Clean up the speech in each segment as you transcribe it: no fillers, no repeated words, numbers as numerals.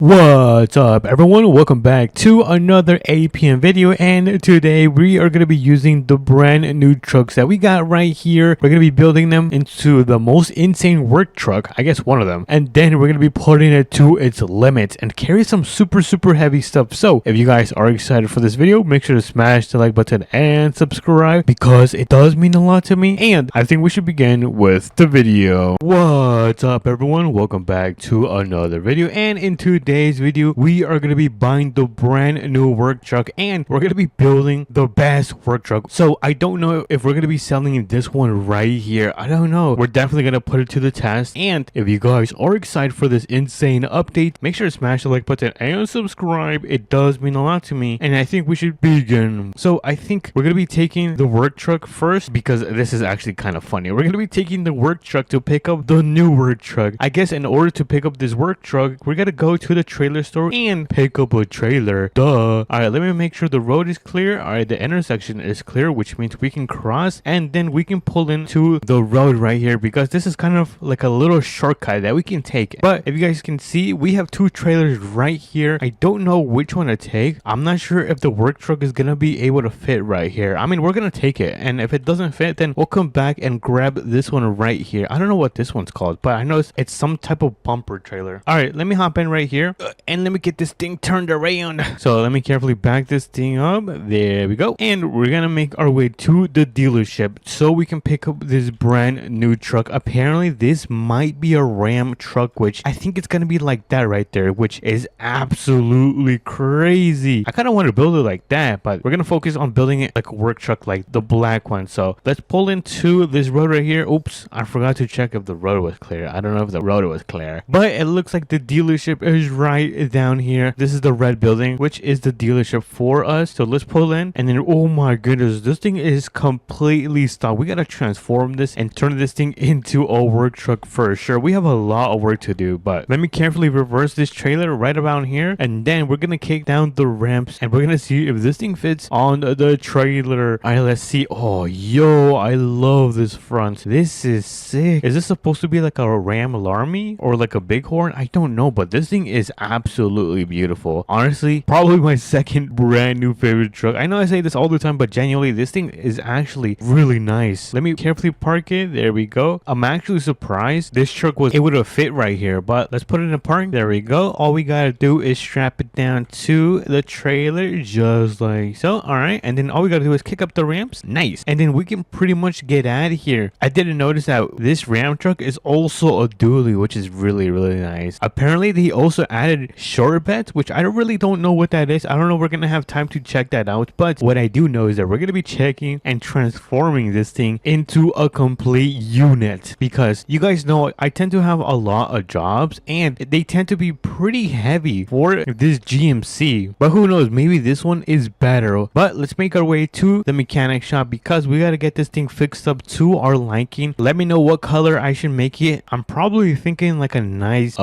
What's up everyone, welcome back to another APM video, and today we are going to be using the brand new trucks that we got right here. We're going to be building them into the most insane work truck, I guess one of them, and then we're going to be putting it to its limits and carry some super heavy stuff. So if you guys are excited for this video, make sure to smash the like button and subscribe because it does mean a lot to me, and I think we should begin with the video. What's up everyone, welcome back to another video, and in today's video we are going to be buying the brand new work truck and we're going to be building the best work truck. So I don't know if we're going to be selling this one right here. I don't know. We're definitely going to put it to the test, and if you guys are excited for this insane update, make sure to smash the like button and subscribe. It does mean a lot to me, and I think we should begin. So I think we're going to be taking the work truck first because this is actually kind of funny. We're going to be taking the work truck to pick up the new work truck. I guess in order to pick up this work truck, we're going to go to the trailer store and pick up a trailer. Duh. Alright, let me make sure the road is clear. Alright, the intersection is clear, which means we can cross and then we can pull into the road right here because this is kind of like a little shortcut that we can take. But if you guys can see, we have two trailers right here. I don't know which one to take. I'm not sure if the work truck is gonna be able to fit right here. I mean, we're gonna take it, and if it doesn't fit, then we'll come back and grab this one right here. I don't know what this one's called, but I know it's some type of bumper trailer. Alright, let me hop in right here and let me get this thing turned around. So let me carefully back this thing up. There we go. And we're gonna make our way to the dealership so we can pick up this brand new truck. Apparently this might be a Ram truck, which I think it's gonna be like that right there, which is absolutely crazy. I kind of want to build it like that, but we're gonna focus on building it like a work truck, like the black one. So let's pull into this road right here. Oops, I forgot to check if the road was clear. I don't know if the road was clear, but it looks like the dealership is right down here. This is the red building, which is the dealership for us. So let's pull in, and then oh my goodness, this thing is completely stopped. We gotta transform this and turn this thing into a work truck for sure. We have a lot of work to do, but let me carefully reverse this trailer right about here, and then we're gonna kick down the ramps and we're gonna see if this thing fits on the trailer. All right, let's see. Oh yo, I love this front. This is sick. Is this supposed to be like a Ram Alarmy or like a Bighorn? I don't know, but this thing is absolutely beautiful. Honestly, probably my second brand new favorite truck. I know I say this all the time, but genuinely this thing is actually really nice. Let me carefully park it. There we go. I'm actually surprised this truck was able to fit right here, but let's put it in park. There we go. All we gotta do is strap it down to the trailer just like so. All right, and then all we gotta do is kick up the ramps. Nice. And then we can pretty much get out of here. I didn't notice that this Ram truck is also a dually, which is really nice. Apparently they also added short beds, which I really don't know what that is. I don't know, we're gonna have time to check that out, but what I do know is that we're gonna be checking and transforming this thing into a complete unit, because you guys know I tend to have a lot of jobs and they tend to be pretty heavy for this GMC, but who knows, maybe this one is better. But let's make our way to the mechanic shop because we gotta get this thing fixed up to our liking. Let me know what color I should make it. I'm probably thinking like a nice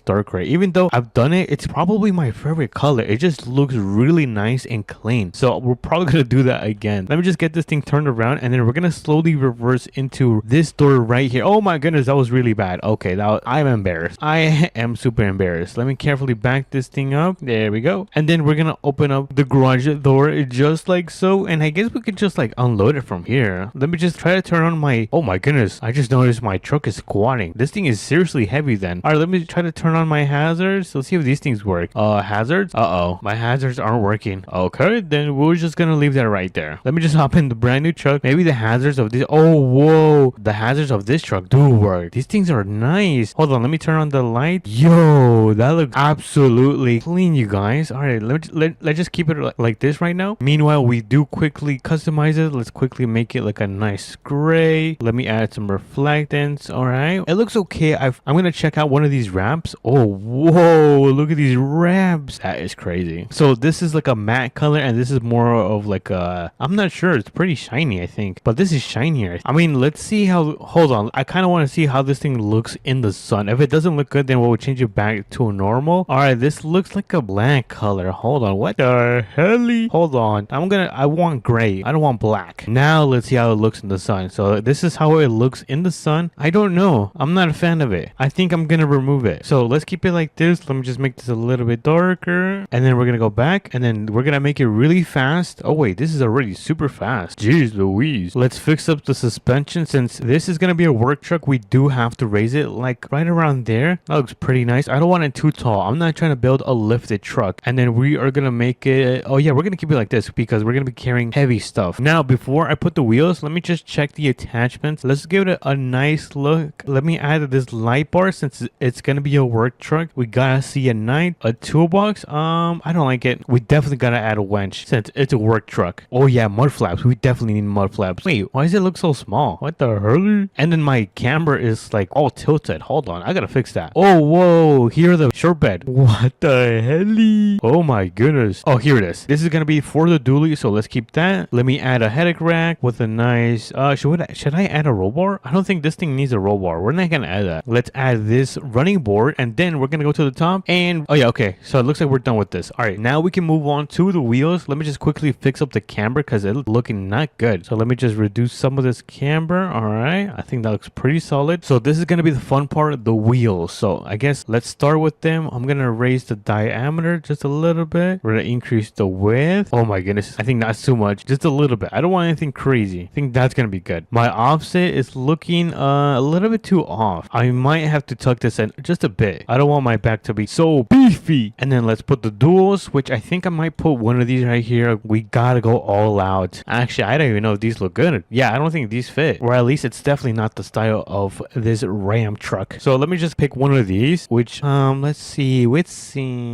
dark gray. Even though I've done it, it's probably my favorite color. It just looks really nice and clean, so we're probably gonna do that again. Let me just get this thing turned around, and then we're gonna slowly reverse into this door right here. Oh my goodness, that was really bad. Okay, I'm embarrassed. I am super embarrassed. Let me carefully back this thing up. There we go. And then we're gonna open up the garage door just like so, and I guess we could just like unload it from here. Let me just try to turn on my, oh my goodness, I just noticed my truck is squatting. This thing is seriously heavy then. All right, let me try to turn on my hazards. Let's see if these things work. Hazards. My hazards aren't working. Okay, then we're just gonna leave that right there. Let me just hop in the brand new truck. Maybe the hazards of this, oh whoa, the hazards of this truck do work. These things are nice. Hold on, let me turn on the light. Yo, that looks absolutely clean, you guys. All right, let's just keep it like this right now. Meanwhile, we do quickly customize it. Let's quickly make it like a nice gray. Let me add some reflectance. All right, it looks okay. I'm gonna check out one of these ramps. Oh whoa, look at these ramps. That is crazy. So this is like a matte color, and this is more of like a, I'm not sure, it's pretty shiny I think, but this is shinier. I mean, let's see how, hold on, I kind of want to see how this thing looks in the sun. If it doesn't look good, then we'll change it back to a normal. All right, this looks like a black color. Hold on, what the hell? Hold on, I want gray, I don't want black. Now let's see how it looks in the sun. So this is how it looks in the sun. I don't know, I'm not a fan of it. I think I'm gonna remove it. So let's keep it like like this. Let me just make this a little bit darker. And then we're gonna go back, and then we're gonna make it really fast. Oh wait, this is already super fast. Jeez Louise. Let's fix up the suspension. Since this is gonna be a work truck, we do have to raise it like right around there. That looks pretty nice. I don't want it too tall. I'm not trying to build a lifted truck. And then we are gonna make it, oh yeah, we're gonna keep it like this because we're gonna be carrying heavy stuff. Now before I put the wheels, let me just check the attachments. Let's give it a nice look. Let me add this light bar. Since it's gonna be a work truck, we gotta see a night, a toolbox. I don't like it. We definitely gotta add a winch since it's a work truck. Oh yeah, mud flaps. We definitely need mud flaps. Wait, why does it look so small? What the hell? And then my camera is like all tilted. Hold on, I gotta fix that. Oh whoa, here are the short bed. What the hell? Oh my goodness. Oh, here it is. This is gonna be for the dually, so let's keep that. Let me add a headache rack with a nice should I add a roll bar? I don't think this thing needs a roll bar. We're not gonna add that. Let's add this running board, and then we're gonna go to the top. And oh yeah, okay, so it looks like we're done with this. All right, now we can move on to the wheels. Let me just quickly fix up the camber because it's looking not good. So let me just reduce some of this camber. All right, I think that looks pretty solid. So this is gonna be the fun part, the wheels. So I guess let's start with them. I'm gonna raise the diameter just a little bit. We're gonna increase the width. Oh my goodness, I think that's too much. Just a little bit. I don't want anything crazy. I think that's gonna be good. My offset is looking a little bit too off. I might have to tuck this in just a bit. I don't want my back to be so beefy. And then let's put the duals, which I think I might put one of these right here. We gotta go all out. Actually, I don't even know if these look good. Yeah, I don't think these fit, or at least it's definitely not the style of this Ram truck. So let me just pick one of these, which let's see.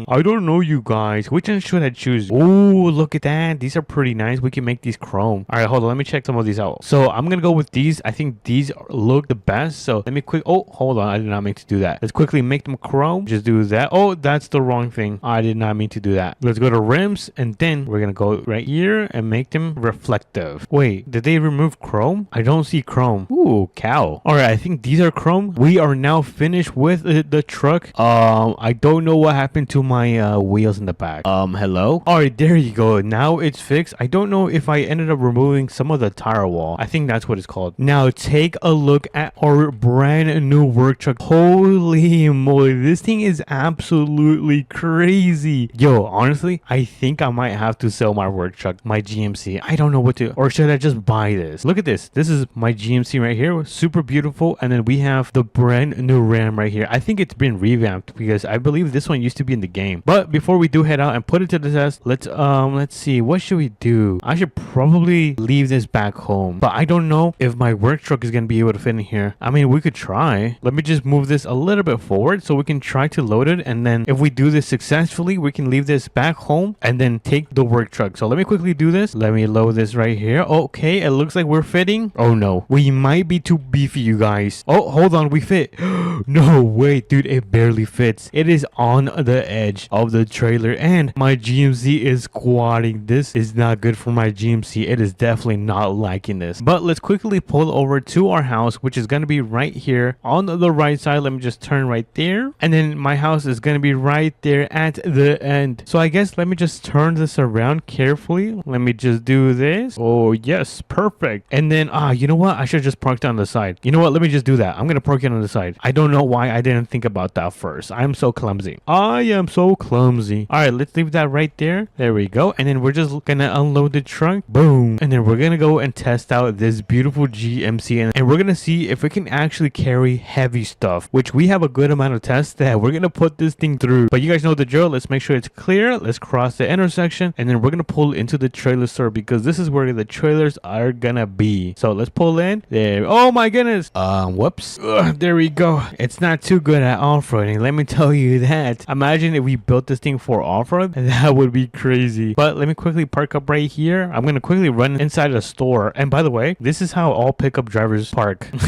I don't know, you guys. Which one should I choose? Oh, look at that. These are pretty nice. We can make these chrome. All right, hold on. Let me check some of these out. So I'm gonna go with these. I think these look the best. So let me oh, hold on. I did not mean to do that. Let's quickly make them chrome. Just do that. Oh, that's the wrong thing. I did not mean to do that. Let's go to rims, and then we're gonna go right here and make them reflective. Wait, did they remove chrome? I don't see chrome. Ooh, cow. All right, I think these are chrome. We are now finished with the truck. I don't know what happened to my wheels in the back. Hello? All right, there you go. Now it's fixed. I don't know if I ended up removing some of the tire wall. I think that's what it's called. Now take a look at our brand new work truck. Holy moly, this thing is absolutely crazy. Yo, honestly, I think I might have to sell my work truck, my GMC. I don't know what to, or should I just buy this? Look at this. This is my GMC right here. Super beautiful. And then we have the brand new Ram right here. I think it's been revamped because I believe this one used to be in the game. But before we do head out and put it to the test, let's see, what should we do? I should probably leave this back home, but I don't know if my work truck is gonna be able to fit in here. I mean, we could try. Let me just move this a little bit forward so we can try to load it, and then if we do this successfully, we can leave this back home and then take the work truck. So let me quickly do this. Let me load this right here. Okay, it looks like we're fitting. Oh no, we might be too beefy, you guys. Oh, hold on, we fit. No way, dude, it barely fits. It is on the edge of the trailer, and my GMC is squatting. This is not good for my GMC. It is definitely not liking this. But let's quickly pull over to our house, which is going to be right here on the right side. Let me just turn right there, and then my house is going to be right there at the end. So I guess let me just turn this around carefully. Let me just do this. Oh yes, perfect. And then you know what, I should just park it on the side. You know what, let me just do that. I'm gonna park it on the side. I don't know why I didn't think about that first. I'm so clumsy. I am so clumsy. All right, let's leave that right there. There we go. And then we're just gonna unload the trunk. Boom. And then we're gonna go and test out this beautiful GMC, and we're gonna see if we can actually carry heavy stuff, which we have a good amount of tests that we're gonna put this thing through. But you guys know the drill. Let's make sure it's clear. Let's cross the intersection, and then we're gonna pull into the trailer store because this is where the trailers are gonna be. So let's pull in there. Oh my goodness. Whoops. There we go. It's not too good at off-roading, let me tell you that. Imagine if we built this thing for off-road. That would be crazy. But let me quickly park up right here. I'm gonna quickly run inside a store. And by the way, this is how all pickup drivers park. All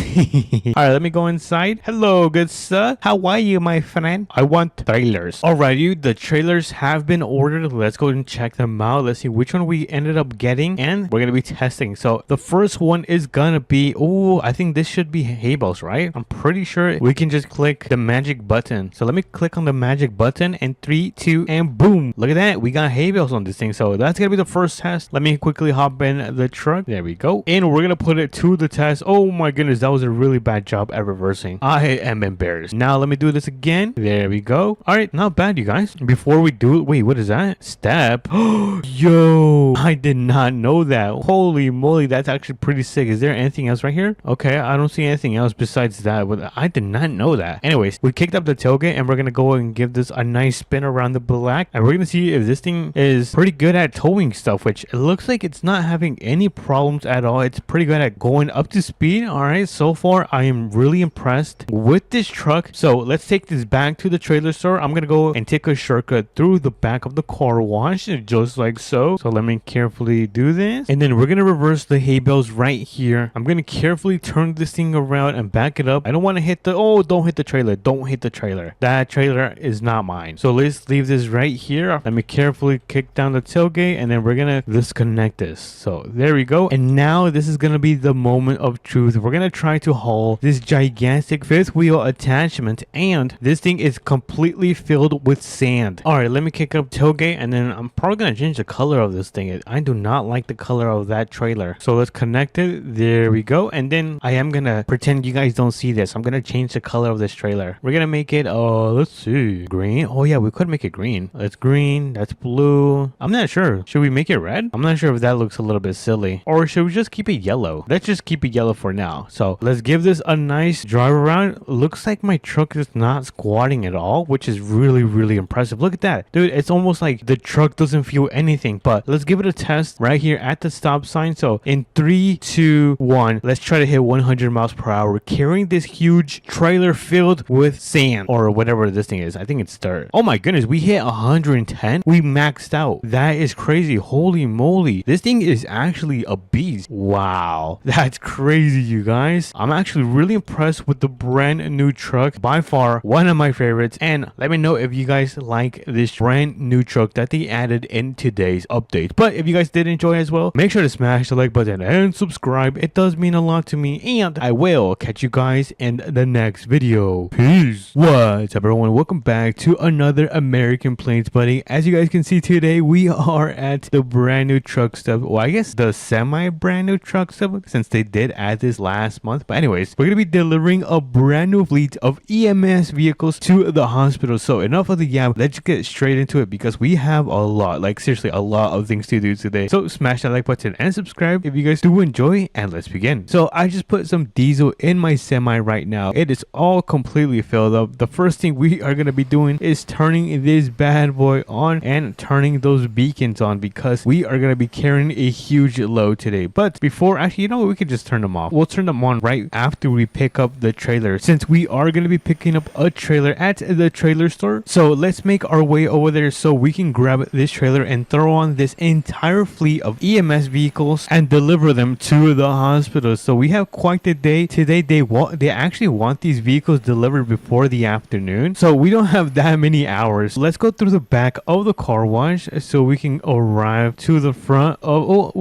right, let me go inside. Hello, good sir. How are you, my friend? I want trailers. Alrighty, the trailers have been ordered. Let's go and check them out. Let's see which one we ended up getting, and we're gonna be testing. So the first one is gonna be, oh, I think this should be hay bales, right? I'm pretty sure we can just click the magic button. So let me click on the magic button, and 3, 2, and boom. Look at that. We got hay bales on this thing. So that's gonna be the first test. Let me quickly hop in the truck. There we go. And we're gonna put it to the test. Oh my goodness, that was a really bad job at reversing. I am embarrassed. Now let me do this again. in. There we go. All right, not bad, you guys. Before we do it, wait, what is that? Step. Yo, I did not know that. Holy moly, that's actually pretty sick. Is there anything else right here? Okay, I don't see anything else besides that. But I did not know that. Anyways, we kicked up the tailgate and we're gonna go and give this a nice spin around the black, and we're gonna see if this thing is pretty good at towing stuff, which it looks like it's not having any problems at all. It's pretty good at going up to speed. All right, so far I am really impressed with this truck. So let's take this back to the trailer store. I'm gonna go and take a shortcut through the back of the car wash, just like so. So let me carefully do this, and then we're gonna reverse the hay bales right here. I'm gonna carefully turn this thing around and back it up. I don't want to hit the don't hit the trailer. Don't hit the trailer. That trailer is not mine. So let's leave this right here. Let me carefully kick down the tailgate, and then we're gonna disconnect this. So there we go. And now this is gonna be the moment of truth. We're gonna try to haul this gigantic fifth wheel attachment, and this thing is completely filled with sand. All right, let me kick up tailgate, and then I'm probably gonna change the color of this thing. I do not like the color of that trailer. So let's connect it. There we go. And then I am gonna pretend you guys don't see this. I'm gonna change the color of this trailer. We're gonna make it let's see, green. Oh yeah, we could make it green. That's green. That's blue. I'm not sure. Should we make it red? I'm not sure if that looks a little bit silly, or should we just keep it yellow? Let's just keep it yellow for now. So let's give this a nice drive around. Looks like my truck is not squatting at all, which is really impressive. Look at that, dude. It's almost like the truck doesn't feel anything. But let's give it a test right here at the stop sign. So in 3, 2, 1, let's try to hit 100 miles per hour carrying this huge trailer filled with sand, or whatever this thing is. I think it's dirt. Oh my goodness, we hit 110. We maxed out. That is crazy. Holy moly, this thing is actually a beast. Wow, that's crazy, you guys. I'm actually really impressed with the brand new truck. By far one of my favorites. And let me know if you guys like this brand new truck that they added in today's update. But if you guys did enjoy as well, make sure to smash the like button and subscribe. It does mean a lot to me, and I will catch you guys in the next video. Peace. What's up, everyone? Welcome back to another American Plains Buddy. As you guys can see today, we are at the brand new truck stop. Well, I guess the semi brand new truck stop, since they did add this last month. But anyways, we're gonna be delivering a brand new fleet of EMS vehicles to the hospital. So enough of the yap, let's get straight into it, because we have a lot, like seriously a lot of things to do today. So smash that like button and subscribe if you guys do enjoy, and let's begin. So I just put some diesel in my semi right now. It is all completely filled up. The first thing we are gonna be doing is turning this bad boy on and turning those beacons on, because we are gonna be carrying a huge load today. But before, actually, you know what, we could just turn them off. We'll turn them on right after we pick up the trailer, since we are gonna be picking up a trailer at the trailer store. So let's make our way over there so we can grab this trailer and throw on this entire fleet of EMS vehicles and deliver them to the hospital. So we have quite the day today. They actually want these vehicles delivered before the afternoon, so we don't have that many hours. Let's go through the back of the car wash so we can arrive to the front of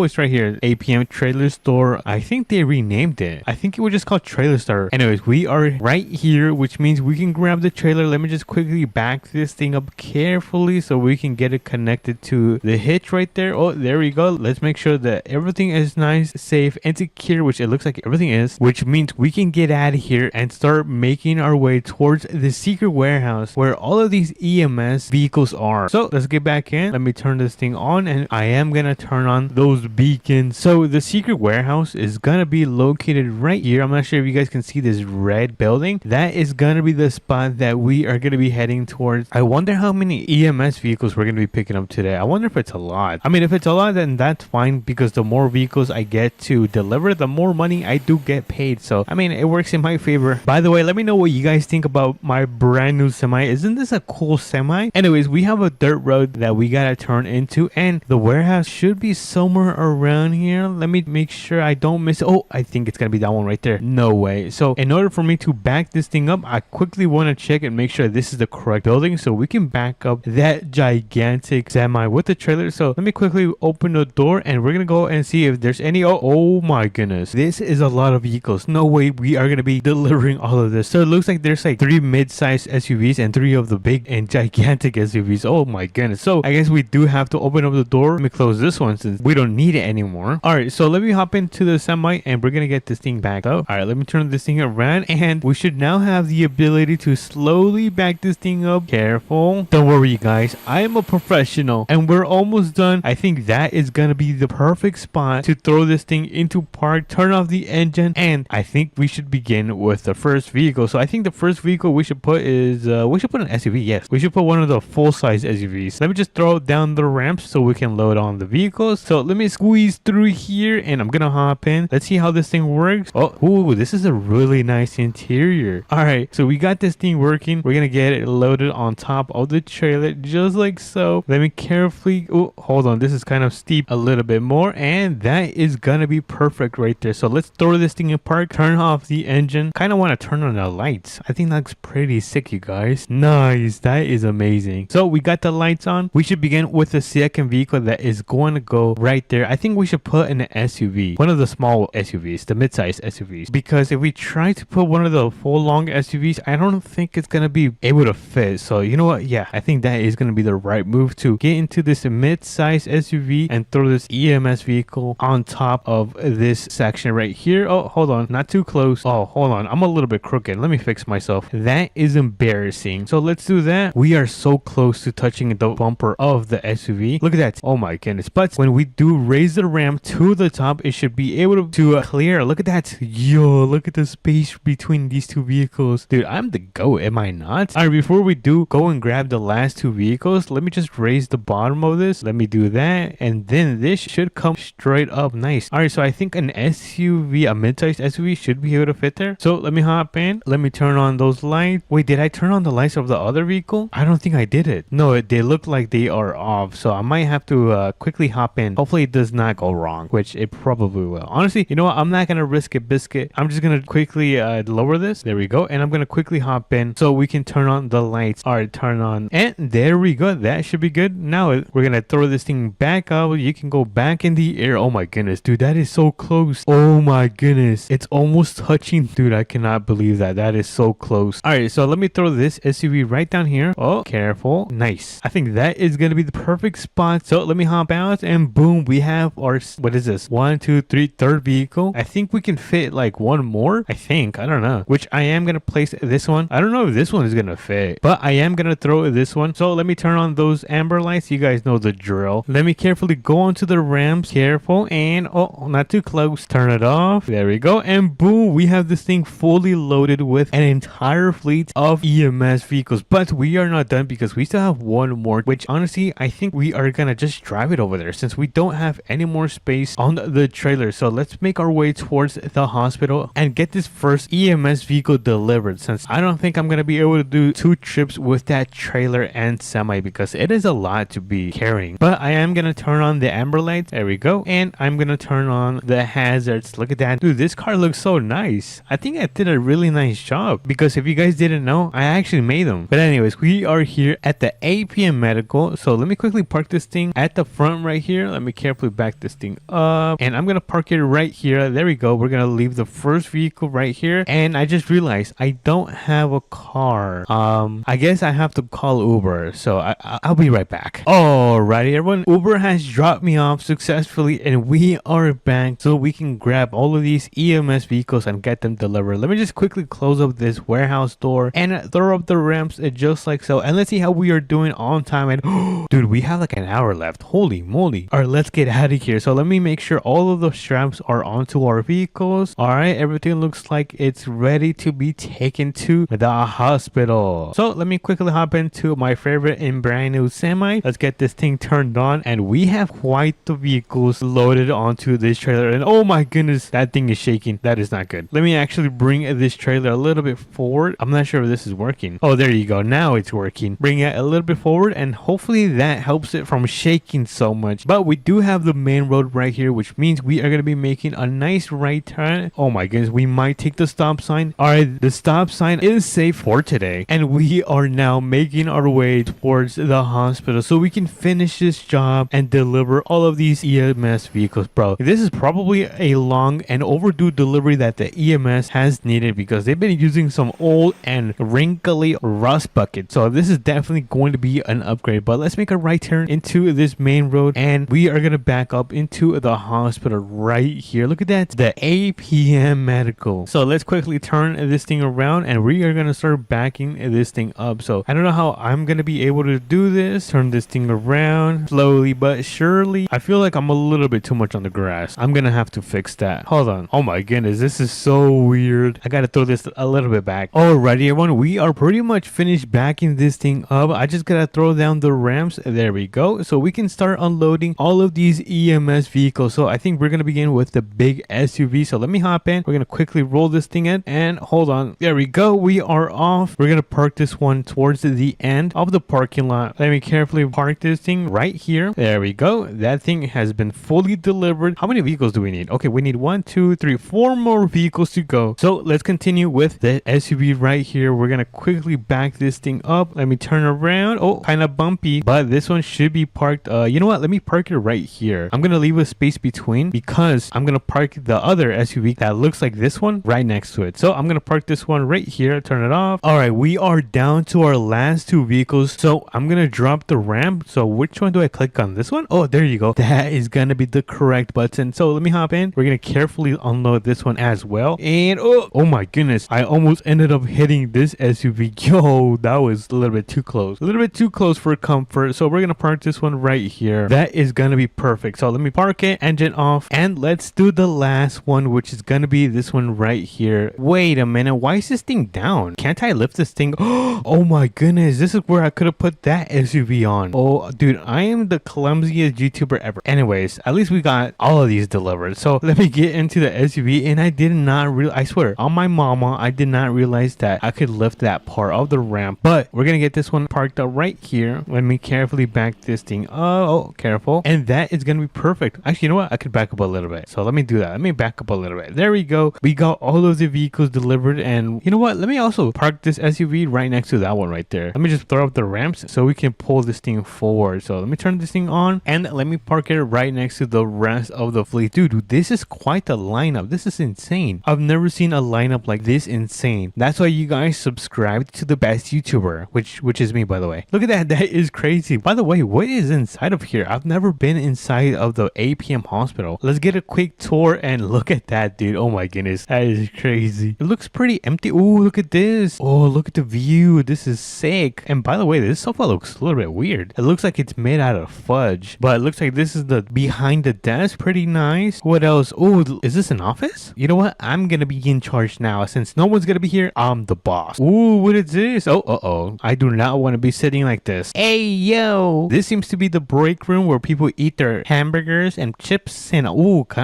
it's right here, APM trailer store. I think they renamed it. I think it was just called trailer store. Anyways, we are right here, which means we can grab the trailer. Let me just quickly back this thing up carefully so we can get it connected to the hitch right there. Oh, there we go. Let's make sure that everything is nice, safe, and secure, which it looks like everything is, which means we can get out of here and start making our way towards the secret warehouse where all of these EMS vehicles are. So let's get back in. Let me turn this thing on, and I am gonna turn on those beacons. So the secret warehouse is gonna be located right here. I'm not sure if you guys can see this red building. That is gonna be the spot that we are gonna be heading towards. I wonder how many EMS vehicles we're gonna be picking up today. I wonder if it's a lot. I mean, if it's a lot, then that's fine, because the more vehicles I get to deliver, the more money I do get paid. So I mean, it works in my favor. By the way, let me know what you guys think about my brand new semi. Isn't this a cool semi? Anyways, we have a dirt road that we gotta turn into, and the warehouse should be somewhere around here. Let me make sure I don't miss it. Oh, I think it's gonna be that one right there. No way. So in order for me to back this thing up, I quickly want to check and make sure this is the correct building so we can back up that gigantic semi with the trailer. So let me quickly open the door, and we're gonna go and see if there's any. Oh my goodness, this is a lot of vehicles. No way we are gonna be delivering all of this. So it looks like there's like 3 mid-sized SUVs and 3 of the big and gigantic SUVs. Oh my goodness. So I guess we do have to open up the door. Let me close this one since we don't need it anymore. All right, so let me hop into the semi, and we're gonna get this thing backed up. All right, let me turn this thing around, and we should now have the ability going to slowly back this thing up. Careful. Don't worry, you guys. I am a professional and we're almost done. I think that is going to be the perfect spot to throw this thing into park, turn off the engine, and I think we should begin with the first vehicle. So I think the first vehicle we should put is, we should put an SUV. Yes, we should put one of the full-size SUVs. Let me just throw down the ramps so we can load on the vehicles. So let me squeeze through here and I'm gonna hop in. Let's see how this thing works. Oh, ooh, this is a really nice interior. All right, so we got this thing working. We're gonna get it loaded on top of the trailer just like so. Let me carefully, oh, hold on, this is kind of steep a little bit more, and that is gonna be perfect right there. So let's throw this thing in park, turn off the engine. Kind of want to turn on the lights. I think that's pretty sick, you guys. Nice, that is amazing. So we got the lights on. We should begin with the second vehicle that is going to go right there. I think we should put an SUV, one of the small SUVs, the mid-size SUVs, because if we try to put one of the full long SUVs, I don't think it's gonna be able to fit. So you know what, yeah, I think that is gonna be the right move to get into this mid-size SUV and throw this EMS vehicle on top of this section right here. Oh, hold on, not too close. Oh, hold on, I'm a little bit crooked. Let me fix myself. That is embarrassing. So let's do that. We are so close to touching the bumper of the SUV. Look at that. Oh my goodness. But when we do raise the ramp to the top, it should be able to clear. Look at that. Yo, look at the space between these two vehicles. Dude, I'm the GOAT, am I not? All right, before we do go and grab the last two vehicles, let me just raise the bottom of this. Let me do that. And then this should come straight up nice. All right, so I think an SUV, a mid-sized SUV should be able to fit there. So let me hop in. Let me turn on those lights. Wait, did I turn on the lights of the other vehicle? I don't think I did it. No, they look like they are off. So I might have to quickly hop in. Hopefully it does not go wrong, which it probably will. Honestly, you know what? I'm not going to risk it, biscuit. I'm just going to quickly lower this. There we go. And I'm going to quickly hop in so we can turn on the lights. All right, turn on. And there we go. That should be good. Now we're going to throw this thing back up. You can go back in the air. Oh my goodness, dude, that is so close. Oh my goodness. It's almost touching. Dude, I cannot believe that. That is so close. All right, so let me throw this SUV right down here. Oh, careful. Nice. I think that is going to be the perfect spot. So let me hop out and boom, we have our, what is this? 1, 2, 3, third vehicle. I think we can fit like one more. I think, I don't know, which I am going to place this one. I don't know if this one is going to fit, but I am going to throw this one. So let me turn on those amber lights. You guys know the drill. Let me carefully go onto the ramps. Careful. And oh, not too close. Turn it off. There we go. And boom, we have this thing fully loaded with an entire fleet of EMS vehicles. But we are not done because we still have one more, which honestly, I think we are going to just drive it over there since we don't have any more space on the trailer. So let's make our way towards the hospital and get this first EMS vehicle delivered, since I don't think I'm going to be able to do 2 trips with that trailer and semi because it is a lot to be carrying. But I am going to turn on the amber lights. There we go. And I'm going to turn on the hazards. Look at that. Dude, this car looks so nice. I think I did a really nice job because if you guys didn't know, I actually made them. But anyways, we are here at the APM medical. So let me quickly park this thing at the front right here. Let me carefully back this thing up and I'm going to park it right here. There we go. We're going to leave the first vehicle right here. And I just realized I don't have a car. I guess I have to call Uber. So I'll be right back. Alrighty, everyone. Uber has dropped me off successfully and we are back so we can grab all of these EMS vehicles and get them delivered. Let me just quickly close up this warehouse door and throw up the ramps just like so. And let's see how we are doing on time. And dude, we have like an hour left. Holy moly. All right, let's get out of here. So let me make sure all of the straps are onto our vehicles. All right, everything looks like it's ready to be taken to the hospital. So let me quickly hop into my favorite and brand new semi. Let's get this thing turned on and we have quite the vehicles loaded onto this trailer. And oh my goodness, that thing is shaking. That is not good. Let me actually bring this trailer a little bit forward. I'm not sure if this is working. Oh, there you go. Now it's working. Bring it a little bit forward and hopefully that helps it from shaking so much. But we do have the main road right here, which means we are going to be making a nice right turn. Oh my goodness, we might take the stop sign. All right, the stop sign is safe for today and we are now making our way towards the hospital so we can finish this job and deliver all of these EMS vehicles. Bro, this is probably a long and overdue delivery that the EMS has needed because they've been using some old and wrinkly rust buckets. So this is definitely going to be an upgrade. But let's make a right turn into this main road and we are going to back up into the hospital right here. Look at that, the APM medical. So let's quickly turn this thing around and we we are gonna start backing this thing up. So I don't know how I'm gonna be able to do this. Turn this thing around slowly but surely. I feel like I'm a little bit too much on the grass. I'm gonna have to fix that. Hold on. Oh my goodness, this is so weird. I gotta throw this a little bit back. Alrighty, everyone, we are pretty much finished backing this thing up. I just gotta throw down the ramps. There we go. So we can start unloading all of these EMS vehicles. So I think we're gonna begin with the big SUV. So let me hop in. We're gonna quickly roll this thing in and hold on. There we go. We are off. We're gonna park this one towards the end of the parking lot. Let me carefully park this thing right here. There we go. That thing has been fully delivered. How many vehicles do we need? Okay, we need 1, 2, 3, 4 more vehicles to go. So let's continue with the SUV right here. We're gonna quickly back this thing up. Let me turn around. Oh, kind of bumpy, but this one should be parked. You know what? Let me park it right here. I'm gonna leave a space between because I'm gonna park the other SUV that looks like this one right next to it. So I'm gonna park this one right here. Turn it off. All right, we are down to our last 2 vehicles. So I'm gonna drop the ramp. So which one do I click on? This one? Oh, there you go. That is gonna be the correct button. So let me hop in. We're gonna carefully unload this one as well. And oh my goodness, I almost ended up hitting this SUV. Yo, that was a little bit too close. A little bit too close for comfort. So we're gonna park this one right here. That is gonna be perfect. So let me park it, engine off, and let's do the last one, which is gonna be this one right here. Wait a minute, why is this thing down? Can't I lift this thing? Oh my goodness, this is where I could have put that SUV on. Oh dude, I am the clumsiest YouTuber ever. Anyways, at least we got all of these delivered. So let me get into the SUV, and I did not I swear on my mama, I did not realize that I could lift that part of the ramp. But we're gonna get this one parked up right here. Let me carefully back this thing. Oh, careful. And that is gonna be perfect. Actually, you know what? I could back up a little bit. So let me do that. Let me back up a little bit. There we go. We got all of the vehicles delivered. And you know what? Let me also park this SUV right next to that one right there. Let me just throw up the ramps so we can pull this thing forward. So let me turn this thing on and let me park it right next to the rest of the fleet. Dude, this is quite a lineup. This is insane. I've never seen a lineup like this insane. That's why you guys subscribed to the best YouTuber, which is me, by the way. Look at that. That is crazy. By the way, what is inside of here? I've never been inside of the APM hospital. Let's get a quick tour and look at that, dude. Oh my goodness. That is crazy. It looks pretty empty. Oh, look at this. Oh, look at the view. This is sick. And by the way, this sofa looks a little bit weird. It looks like it's made out of fudge, but it looks like this is the behind the desk. Pretty nice. What else? Oh, is this an office? You know what? I'm gonna be in charge now. Since no one's gonna be here, I'm the boss. Ooh, what is this? Oh, I do not want to be sitting like this. Hey, yo. This seems to be the break room where people eat their hamburgers and chips. And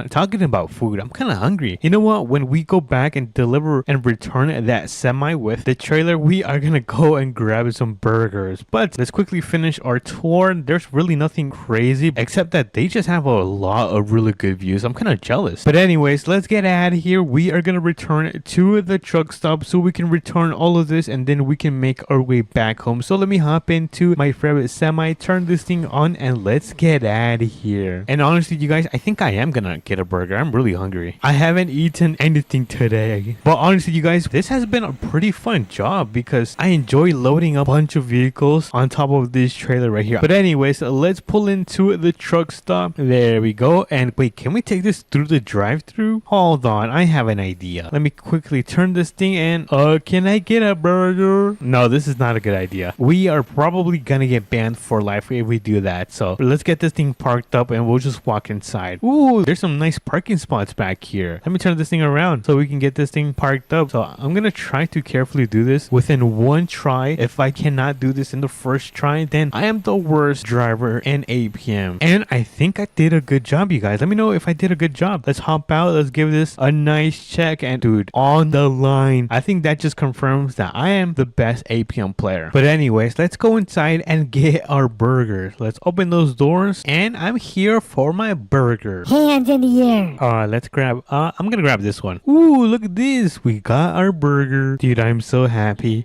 talking about food, I'm kind of hungry. You know what? When we go back and deliver and return that semi with the trailer, we are gonna go and grab some burgers. But let's quickly finish our tour. There's really nothing crazy except that they just have a lot of really good views. I'm kind of jealous. But anyways, let's get out of here. We are gonna return to the truck stop so we can return all of this and then we can make our way back home. So let me hop into my favorite semi, turn this thing on, and let's get out of here. And honestly, you guys, I think I am gonna get a burger. I'm really hungry. I haven't eaten anything today. But honestly, you guys, this has been a pretty fun job because I enjoy loading a bunch of vehicles on top of this trailer right here. But anyways, let's pull into the truck stop. There we go. And wait, can we take this through the drive-thru? Hold on, I have an idea. Let me quickly turn this thing in. Can I get a burger? No, this is not a good idea. We are probably gonna get banned for life if we do that. So let's get this thing parked up and we'll just walk inside. Ooh, there's some nice parking spots back here. Let me turn this thing around so we can get this thing parked up. So I'm gonna try to carefully do this within one try. If I cannot do this in the first try, then I am the worst driver in APM. And I think I did a good job, you guys. Let me know if I did a good job. Let's hop out. Let's give this a nice check. And dude, on the line, I think that just confirms that I am the best APM player. But anyways, let's go inside and get our burgers. Let's open those doors and I'm here for my burger. Hands in the air. All right, let's grab, I'm gonna grab this one. Ooh, look at this. We got our burger. Dude, I'm so happy.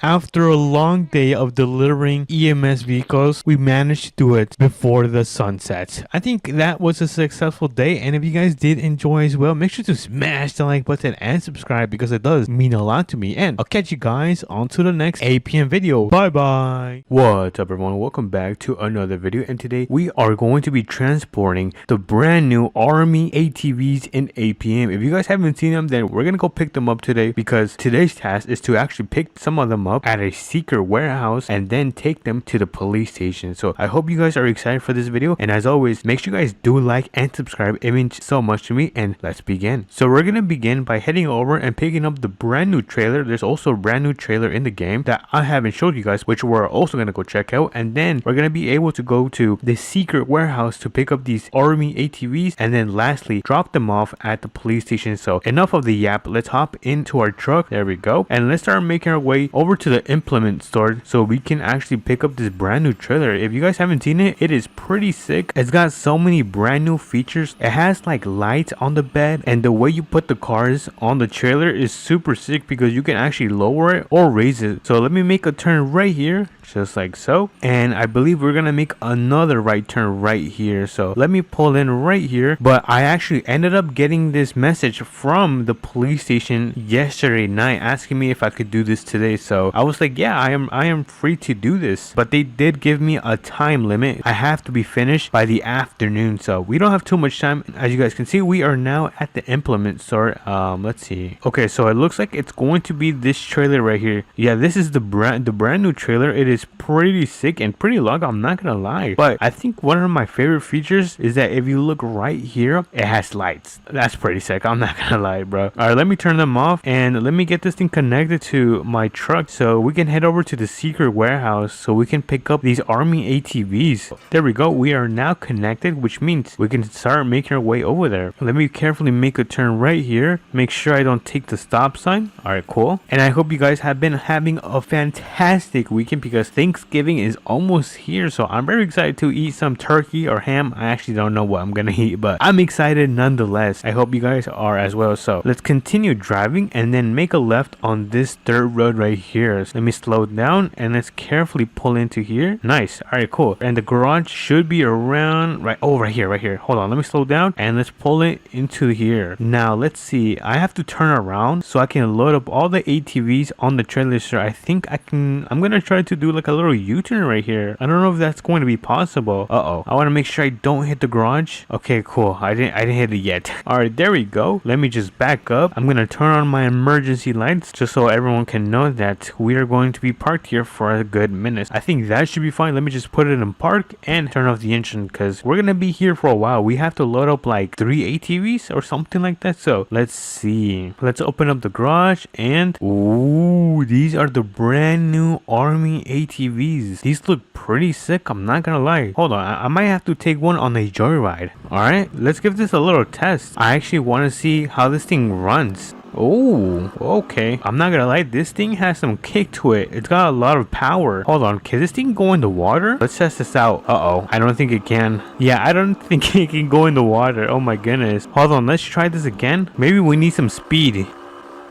After a long day of delivering EMS vehicles, we managed to do it before the sun sets. I think that was a successful day. And if you guys did enjoy as well, make sure to smash the like button and subscribe because it does mean a lot to me. And I'll catch you guys on to the next APM video. Bye bye. What's up, everyone? Welcome back to another video. And today we are going to be transporting the brand new Army ATVs in APM. If you guys haven't seen them, then we're gonna go pick them up today because today today's task is to actually pick some of them up at a secret warehouse and then take them to the police station. So I hope you guys are excited for this video, and as always, make sure you guys do like and subscribe. It means so much to me, and let's begin. So we're gonna begin by heading over and picking up the brand new trailer. There's also a brand new trailer in the game that I haven't showed you guys, which we're also gonna go check out, and then we're gonna be able to go to the secret warehouse to pick up these army ATVs, and then lastly drop them off at the police station. So enough of the yap, let's hop into our truck. There we go, and let's start making our way over to the implement store so we can actually pick up this brand new trailer. If you guys haven't seen it, it is pretty sick. It's got so many brand new features. It has like lights on the bed, and the way you put the cars on the trailer is super sick because you can actually lower it or raise it. So let me make a turn right here, just like so, and I believe we're gonna make another right turn right here. So let me pull in right here. But I actually ended up getting this message from the police station yesterday night asking me if I could do this today. So I was like, yeah, I am free to do this, but they did give me a time limit. I have to be finished by the afternoon, so we don't have too much time. As you guys can see, we are now at the implement store. Let's see. Okay, so it looks like it's going to be this trailer right here. Yeah, this is the brand new trailer. It is pretty sick and pretty long, I'm not gonna lie, but I think one of my favorite features is that if you look right here, it has lights. That's pretty sick, I'm not gonna lie, bro. All right, let me turn them off and let me get this thing connected to my truck so we can head over to the secret warehouse so we can pick up these army ATVs. There we go, we are now connected, which means we can start making our way over there. Let me carefully make a turn right here, make sure I don't take the stop sign. All right, cool. And I hope you guys have been having a fantastic weekend because Thanksgiving is almost here, so I'm very excited to eat some turkey or ham. I actually don't know what I'm gonna eat, but I'm excited nonetheless. I hope you guys are as well. So let's continue driving and then make a left on this dirt road right here. So let me slow down and let's carefully pull into here. Nice. All right, cool. And the garage should be around right here. Hold on, let me slow down and let's pull it into here. Now let's see, I have to turn around so I can load up all the ATVs on the trailer. So I think I'm gonna try to do like a little U-turn right here. I don't know if that's going to be possible. I want to make sure I don't hit the garage. Okay, cool. I didn't hit it yet. All right, there we go. Let me just back up. I'm gonna turn on my emergency lights just so everyone can know that we are going to be parked here for a good minute. I think that should be fine. Let me just put it in park and turn off the engine because we're gonna be here for a while. We have to load up like 3 ATVs or something like that. So let's see. Let's open up the garage and ooh, these are the brand new army ATVs. These look pretty sick, I'm not gonna lie. Hold on, I might have to take one on a joyride. All right, let's give this a little test. I actually want to see how this thing runs. Oh, okay. I'm not gonna lie, this thing has some kick to it. It's got a lot of power. Hold on, can this thing go in the water? Let's test this out. I don't think it can. Yeah, I don't think it can go in the water. Oh my goodness. Hold on, let's try this again. Maybe we need some speed.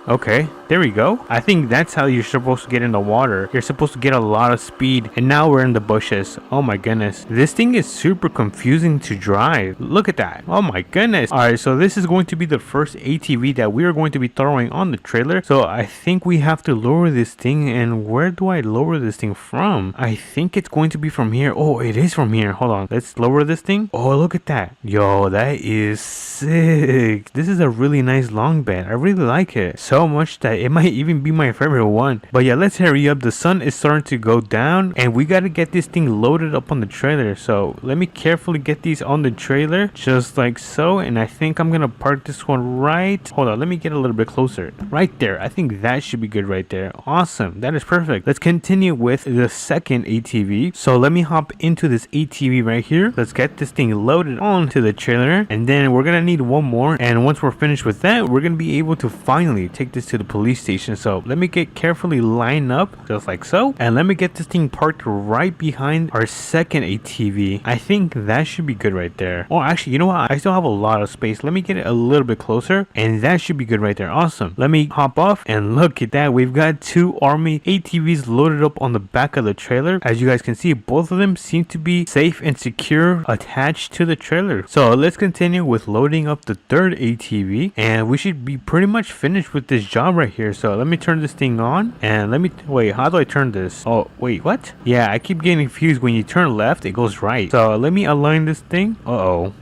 Okay, there we go. I think that's how you're supposed to get in the water. You're supposed to get a lot of speed, and now we're in the bushes. Oh my goodness, this thing is super confusing to drive. Look at that. Oh my goodness. All right, so this is going to be the first ATV that we are going to be throwing on the trailer. So I think we have to lower this thing, and where do I lower this thing from? I think it's going to be from here. Oh, it is from here. Hold on, let's lower this thing. Oh, look at that. Yo, that is sick. This is a really nice long bed. I really like it so much that it might even be my favorite one. But yeah, let's hurry up. The sun is starting to go down and we got to get this thing loaded up on the trailer. So let me carefully get these on the trailer just like so, and I think I'm gonna park this one right, hold on, let me get a little bit closer, right there. I think that should be good right there. Awesome, that is perfect. Let's continue with the second ATV. So let me hop into this ATV right here. Let's get this thing loaded onto the trailer, and then we're gonna need one more, and once we're finished with that, we're gonna be able to finally take this to the police station. So let me get carefully lined up just like so, and let me get this thing parked right behind our second ATV. I think that should be good right there. Oh, actually, you know what, I still have a lot of space. Let me get it a little bit closer, and that should be good right there. Awesome. Let me hop off, and look at that, we've got two army ATVs loaded up on the back of the trailer. As you guys can see, both of them seem to be safe and secure attached to the trailer. So let's continue with loading up the third ATV, and we should be pretty much finished with this job right here. So let me turn this thing on, and let me wait, how do I turn this? Oh wait, what? Yeah, I keep getting confused. When you turn left, it goes right. So let me align this thing.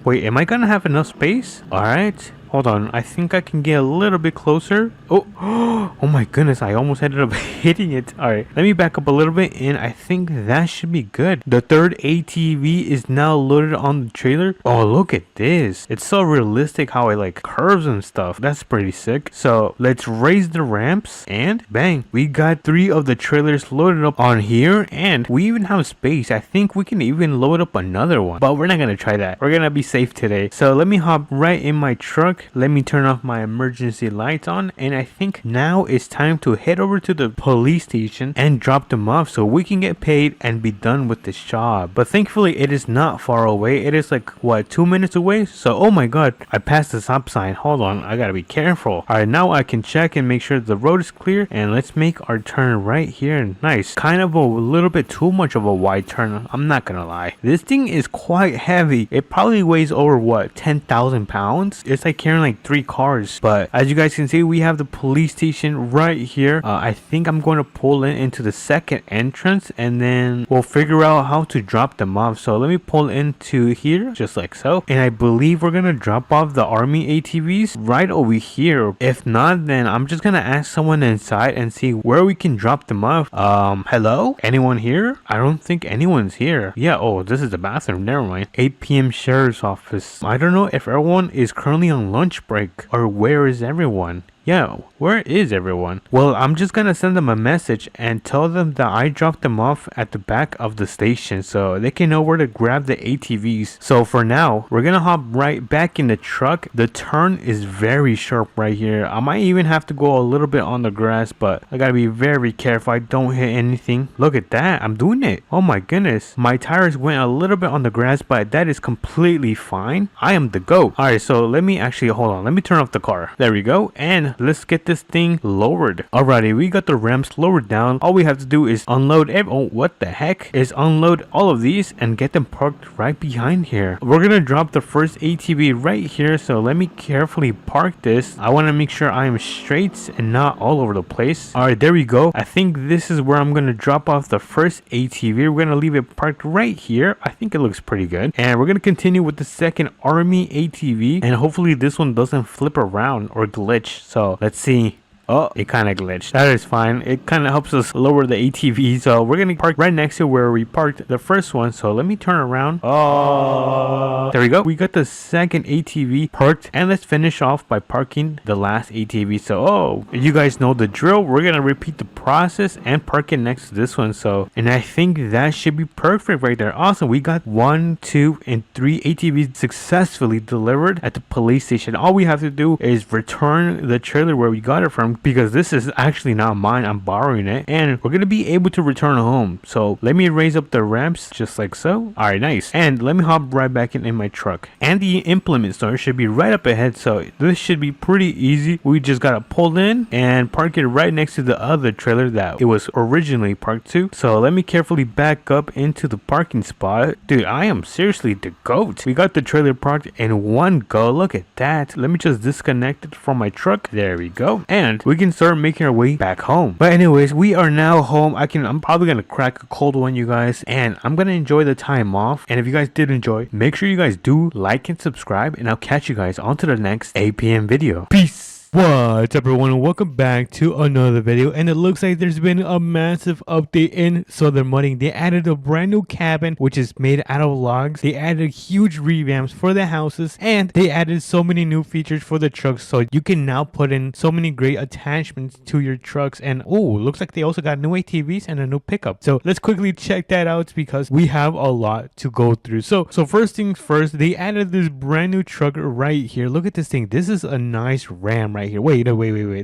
Wait, am I gonna have enough space? All right, Hold on, I think I can get a little bit closer. Oh, oh my goodness, I almost ended up hitting it. All right, let me back up a little bit, and I think that should be good. The third ATV is now loaded on the trailer. Oh, look at this. It's so realistic how it like curves and stuff. That's pretty sick. So let's raise the ramps, and bang, we got 3 of the trailers loaded up on here, and we even have space. I think we can even load up another one, but we're not gonna try that. We're gonna be safe today. So let me hop right in my truck. Let me turn off my emergency lights on, and I think now it's time to head over to the police station and drop them off so we can get paid and be done with this job. But thankfully it is not far away. It is like what, 2 minutes away? So oh my god, I passed the stop sign. Hold on, I gotta be careful. Alright, now I can check and make sure the road is clear, and let's make our turn right here. Nice. Kind of a little bit too much of a wide turn, I'm not gonna lie. This thing is quite heavy. It probably weighs over what, 10,000 pounds? It's like carrying like 3 cars. But as you guys can see, we have the police station right here. I think I'm going to pull in into the second entrance, and then we'll figure out how to drop them off. So let me pull into here just like so, and I believe we're gonna drop off the army ATVs right over here. If not, then I'm just gonna ask someone inside and see where we can drop them off. Hello, anyone here? I don't think anyone's here. Yeah, oh, this is the bathroom, never mind. APM sheriff's office. I don't know if everyone is currently on lunch break, or where is everyone? Yeah, where is everyone? Well, I'm just gonna send them a message and tell them that I dropped them off at the back of the station so they can know where to grab the ATVs. So for now, we're gonna hop right back in the truck. The turn is very sharp right here. I might even have to go a little bit on the grass, but I gotta be very careful I don't hit anything. Look at that, I'm doing it. Oh my goodness. My tires went a little bit on the grass, but that is completely fine. I am the GOAT. Alright, so let me actually, hold on. Let me turn off the car. There we go. And let's get this thing lowered. Alrighty, we got the ramps lowered down. All we have to do is unload oh, what the heck? Is unload all of these and get them parked right behind here. We're gonna drop the first ATV right here, so let me carefully park this. I want to make sure I am straight and not all over the place. Alright, there we go. I think this is where I'm gonna drop off the first ATV. We're gonna leave it parked right here. I think it looks pretty good. And we're gonna continue with the second army ATV, and hopefully this one doesn't flip around or glitch. So let's see. Oh, it kind of glitched. That is fine. It kind of helps us lower the ATV. So we're going to park right next to where we parked the first one. So let me turn around. Oh, there we go. We got the second ATV parked. And let's finish off by parking the last ATV. So, oh, you guys know the drill. We're going to repeat the process and park it next to this one. So, and I think that should be perfect right there. Awesome. We got 1, 2, and 3 ATVs successfully delivered at the police station. All we have to do is return the trailer where we got it from, because this is actually not mine. I'm borrowing it, and we're gonna be able to return home. So let me raise up the ramps just like so. All right, nice. And let me hop right back in my truck, and the implement store should be right up ahead, so this should be pretty easy. We just gotta pull in and park it right next to the other trailer that it was originally parked to. So let me carefully back up into the parking spot. Dude, I am seriously the GOAT. We got the trailer parked in one go. Look at that. Let me just disconnect it from my truck. There we go. And we can start making our way back home. But anyways, we are now home. I'm probably gonna crack a cold one, you guys, and I'm gonna enjoy the time off. And if you guys did enjoy, make sure you guys do like and subscribe, and I'll catch you guys on to the next APM video. Peace. What's up, everyone, and welcome back to another video. And it looks like there's been a massive update in Southern Modding. They added a brand new cabin which is made out of logs. They added huge revamps for the houses, and they added so many new features for the trucks, so you can now put in so many great attachments to your trucks. And oh, looks like they also got new ATVs and a new pickup. So let's quickly check that out because we have a lot to go through. So first things first, they added this brand new truck right here. Look at this thing. This is a nice Ram right here. Wait.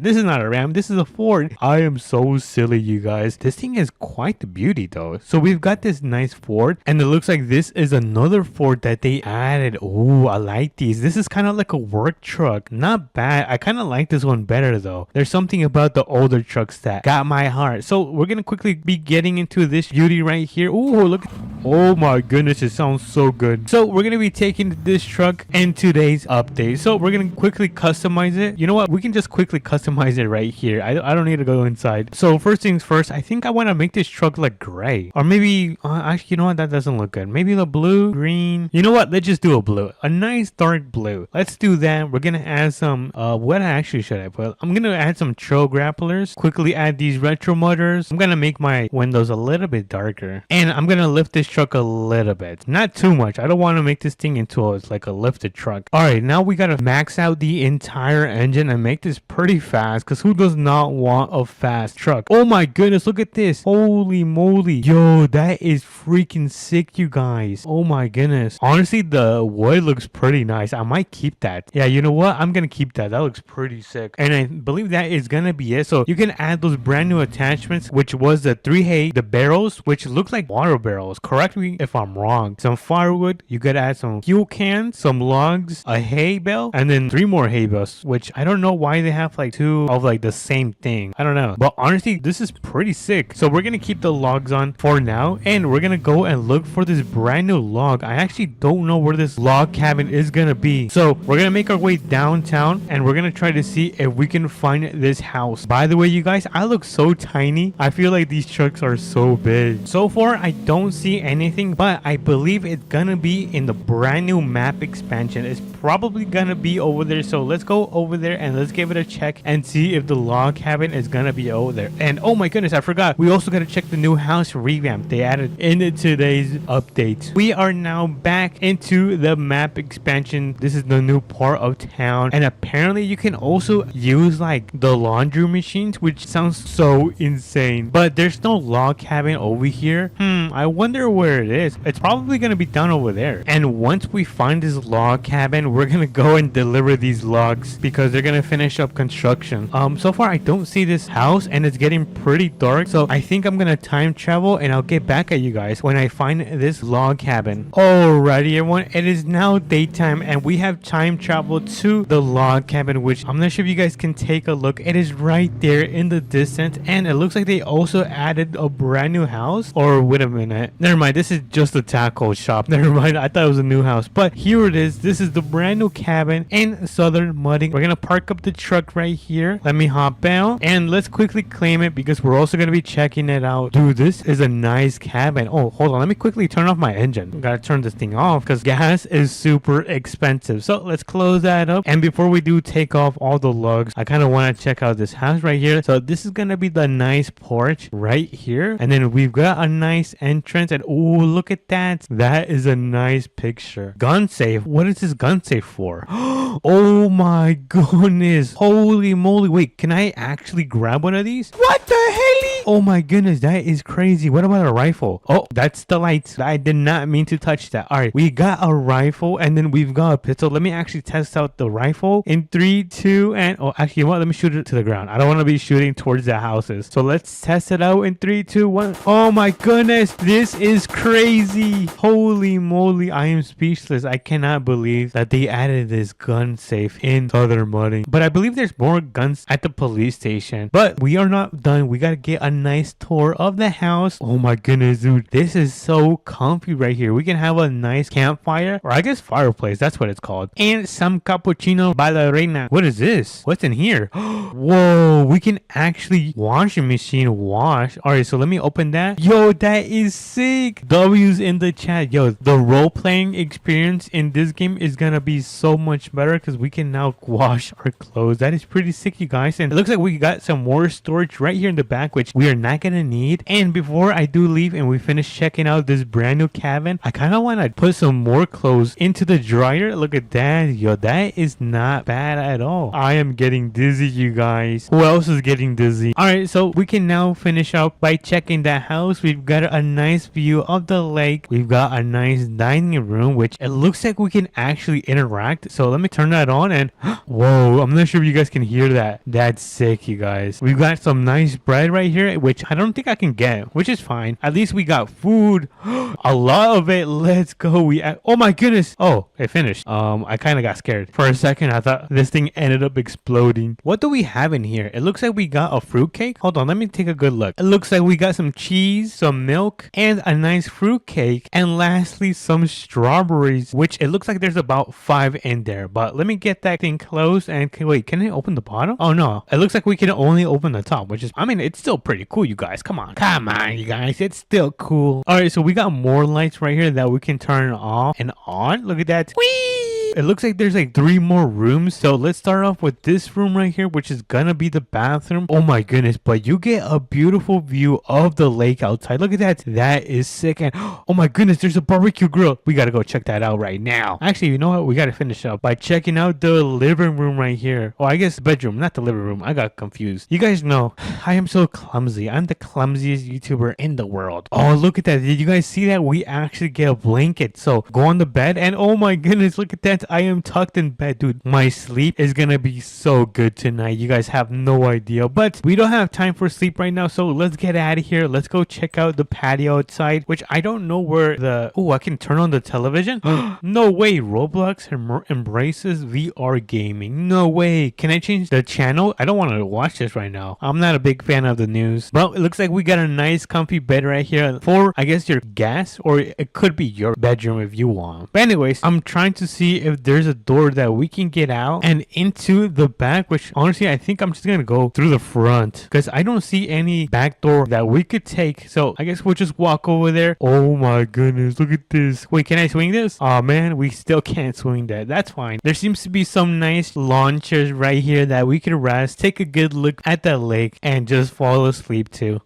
This is not a Ram. This is a Ford. I am so silly, you guys. This thing is quite the beauty, though. So we've got this nice Ford, and it looks like this is another Ford that they added. Oh, I like these. This is kind of like a work truck. Not bad. I kind of like this one better, though. There's something about the older trucks that got my heart. So we're gonna quickly be getting into this beauty right here. Oh, look. Oh my goodness, it sounds so good. So we're gonna be taking this truck in today's update. So we're gonna quickly customize it. You know what? but we can just quickly customize it right here. I don't need to go inside. So first things first, I think I want to make this truck like gray, or maybe actually, you know what, that doesn't look good. Maybe the blue, green. You know what, let's just do a blue, a nice dark blue. Let's do that. We're gonna add some what actually should I put? I'm gonna add some trail grapplers, quickly add these retro motors. I'm gonna make my windows a little bit darker, and I'm gonna lift this truck a little bit, not too much. I don't want to make this thing into like a lifted truck. All right, now we gotta max out the entire engine and make this pretty fast, because who does not want a fast truck? Oh my goodness, look at this. Holy moly. Yo, that is freaking sick, you guys. Oh my goodness. Honestly, the wood looks pretty nice. I might keep that. Yeah, you know what, I'm gonna keep that. That looks pretty sick, and I believe that is gonna be it. So you can add those brand new attachments, which was the 3 hay, the barrels, which look like water barrels. Correct me if I'm wrong. Some firewood, you gotta add some fuel cans, some logs, a hay bale, and then 3 more hay bales, which I don't know why they have like 2 of like the same thing. I don't know, but honestly, this is pretty sick. So we're gonna keep the logs on for now, and we're gonna go and look for this brand new log. I actually don't know where this log cabin is gonna be, so we're gonna make our way downtown, and we're gonna try to see if we can find this house. By the way, you guys, I look so tiny. I feel like these trucks are so big. So far, I don't see anything, but I believe it's gonna be in the brand new map expansion. It's probably gonna be over there, so let's go over there and let's give it a check and see if the log cabin is gonna be over there. And oh my goodness, I forgot, we also gotta check the new house revamp they added in today's update. We are now back into the map expansion. This is the new part of town, and apparently you can also use like the laundry machines, which sounds so insane, but there's no log cabin over here. I wonder where it is. It's probably gonna be down over there, and once we find this log cabin, we're gonna go and deliver these logs because they're gonna finish up construction. So far I don't see this house, and it's getting pretty dark, so I think I'm gonna time travel, and I'll get back at you guys when I find this log cabin. Alrighty everyone, it is now daytime, and we have time traveled to the log cabin, which I'm not sure if you guys can take a look. It is right there in the distance, and it looks like they also added a brand new house. Or wait a minute, never mind, this is just a taco shop. Never mind, I thought it was a new house, but here it is. This is the brand new cabin in Southern Mudding. We're gonna park up the truck right here. Let me hop out and let's quickly claim it, because we're also gonna be checking it out. Dude, this is a nice cabin. Oh, hold on, let me quickly turn off my engine. Gotta turn this thing off because gas is super expensive. So let's close that up, and before we do take off all the logs, I kind of want to check out this house right here. So this is gonna be the nice porch right here, and then we've got a nice entrance, and oh, look at that. That is a nice picture. Gun safe. What is this gun safe for? Oh my goodness, holy moly. Wait, can I actually grab one of these? What the hell? Oh my goodness, that is crazy. What about a rifle? Oh, that's the lights. I did not mean to touch that. All right, we got a rifle, and then we've got a pistol. Let me actually test out the rifle in 3, 2, and oh, actually, you know what? Let me shoot it to the ground. I don't want to be shooting towards the houses. So let's test it out in 3, 2, 1. Oh my goodness, this is crazy. Holy moly, I am speechless. I cannot believe that they added this gun safe in Southern Mudding. But I believe there's more guns at the police station. But we are not done. We got to get a nice tour of the house. Oh my goodness, dude, this is so comfy right here. We can have a nice campfire, or I guess fireplace, that's what it's called, and some cappuccino ballerina. What is this? What's in here? Whoa, we can actually washing machine wash. All right, so let me open that. Yo, that is sick. W's in the chat. Yo, the role-playing experience in this game is gonna be so much better because we can now wash our clothes. That is pretty sick, you guys. And it looks like we got some more storage right here in the back, which we are not gonna need. And before I do leave and we finish checking out this brand new cabin, I kind of want to put some more clothes into the dryer. Look at that. Yo, that is not bad at all. I am getting dizzy, you guys. Who else is getting dizzy? All right, so we can now finish up by checking that house. We've got a nice view of the lake. We've got a nice dining room, which it looks like we can actually interact. So let me turn that on, and whoa, I'm not sure if you guys can hear that. That's sick, you guys. We've got some nice bread right here, here, which I don't think I can get, which is fine. At least we got food. A lot of it. Let's go. Oh my goodness. Oh, it finished. I kind of got scared. For a second, I thought this thing ended up exploding. What do we have in here? It looks like we got a fruit cake. Hold on, let me take a good look. It looks like we got some cheese, some milk, and a nice fruit cake. And lastly, some strawberries, which it looks like there's about 5 in there. But let me get that thing closed. And wait, can I open the bottom? Oh no, it looks like we can only open the top, which is, I mean, it's still pretty cool, you guys. Come on, you guys. It's still cool. All right, so we got more lights right here that we can turn off and on. Look at that. Whee! It looks like there's like 3 more rooms. So let's start off with this room right here, which is gonna be the bathroom. Oh my goodness, but you get a beautiful view of the lake outside. Look at that. That is sick. And oh my goodness, there's a barbecue grill. We gotta go check that out right now. Actually, you know what? We gotta finish up by checking out the living room right here. Oh, I guess bedroom, not the living room. I got confused. You guys know I am so clumsy. I'm the clumsiest YouTuber in the world. Oh, look at that. Did you guys see that? We actually get a blanket. So go on the bed and oh my goodness, look at that. I am tucked in bed. Dude, my sleep is gonna be so good tonight. You guys have no idea. But we don't have time for sleep right now. So let's get out of here. Let's go check out the patio outside, which I don't know where the... Oh, I can turn on the television? No way. Roblox embraces VR gaming. No way. Can I change the channel? I don't want to watch this right now. I'm not a big fan of the news. But it looks like we got a nice comfy bed right here for, I guess, your guest, or it could be your bedroom if you want. But anyways, I'm trying to see if there's a door that we can get out and into the back, which honestly, I think I'm just going to go through the front because I don't see any back door that we could take. So I guess we'll just walk over there. Oh my goodness. Look at this. Wait, can I swing this? Oh man, we still can't swing that. That's fine. There seems to be some nice lawn chairs right here that we could rest, take a good look at the lake, and just fall asleep too.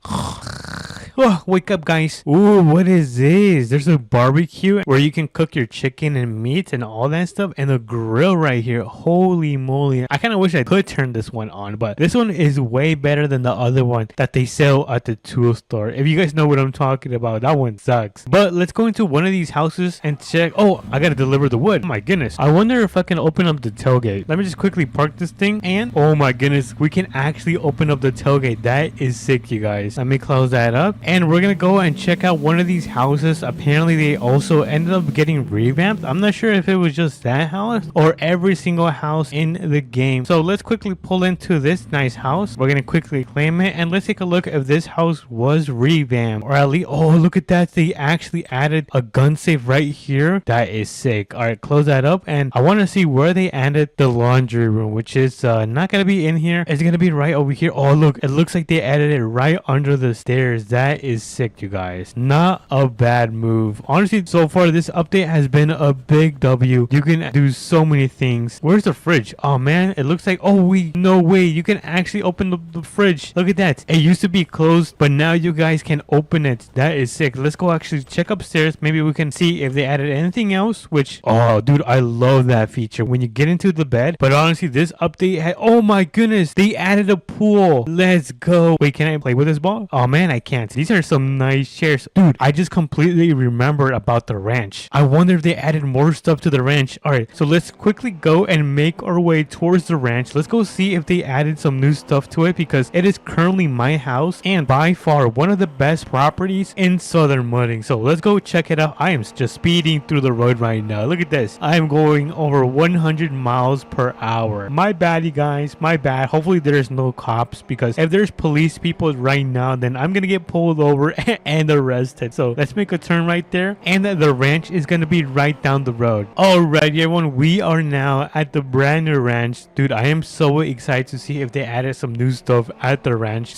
Oh, wake up, guys. Ooh, what is this? There's a barbecue where you can cook your chicken and meat and all that stuff, and a grill right here. Holy moly. I kind of wish I could turn this one on, but this one is way better than the other one that they sell at the tool store. If you guys know what I'm talking about, that one sucks. But let's go into one of these houses and check. Oh, I gotta deliver the wood. Oh my goodness. I wonder if I can open up the tailgate. Let me just quickly park this thing, and oh my goodness, we can actually open up the tailgate. That is sick, you guys. Let me close that up. And we're gonna go and check out one of these houses. Apparently they also ended up getting revamped. I'm not sure if it was just that house or every single house in the game. So let's quickly pull into this nice house. We're gonna quickly claim it, and let's take a look if this house was revamped, or at least, oh look at that, they actually added a gun safe right here. That is sick. All right, close that up, and I want to see where they added the laundry room, which is not gonna be in here. It's gonna be right over here. Oh look, it looks like they added it right under the stairs. That is sick, you guys. Not a bad move. Honestly, so far this update has been a big W. You can do so many things. Where's the fridge? Oh man, it looks like, no way, you can actually open the fridge. Look at that. It used to be closed, but now you guys can open it. That is sick. Let's go actually check upstairs. Maybe we can see if they added anything else, which, oh dude, I love that feature when you get into the bed. But honestly, this update had, oh my goodness, they added a pool. Let's go. Wait, can I play with this ball? Oh man, I can't. These are some nice chairs. Dude, I just completely remembered about the ranch. I wonder if they added more stuff to the ranch. All right, so let's quickly go and make our way towards the ranch. Let's go see if they added some new stuff to it, because it is currently my house and by far one of the best properties in Southern Mudding. So let's go check it out. I am just speeding through the road right now. Look at this. I am going over 100 miles per hour. My bad, you guys. My bad. Hopefully there's no cops, because if there's police people right now, then I'm gonna get pulled over and arrested. So let's make a turn right there, and the ranch is gonna be right down the road. Alright everyone, we are now at the brand new ranch. Dude, I am so excited to see if they added some new stuff at the ranch.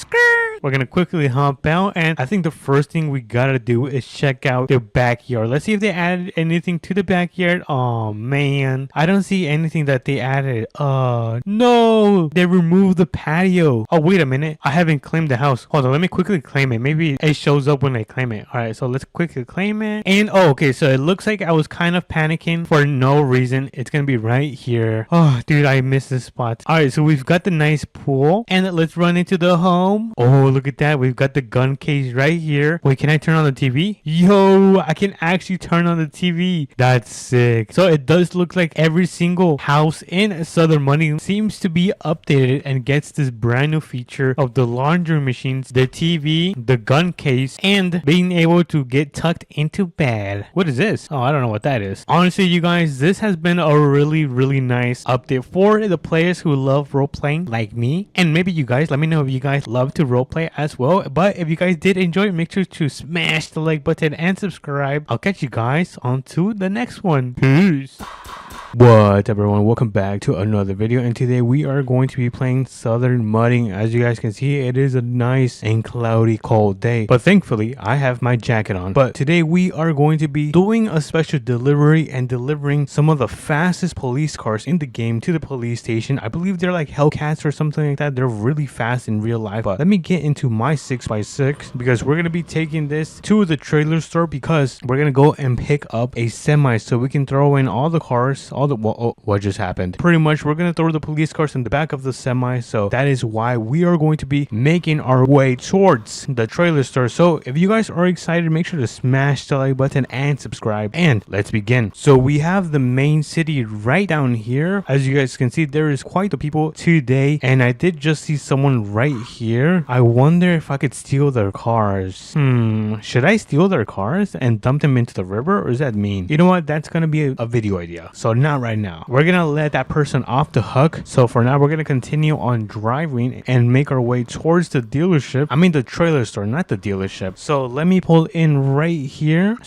We're gonna quickly hop out, and I think the first thing we gotta do is check out the backyard. Let's see if they added anything to the backyard. Oh man, I don't see anything that they added. No, they removed the patio. Oh wait a minute, I haven't claimed the house. Hold on, let me quickly claim it. Maybe maybe it shows up when I claim it. All right, so let's quickly claim it. And oh, okay, so it looks like I was kind of panicking for no reason. It's gonna be right here. Oh, dude, I missed this spot. All right, so we've got the nice pool, and let's run into the home. Oh, look at that. We've got the gun case right here. Wait, can I turn on the TV? Yo, I can actually turn on the TV. That's sick. So it does look like every single house in Southern Money seems to be updated and gets this brand new feature of the laundry machines, the TV, the gun case, and being able to get tucked into bed. What is this? Oh, I don't know what that is. Honestly, you guys, this has been a really nice update for the players who love role playing like me. And maybe you guys, let me know if you guys love to role play as well. But if you guys did enjoy it, make sure to smash the like button and subscribe. I'll catch you guys on to the next one. Peace. What's up, everyone? Welcome back to another video, and today we are going to be playing Southern Mudding. As you guys can see, it is a nice and cloudy cold day, but thankfully I have my jacket on. But today we are going to be doing a special delivery and delivering some of the fastest police cars in the game to the police station. I believe they're like Hellcats or something like that. They're really fast in real life. But let me get into my 6x6 because we're going to be taking this to the trailer store because we're going to go and pick up a semi so we can throw in all the cars, what just happened? Pretty much we're gonna throw the police cars in the back of the semi, so that is why we are going to be making our way towards the trailer store. So if you guys are excited, make sure to smash the like button and subscribe, and let's begin. So we have the main city right down here. As you guys can see, there is quite the people today, and I did just see someone right here. I wonder if I could steal their cars. Should I steal their cars and dump them into the river, or is that mean? You know what, that's gonna be a video idea, so not right now. We're gonna let that person off the hook. So for now, we're gonna continue on driving and make our way towards the dealership. I mean the trailer store, not the dealership. So let me pull in right here.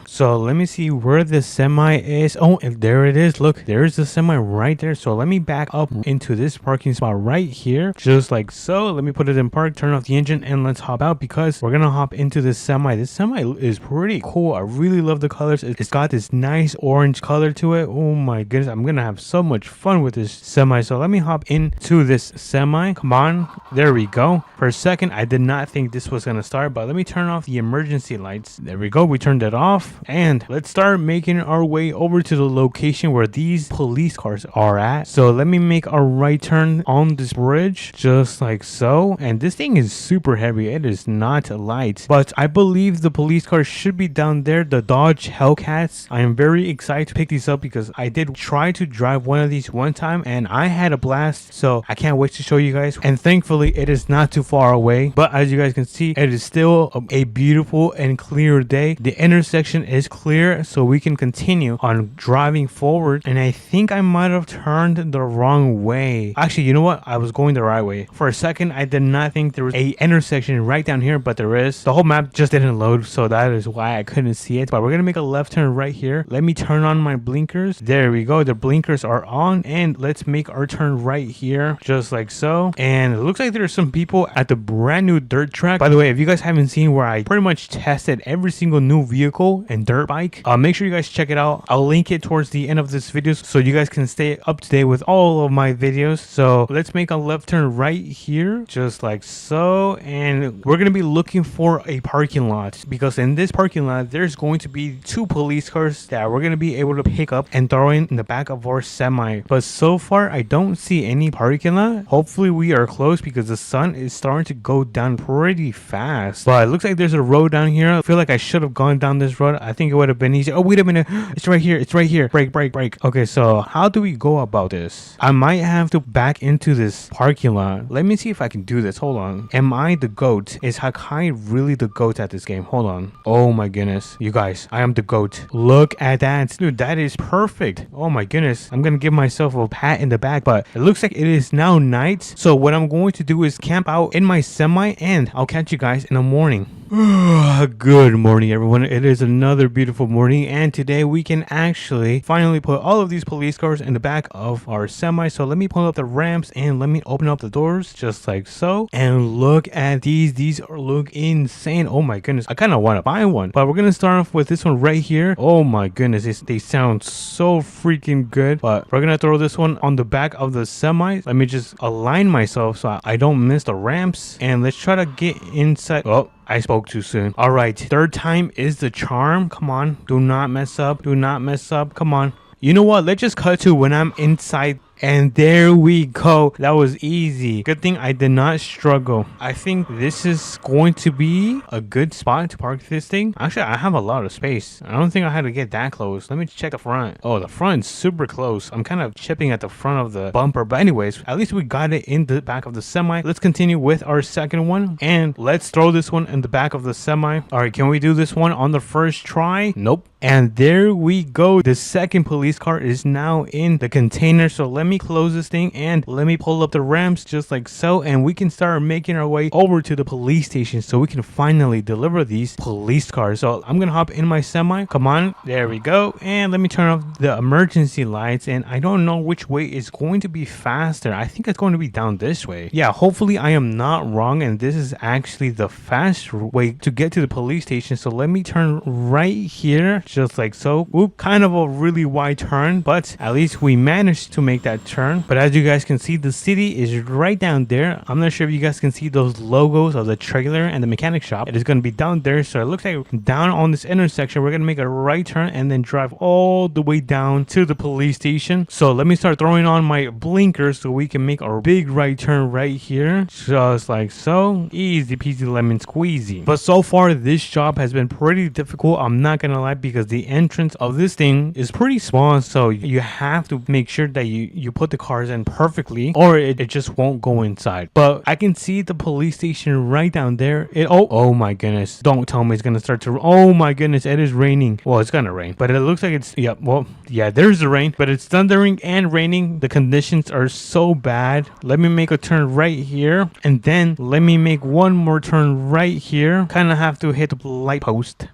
So let me see where the semi is. Oh, and there it is. Look, there's the semi right there. So let me back up into this parking spot right here, just like so. Let me put it in park, turn off the engine, and let's hop out because we're gonna hop into this semi. This semi is pretty cool. I really love the colors. It's got this nice orange color to it. Oh my goodness, I'm gonna have so much fun with this semi. So let me hop into this semi. Come on, there we go. For a second, I did not think this was gonna start, but let me turn off the emergency lights. There we go. We turned it off. And let's start making our way over to the location where these police cars are at. So let me make a right turn on this bridge, just like so. And this thing is super heavy. It is not light, but I believe the police cars should be down there, the Dodge Hellcats. I am very excited to pick these up because I did try to drive one of these one time and I had a blast. So I can't wait to show you guys. And thankfully it is not too far away, but as you guys can see, it is still a beautiful and clear day. The intersection is clear, so we can continue on driving forward. And I think I might have turned the wrong way. Actually, you know what, I was going the right way. For a second I did not think there was a intersection right down here, but there is. The whole map just didn't load, so that is why I couldn't see it. But we're gonna make a left turn right here. Let me turn on my blinkers. There we go, the blinkers are on, and let's make our turn right here, just like so. And it looks like there's some people at the brand new dirt track. By the way, if you guys haven't seen where I pretty much tested every single new vehicle and dirt bike, make sure you guys check it out. I'll link it towards the end of this video so you guys can stay up to date with all of my videos. So let's make a left turn right here, just like so. And we're gonna be looking for a parking lot because in this parking lot there's going to be two police cars that we're gonna be able to pick up and throw in the back of our semi. But so far I don't see any parking lot. Hopefully we are close because the sun is starting to go down pretty fast. But it looks like there's a road down here. I feel like I should have gone down this road. I think it would have been easy. Oh, wait a minute, it's right here, it's right here. Brake. Okay, so how do we go about this? I might have to back into this parking lot. Let me see if I can do this. Hold on. Am I the goat? Is Hakai really the goat at this game? Hold on. Oh my goodness, you guys, I am the goat. Look at that, dude. That is perfect. Oh my goodness, I'm gonna give myself a pat in the back. But it looks like it is now night, so what I'm going to do is camp out in my semi, and I'll catch you guys in the morning. Good morning, everyone. It is another beautiful morning, and today we can actually finally put all of these police cars in the back of our semi. So let me pull up the ramps and let me open up the doors, just like so. And look at these look insane. Oh my goodness, I kind of want to buy one, but we're gonna start off with this one right here. Oh my goodness, they sound so freaking good. But we're gonna throw this one on the back of the semi. Let me just align myself so I don't miss the ramps, and let's try to get inside. Oh, I spoke too soon. All right, third time is the charm. Come on, do not mess up. Do not mess up. Come on. You know what? Let's just cut to when I'm inside. And there we go. That was easy. Good thing I did not struggle. I think this is going to be a good spot to park this thing. Actually, I have a lot of space. I don't think I had to get that close. Let me check the front. Oh, the front's super close. I'm kind of chipping at the front of the bumper. But anyways, at least we got it in the back of the semi. Let's continue with our second one. And let's throw this one in the back of the semi. All right, can we do this one on the first try? Nope. And there we go. The second police car is now in the container. So let me close this thing and let me pull up the ramps just like so. And we can start making our way over to the police station so we can finally deliver these police cars. So I'm going to hop in my semi. Come on. There we go. And let me turn off the emergency lights. And I don't know which way is going to be faster. I think it's going to be down this way. Yeah, hopefully I am not wrong. And this is actually the fast way to get to the police station. So let me turn right here. Just like so. Oop, kind of a really wide turn, but at least we managed to make that turn. But as you guys can see, the city is right down there. I'm not sure if you guys can see those logos of the trailer and the mechanic shop. It is going to be down there. So it looks like down on this intersection, we're going to make a right turn and then drive all the way down to the police station. So let me start throwing on my blinkers so we can make our big right turn right here. Just like so. Easy peasy lemon squeezy. But so far, this job has been pretty difficult. I'm not going to lie, because the entrance of this thing is pretty small, so you have to make sure that you put the cars in perfectly, or it just won't go inside. But I can see the police station right down there. Oh my goodness, don't tell me it's gonna start to, oh my goodness, it is raining. Well, it's gonna rain, but it looks like it's, yeah, there's the rain, but it's thundering and raining. The conditions are so bad. Let me make a turn right here, and then let me make one more turn right here. Kind of have to hit the light post.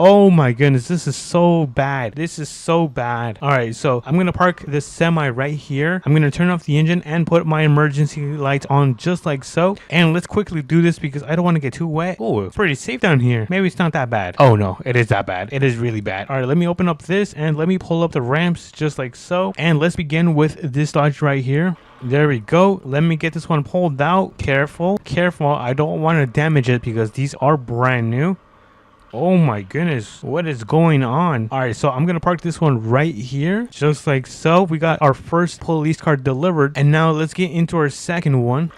Oh my goodness, this is so bad. This is so bad. All right, so I'm going to park this semi right here. I'm going to turn off the engine and put my emergency lights on just like so. And let's quickly do this because I don't want to get too wet. Oh, it's pretty safe down here. Maybe it's not that bad. Oh no, it is that bad. It is really bad. All right, let me open up this and let me pull up the ramps just like so. And let's begin with this Dodge right here. There we go. Let me get this one pulled out. Careful. I don't want to damage it because these are brand new. Oh my goodness, what is going on? All right, so I'm gonna park this one right here just like so. We got our first police car delivered, and now let's get into our second one.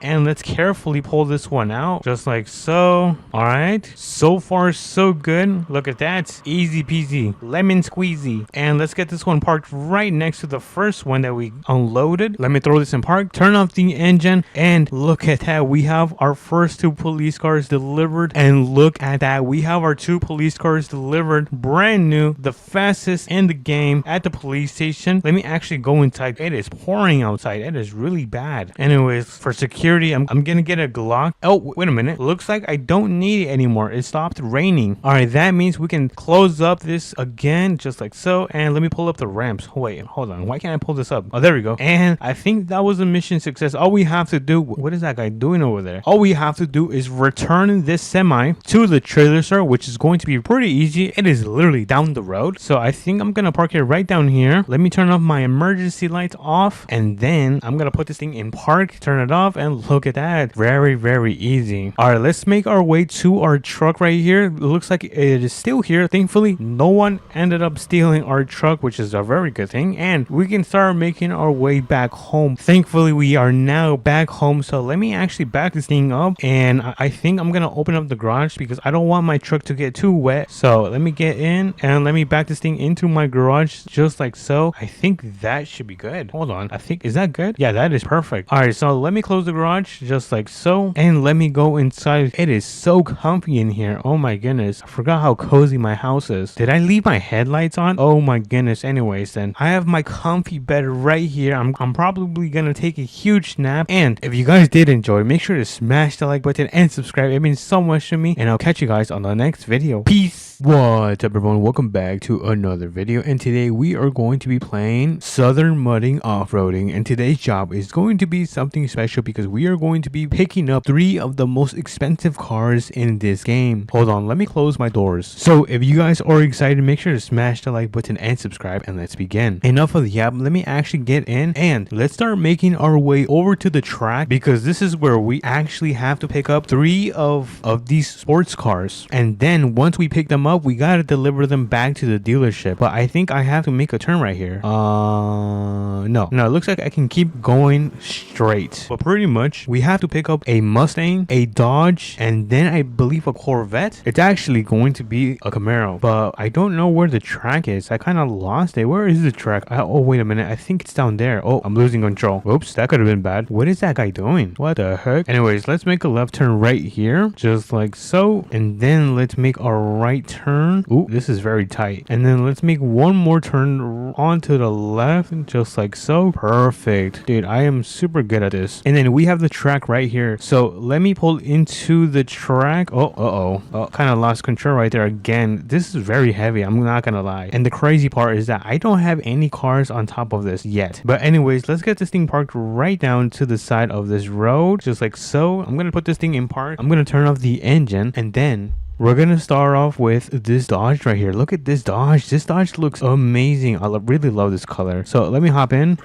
And let's carefully pull this one out just like so. All right, so far so good. Look at that, easy peasy lemon squeezy. And let's get this one parked right next to the first one that we unloaded. Let me throw this in park, turn off the engine, and look at that, we have our first two police cars delivered. And look at that, we have our two police cars delivered, brand new, the fastest in the game at the police station. Let me actually go inside. It is pouring outside. It is really bad. Anyways, for security, I'm gonna get a Glock. Oh, wait a minute. Looks like I don't need it anymore. It stopped raining. All right, that means we can close up this again, just like so. And let me pull up the ramps. Wait, hold on. Why can't I pull this up? Oh, there we go. And I think that was a mission success. All we have to do, what is that guy doing over there? All we have to do is return this semi to the trailer store, which is going to be pretty easy. It is literally down the road. So I think I'm gonna park it right down here. Let me turn off my emergency lights off, and then I'm gonna put this thing in park, turn it off, and look at that, very easy. All right, let's make our way to our truck right here. It looks like it is still here. Thankfully, no one ended up stealing our truck, which is a very good thing, and we can start making our way back home. Thankfully, we are now back home. So let me actually back this thing up, and I think I'm gonna open up the garage because I don't want my truck to get too wet. So let me get in and let me back this thing into my garage just like so. I think that should be good. Hold on, I think, is that good? Yeah, that is perfect. All right, so let me close the garage just like so, and let me go inside. It is so comfy in here. Oh my goodness, I forgot how cozy my house is. Did I leave my headlights on? Oh my goodness. Anyways, then I have my comfy bed right here. I'm probably gonna take a huge nap. And if you guys did enjoy, make sure to smash the like button and subscribe. It means so much to me, and I'll catch you guys on the next video. Peace. What's up, everyone? Welcome back to another video, and today we are going to be playing Southern Mudding Off-Roading, and today's job is going to be something special because we are going to be picking up 3 of the most expensive cars in this game. Hold on, let me close my doors. So if you guys are excited, make sure to smash the like button and subscribe, and let's begin. Enough of the app, let me actually get in and let's start making our way over to the track, because this is where we actually have to pick up 3 of these sports cars, and then once we pick them up, we gotta deliver them back to the dealership. But I think I have to make a turn right here. No, it looks like I can keep going straight, but pretty much we have to pick up a Mustang, a Dodge, and then I believe a Corvette. It's actually going to be a Camaro, but I don't know where the track is. I kind of lost it. Where is the track? Oh, wait a minute, I think it's down there. Oh, I'm losing control. Oops, that could have been bad. What is that guy doing? What the heck? Anyways, let's make a left turn right here, just like so, and then let's make a right turn. Ooh, this is very tight. And then let's make one more turn onto the left, just like so. Perfect. Dude, I am super good at this. And then we have the track right here, so let me pull into the track. Oh, kind of lost control right there again. This is very heavy, I'm not gonna lie. And the crazy part is that I don't have any cars on top of this yet. But anyways, let's get this thing parked right down to the side of this road, just like so. I'm gonna put this thing in park. I'm gonna turn off the engine, and then we're gonna start off with this Dodge right here. Look at this Dodge. This Dodge looks amazing. I really love this color. So let me hop in.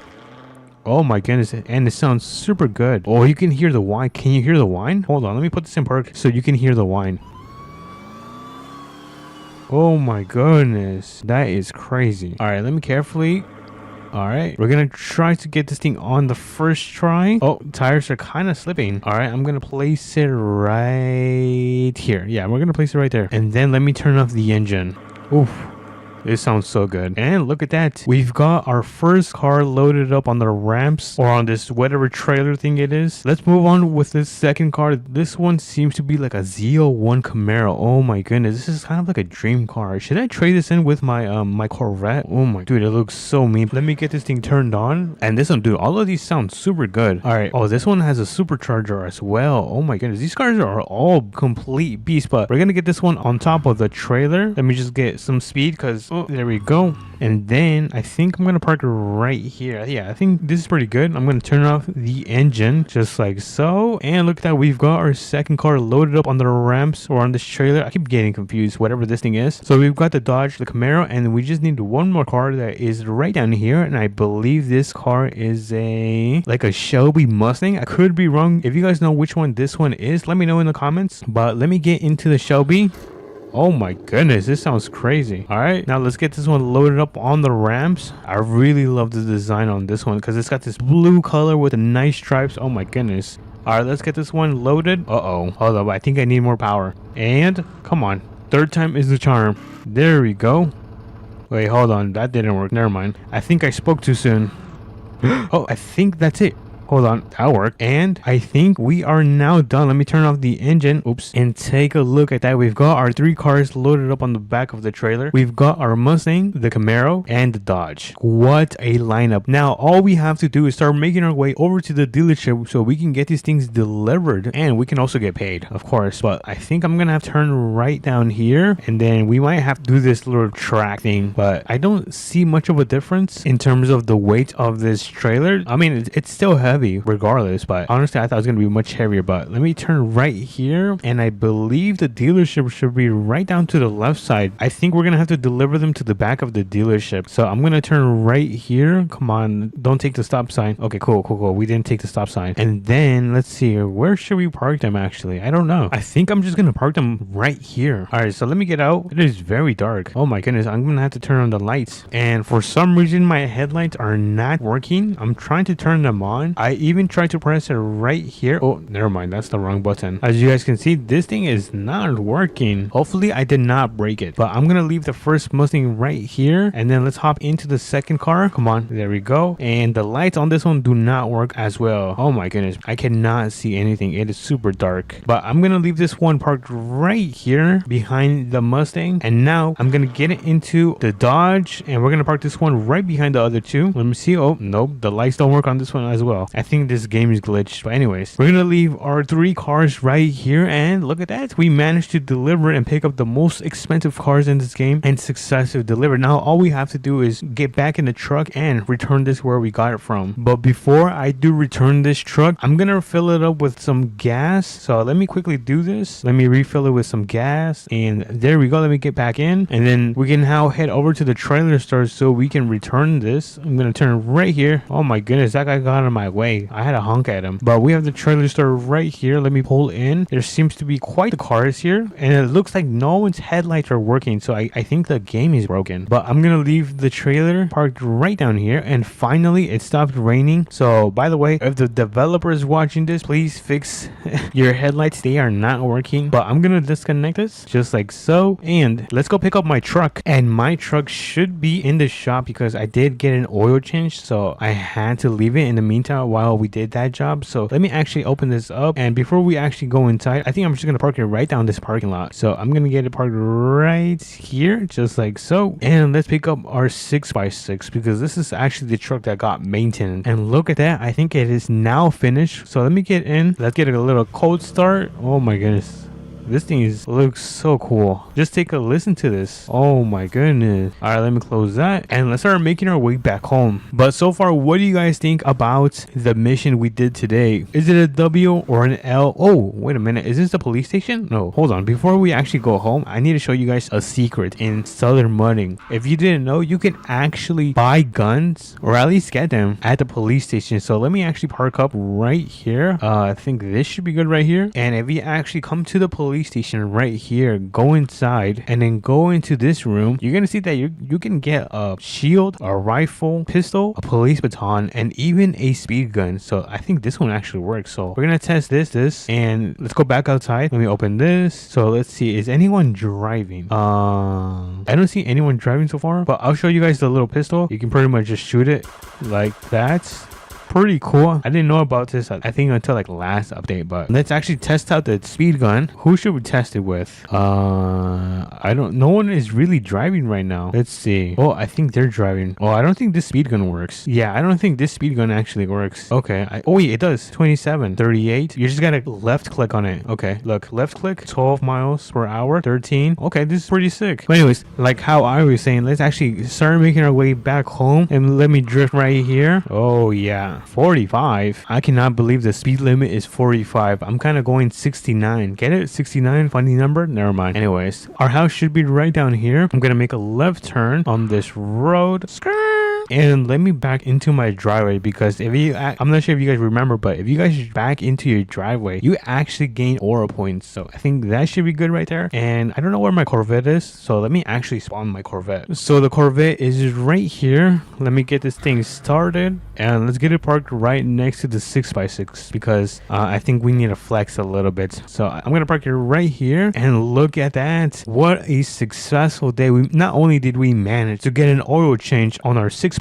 Oh my goodness, and it sounds super good. Oh, you can hear the whine. Can you hear the whine? Hold on, let me put this in park so you can hear the whine. Oh my goodness, that is crazy. All right, let me carefully. All right, we're gonna try to get this thing on the first try. Oh, tires are kind of slipping. All right, I'm gonna place it right here. Yeah, we're gonna place it right there, and then let me turn off the engine. Oof. This sounds so good. And look at that. We've got our first car loaded up on the ramps, or on this whatever trailer thing it is. Let's move on with this second car. This one seems to be like a Z01 Camaro. Oh my goodness. This is kind of like a dream car. Should I trade this in with my my Corvette? Oh my dude, it looks so mean. Let me get this thing turned on. And this one, dude, all of these sound super good. All right. Oh, this one has a supercharger as well. Oh my goodness. These cars are all complete beasts, but we're gonna get this one on top of the trailer. Let me just get some speed, because oh, there we go. And then I think I'm gonna park right here. Yeah, I think this is pretty good. I'm gonna turn off the engine, just like so. And look at that, we've got our second car loaded up on the ramps, or on this trailer. I keep getting confused, whatever this thing is. So we've got the Dodge, the Camaro, and we just need one more car that is right down here. And I believe this car is like a Shelby Mustang. I could be wrong. If you guys know which one this one is, let me know in the comments. But let me get into the Shelby. Oh my goodness, this sounds crazy. All right, now let's get this one loaded up on the ramps. I really love the design on this one, because it's got this blue color with the nice stripes. Oh my goodness. All right, let's get this one loaded. Hold up, I think I need more power. And come on, third time is the charm. There we go. Wait, hold on, that didn't work. Never mind, I think I spoke too soon. Oh, I think that's it. Hold on, that worked. And I think we are now done. Let me turn off the engine. Oops. And take a look at that. We've got our 3 cars loaded up on the back of the trailer. We've got our Mustang, the Camaro, and the Dodge. What a lineup. Now, all we have to do is start making our way over to the dealership so we can get these things delivered. And we can also get paid, of course. But I think I'm going to have to turn right down here. And then we might have to do this little track thing. But I don't see much of a difference in terms of the weight of this trailer. I mean, it's still heavy regardless, but honestly I thought it was going to be much heavier. But let me turn right here, and I believe the dealership should be right down to the left side. I think we're going to have to deliver them to the back of the dealership, so I'm going to turn right here. Come on, don't take the stop sign. Okay, cool. We didn't take the stop sign. And then let's see here, where should we park them? Actually, I don't know. I think I'm just going to park them right here. All right, so let me get out. It is very dark. Oh my goodness, I'm going to have to turn on the lights, and for some reason my headlights are not working. I'm trying to turn them on. I even tried to press it right here. Oh, never mind, that's the wrong button. As you guys can see, this thing is not working. Hopefully I did not break it, but I'm gonna leave the first Mustang right here, and then let's hop into the second car. Come on, there we go. And the lights on this one do not work as well. Oh my goodness, I cannot see anything. It is super dark. But I'm gonna leave this one parked right here behind the Mustang, and now I'm gonna get it into the Dodge, and we're gonna park this one right behind the other two. Let me see. Oh nope, the lights don't work on this one as well. I think this game is glitched. But anyways, we're gonna leave our 3 cars right here, and look at that. We managed to deliver and pick up the most expensive cars in this game and successfully deliver. Now all we have to do is get back in the truck and return this where we got it from. But before I do return this truck, I'm gonna fill it up with some gas. So let me quickly do this. Let me refill it with some gas, and there we go. Let me get back in, and then we can now head over to the trailer store so we can return this. I'm gonna turn right here. Oh my goodness, that guy got in my way. I had to honk at him. But we have the trailer store right here. Let me pull in. There seems to be quite the cars here, and it looks like no one's headlights are working, so I think the game is broken. But I'm gonna leave the trailer parked right down here, and finally it stopped raining. So by the way, if the developer is watching this, please fix your headlights. They are not working. But I'm gonna disconnect this just like so, and let's go pick up my truck. And my truck should be in the shop because I did get an oil change, so I had to leave it in the meantime while we did that job. So let me actually open this up, and before we actually go inside, I think I'm just gonna park it right down this parking lot. So I'm gonna get it parked right here just like so, and let's pick up our 6x6 because this is actually the truck that got maintained. And look at that, I think it is now finished. So let me get in. Let's get a little cold start. Oh my goodness, this thing looks so cool. Just take a listen to this. Oh my goodness. All right, let me close that, and let's start making our way back home. But so far, what do you guys think about the mission we did today? Is it a W or an L? Oh, wait a minute. Is this the police station? No, hold on. Before we actually go home, I need to show you guys a secret in Southern Mudding. If you didn't know, you can actually buy guns, or at least get them, at the police station. So let me actually park up right here. I think this should be good right here. And if you actually come to the police station right here, go inside, and then go into this room, you're gonna see that you can get a shield, a rifle, pistol, a police baton, and even a speed gun. So I think this one actually works. So we're gonna test this, and let's go back outside. Let me open this. So let's see, is anyone driving? I don't see anyone driving so far, but I'll show you guys the little pistol. You can pretty much just shoot it like that. Pretty cool. I didn't know about this, I think, until like last update. But let's actually test out the speed gun. Who should we test it with? No one is really driving right now. Let's see. Oh, I think they're driving. Oh, I don't think this speed gun works. Yeah, I don't think this speed gun actually works. Okay. Oh wait, it does. 27, 38. You just gotta left click on it. Okay, look, left click, 12 miles per hour, 13. Okay, this is pretty sick. But anyways, like how I was saying, let's actually start making our way back home, and let me drift right here. Oh yeah, 45. I cannot believe the speed limit is 45. I'm kind of going 69. Get it? 69? Funny number? Never mind. Anyways, our house should be right down here. I'm gonna make a left turn on this road. And let me back into my driveway, because I'm not sure if you guys remember, but if you guys back into your driveway, you actually gain aura points. So I think that should be good right there. And I don't know where my Corvette is, so let me actually spawn my Corvette. So the Corvette is right here. Let me get this thing started, and let's get it parked right next to the 6x6, because I think we need to flex a little bit. So I'm gonna park it right here, and look at that. What a successful day. Not only did we manage to get an oil change on our 6x6,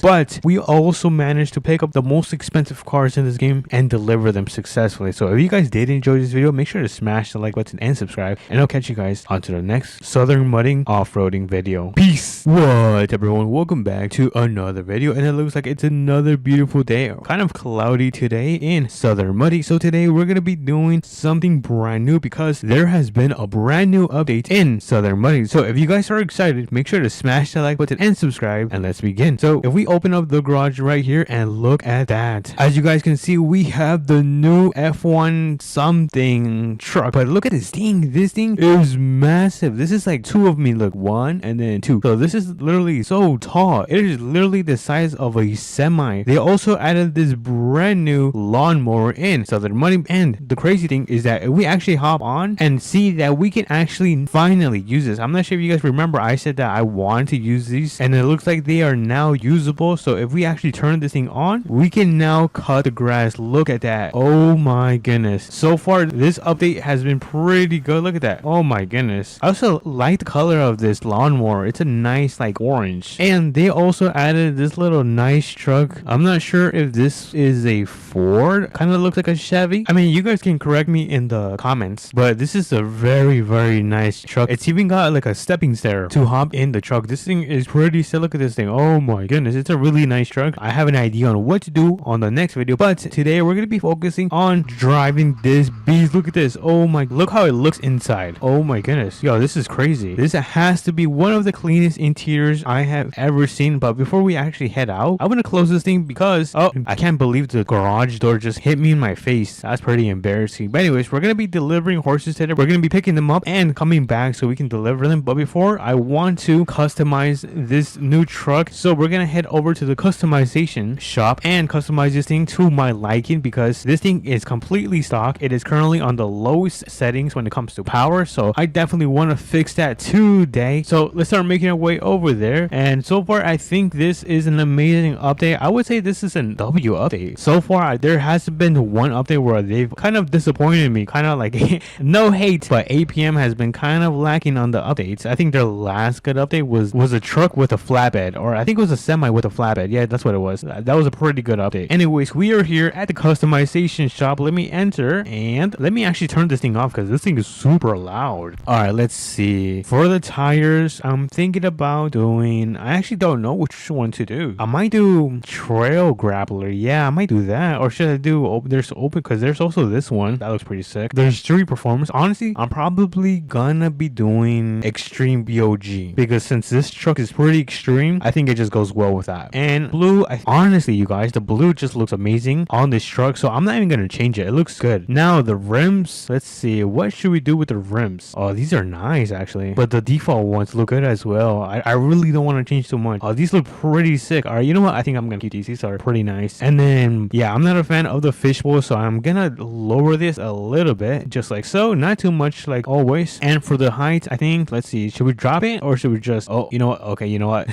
but we also managed to pick up the most expensive cars in this game and deliver them successfully. So if you guys did enjoy this video, make sure to smash the like button and subscribe, and I'll catch you guys on to the next Southern Mudding off-roading video. Peace. What everyone, welcome back to another video, and it looks like it's another beautiful day. Kind of cloudy today in Southern Mudding. So today we're gonna be doing something brand new, because there has been a brand new update in Southern Mudding. So if you guys are excited, make sure to smash the like button and subscribe, and let's begin. So if we open up the garage right here and look at that, as you guys can see, we have the new F1 something truck. But look at this thing. This thing is massive. This is like 2 of me. Look, 1 and then 2. So this is literally so tall. It is literally the size of a semi. They also added this brand new lawnmower in Southern Mudding. And the crazy thing is that if we actually hop on and see that we can actually finally use this. I'm not sure if you guys remember, I said that I wanted to use these, and it looks like they are now usable. So if we actually turn this thing on, we can now cut the grass. Look at that. Oh my goodness. So far this update has been pretty good. Look at that. Oh my goodness. I also like the color of this lawnmower. It's a nice like orange. And they also added this little nice truck. I'm not sure if this is a Ford. Kind of looks like a Chevy. I mean, you guys can correct me in the comments, but this is a very, very nice truck. It's even got like a stepping stair to hop in the truck. This thing is pretty sick. Look at this thing. Oh my my goodness, it's a really nice truck. I have an idea on what to do on the next video, but today we're gonna be focusing on driving this beast. Look at this. Oh my, look how it looks inside. Oh my goodness, yo, this is crazy. This has to be one of the cleanest interiors I have ever seen. But before we actually head out, I'm gonna close this thing because I can't believe the garage door just hit me in my face. That's pretty embarrassing. But anyways, we're gonna be delivering horses today. We're gonna be picking them up and coming back so we can deliver them. But before, I want to customize this new truck, so we're gonna head over to the customization shop and customize this thing to my liking, because this thing is completely stock. It is currently on the lowest settings when it comes to power, so I definitely want to fix that today. So let's start making our way over there. And so far, I think this is an amazing update. I would say this is an W update. So far, there has been one update where they've kind of disappointed me, kind of like no hate, but APM has been kind of lacking on the updates. I think their last good update was a truck with a flatbed, or I think it was a semi with a flatbed. Yeah, that's what it was. That was a pretty good update. Anyways, we are here at the customization shop. Let me enter and let me actually turn this thing off because this thing is super loud. All right, let's see. For the tires, I'm thinking about doing, I actually don't know which one to do. I might do trail grappler. Yeah, I might do that. Or should I do there's open, because there's also this one that looks pretty sick. There's street performance. Honestly, I'm probably gonna be doing extreme BOG, because since this truck is pretty extreme, I think it just goes well with that. And blue, honestly, you guys, the blue just looks amazing on this truck, so I'm not even gonna change it. It looks good. Now the rims, let's see, what should we do with the rims? Oh, these are nice actually, but the default ones look good as well. I really don't want to change too much. Oh, these look pretty sick. All right, you know what, I think I'm gonna keep these. These are pretty nice. And then yeah, I'm not a fan of the fishbowl, so I'm gonna lower this a little bit, just like so, not too much like always. And for the height, I think, let's see, should we drop it or should we just, oh, you know what, okay, you know what,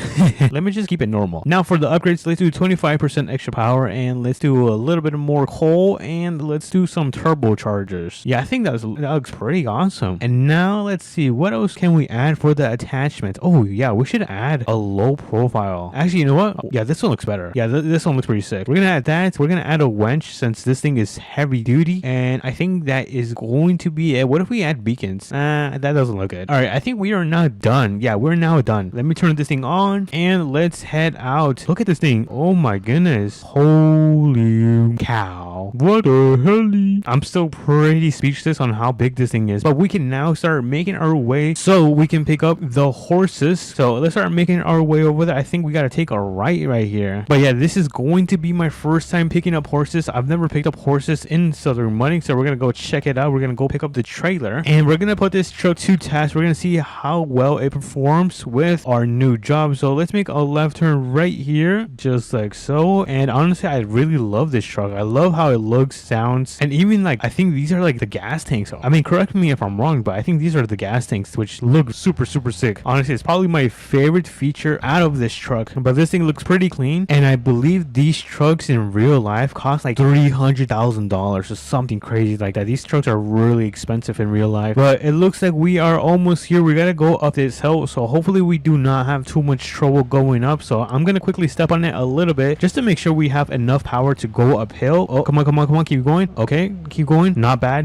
let me just keep it normal. Now for the upgrades, let's do 25% extra power, and let's do a little bit more coal, and let's do some turbochargers. Yeah, I think that looks pretty awesome. And now let's see, what else can we add for the attachment? Oh yeah, we should add a low profile. Actually, you know what, yeah, this one looks better. Yeah, this one looks pretty sick. We're gonna add that. We're gonna add a winch since this thing is heavy duty, and I think that is going to be it. What if we add beacons? That doesn't look good. All right, I think we are now done. Yeah, we're now done. Let me turn this thing on and let's head out. Look at this thing. Oh my goodness, holy cow, what the hell. I'm still pretty speechless on how big this thing is, but we can now start making our way so we can pick up the horses. So let's start making our way over there. I think we got to take a right here. But yeah, this is going to be my first time picking up horses. I've never picked up horses in Southern Mudding, so we're gonna go check it out. We're gonna go pick up the trailer and we're gonna put this truck to test. We're gonna see how well it performs with our new job. So let's make a left turn right here, just like so. And honestly, I really love this truck. I love how it looks, sounds, and even like, I think these are like the gas tanks. I mean, correct me if I'm wrong, but I think these are the gas tanks, which look super sick. Honestly, it's probably my favorite feature out of this truck. But this thing looks pretty clean, and I believe these trucks in real life cost like $300,000 or something crazy like that. These trucks are really expensive in real life, but it looks like we are almost here. We gotta go up this hill, so hopefully we do not have too much trouble going up. So I'm gonna quickly step on it a little bit just to make sure we have enough power to go uphill. Oh, come on, keep going. Okay, keep going. Not bad.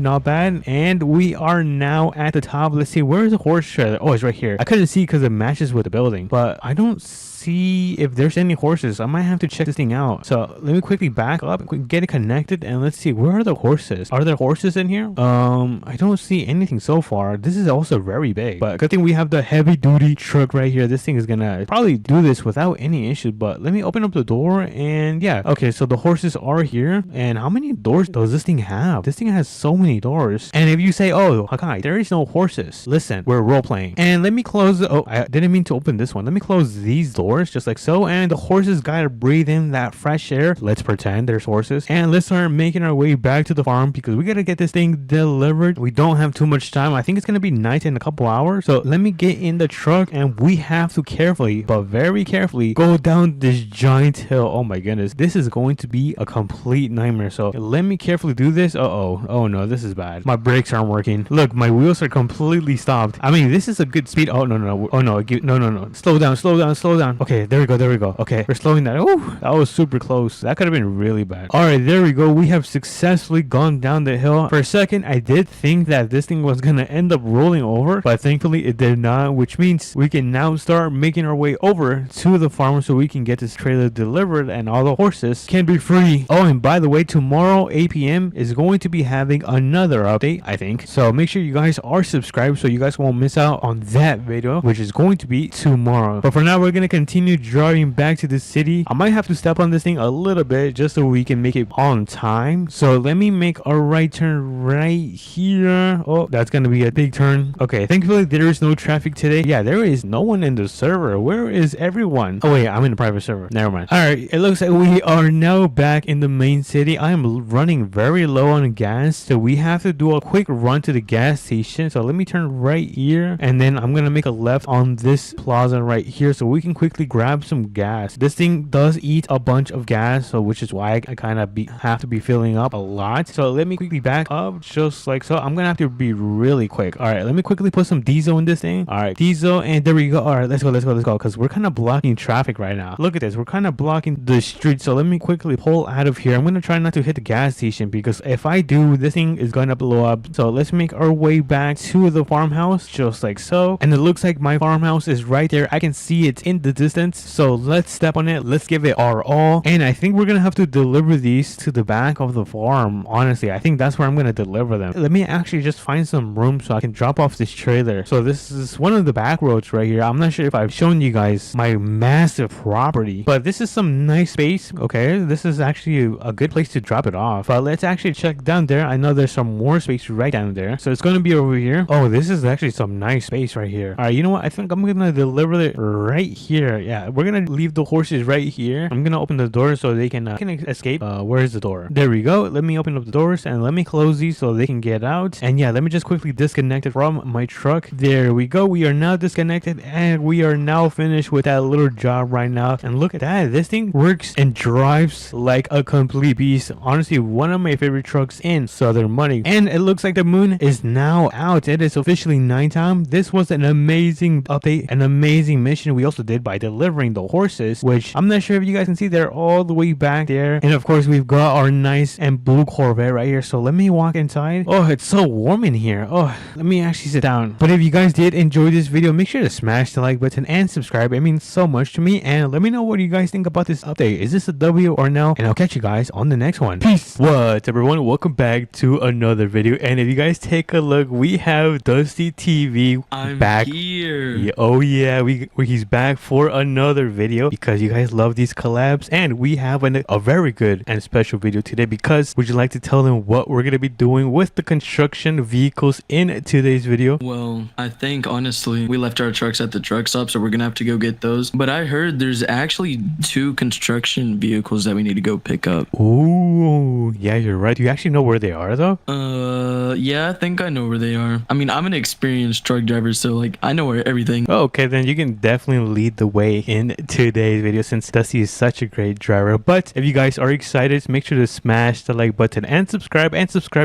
And we are now at the top. Let's see, where is the horse trailer? Oh, it's right here. I couldn't see because it matches with the building, but I don't see if there's any horses. I might have to check this thing out. So let me quickly back up, get it connected, and let's see, where are the horses? Are there horses in here? I don't see anything so far. This is also very big, but good thing we have the heavy duty truck right here. This thing is gonna probably do this without any issues. But let me open up the door, and yeah, okay, so the horses are here. And how many doors does this thing have? This thing has so many doors. And if you say, oh, Hakai, there is no horses, listen, we're role playing. And let me close oh, I didn't mean to open this one. Let me close these doors just like so, and the horses gotta breathe in that fresh air. Let's pretend there's horses, and let's start making our way back to the farm because we gotta get this thing delivered. We don't have too much time. I think it's gonna be night in a couple hours, so let me get in the truck, and we have to carefully, but very carefully, go down this giant hill. Oh my goodness, this is going to be a complete nightmare. So let me carefully do this. Oh no, this is bad. My brakes aren't working. Look, my wheels are completely stopped. I mean, this is a good speed. Oh no, slow down. Okay, there we go. There we go. Okay, we're slowing that. Oh, that was super close. That could have been really bad. All right, there we go. We have successfully gone down the hill. For a second, I did think that this thing was gonna end up rolling over, but thankfully it did not, which means we can now start making our way over to the farm so we can get this trailer delivered and all the horses can be free. Oh, and by the way, tomorrow APM is going to be having another update, I think. So make sure you guys are subscribed so you guys won't miss out on that video, which is going to be tomorrow. But for now, we're gonna continue driving back to the city. I might have to step on this thing a little bit just so we can make it on time. So let me make a right turn right here. Oh, that's gonna be a big turn. Okay, thankfully there is no traffic today. Yeah, there is no one in the server. Where is everyone? Oh wait, I'm in the private server. Never mind. All right, it looks like we are now back in the main city. I am running very low on gas, so we have to do a quick run to the gas station. So let me turn right here, and then I'm gonna make a left on this plaza right here so we can quickly grab some gas. This thing does eat a bunch of gas, so which is why I kind of have to be filling up a lot. So let me quickly back up just like so. I'm gonna have to be really quick. All right, let me quickly put some diesel in this thing. All right, diesel, and there we go. All right, let's go because we're kind of blocking traffic right now. Look at this, we're kind of blocking the street. So let me quickly pull out of here. I'm gonna try not to hit the gas station because if I do, this thing is gonna blow up. So let's make our way back to the farmhouse just like so, and it looks like my farmhouse is right there. I can see it in the distance, so let's step on it. Let's give it our all, and I think we're gonna have to deliver these to the back of the farm. Honestly, I think that's where I'm gonna deliver them. Let me actually just find some room so I can drop off this trailer. So this is one of the back roads right here. I'm not sure if I've shown you guys my massive property, but this is some nice space. Okay, this is actually a good place to drop it off, but let's actually check down there. I know there's some more space right down there, so it's gonna be over here. Oh, this is actually some nice space right here. All right, you know what, I think I'm gonna deliver it right here. Yeah, we're gonna leave the horses right here. I'm gonna open the door so they can escape. Where is the door? There we go. Let me open up the doors and let me close these so they can get out. And yeah, let me just quickly disconnect it from my truck. There we go. We are now disconnected and we are now finished with that little job right now. And look at that, this thing works and drives like a complete beast. Honestly, one of my favorite trucks in Southern Money. And it looks like the moon is now out. It is officially nighttime. This was an amazing update, an amazing mission we also did by delivering the horses, which I'm not sure if you guys can see, they're all the way back there. And of course, we've got our nice and blue Corvette right here. So let me walk inside. Oh, it's so warm in here. Oh, let me actually sit down. But if you guys did enjoy this video, make sure to smash the like button and subscribe. It means so much to me. And let me know what you guys think about this update. Is this a W or no? And I'll catch you guys on the next one. Peace. What's everyone? Welcome back to another video. And if you guys take a look, we have Dusty TV back here. Yeah, oh yeah, he's back for another video because you guys love these collabs, and we have a very good and special video today. Because would you like to tell them what we're gonna be doing with the construction vehicles in today's video? Well, I think honestly we left our trucks at the truck stop, so we're gonna have to go get those. But I heard there's actually 2 construction vehicles that we need to go pick up. Oh yeah, you're right. Do you actually know where they are though? Yeah, I think I know where they are. I mean, I'm an experienced truck driver, so like I know where everything. Oh, okay, then you can definitely lead the way in today's video since Dusty is such a great driver. But if you guys are excited, make sure to smash the like button and subscribe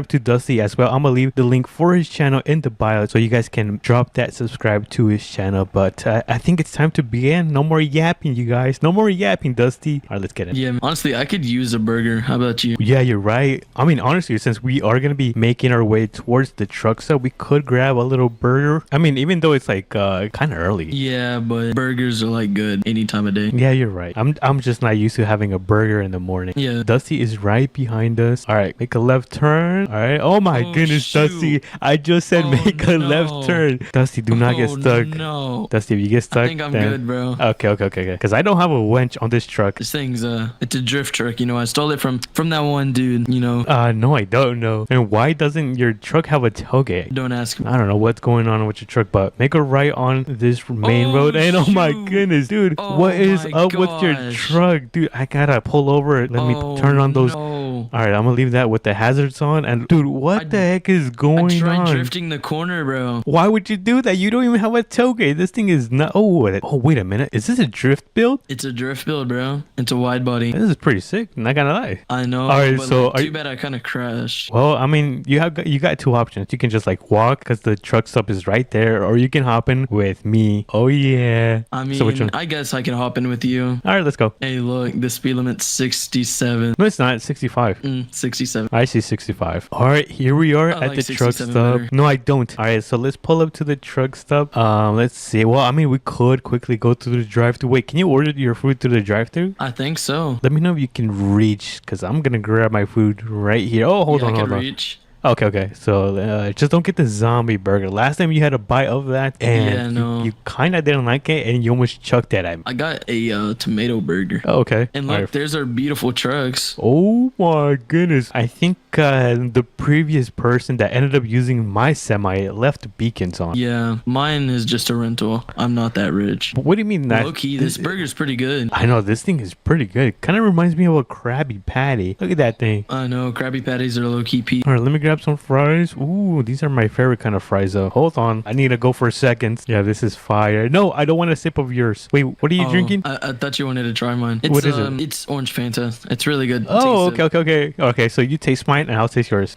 to Dusty as well. I'm gonna leave the link for his channel in the bio so you guys can drop that subscribe to his channel. But I think it's time to begin. No more yapping, you guys. No more yapping, Dusty. All right, let's get it. Yeah, honestly, I could use a burger. How about you? Yeah, you're right. I mean, honestly, since we are gonna be making our way towards the truck stop, we could grab a little burger. I mean, even though it's like kind of early. Yeah, but burgers are like good any time of day. Yeah, you're right. I'm just not used to having a burger in the morning. Yeah. Dusty is right behind us. All right, make a left turn. All right. Oh my goodness, shoot. Dusty. I just said make a left turn. Dusty, do not get stuck. No. Dusty, if you get stuck, I think I'm good, bro. Okay. Because I don't have a winch on this truck. This thing's it's a drift truck. You know, I stole it from that one dude. You know. No, I don't know. And why doesn't your truck have a tailgate? Don't ask me. I don't know what's going on with your truck, but make a right on this main road. And oh my goodness, dude, what is up with your truck, dude? I gotta pull over. Let me turn on those. No. All right, I'm gonna leave that with the hazards on. And dude, what the heck is I going tried on? drifting the corner, bro. Why would you do that? You don't even have a tailgate. This thing is not. Oh, wait a minute. Is this a drift build? It's a drift build, bro. It's a wide body. This is pretty sick. Not gonna lie. I know. All right, but so like, too bad I kind of crashed. well, I mean, you got two options. You can just like walk because the truck stop is right there, or you can hop in with me. Oh yeah. I So which mean, one? I guess I can hop in with you. All right, let's go. Hey, look, the speed limit's 67. No, it's not. It's 65. 67. I see 65. All right, here we are I at like the truck 67 stop. better. No, I don't. All right, so let's pull up to the truck stop. Let's see. Well, I mean, we could quickly go through the drive-thru. Wait, can you order your food through the drive-thru? I think so. Let me know if you can reach, because I'm gonna grab my food right here. Oh, hold Yeah, on, I can hold on. reach. Okay. So just don't get the zombie burger. Last time you had a bite of that, and Yeah, no. you kind of didn't like it, and you almost chucked that at me. I got a tomato burger. Oh, okay. And All look, right. there's our beautiful trucks. Oh my goodness. I think the previous person that ended up using my semi left beacons on. Yeah, mine is just a rental. I'm not that rich. But what do you mean that? Low key, this burger's pretty good. I know, this thing is pretty good. Kind of reminds me of a Krabby Patty. Look at that thing. I know, Krabby Patties are low key Pete. All right, let me grab some fries. Ooh, these are my favorite kind of fries though. Hold on. I need to go for a second. Yeah, this is fire. No, I don't want a sip of yours. Wait, what are you drinking? I thought you wanted to try mine. It's, What is it? It's orange Fanta. It's really good. Oh, Taste okay. Okay, so you taste mine and I'll taste yours.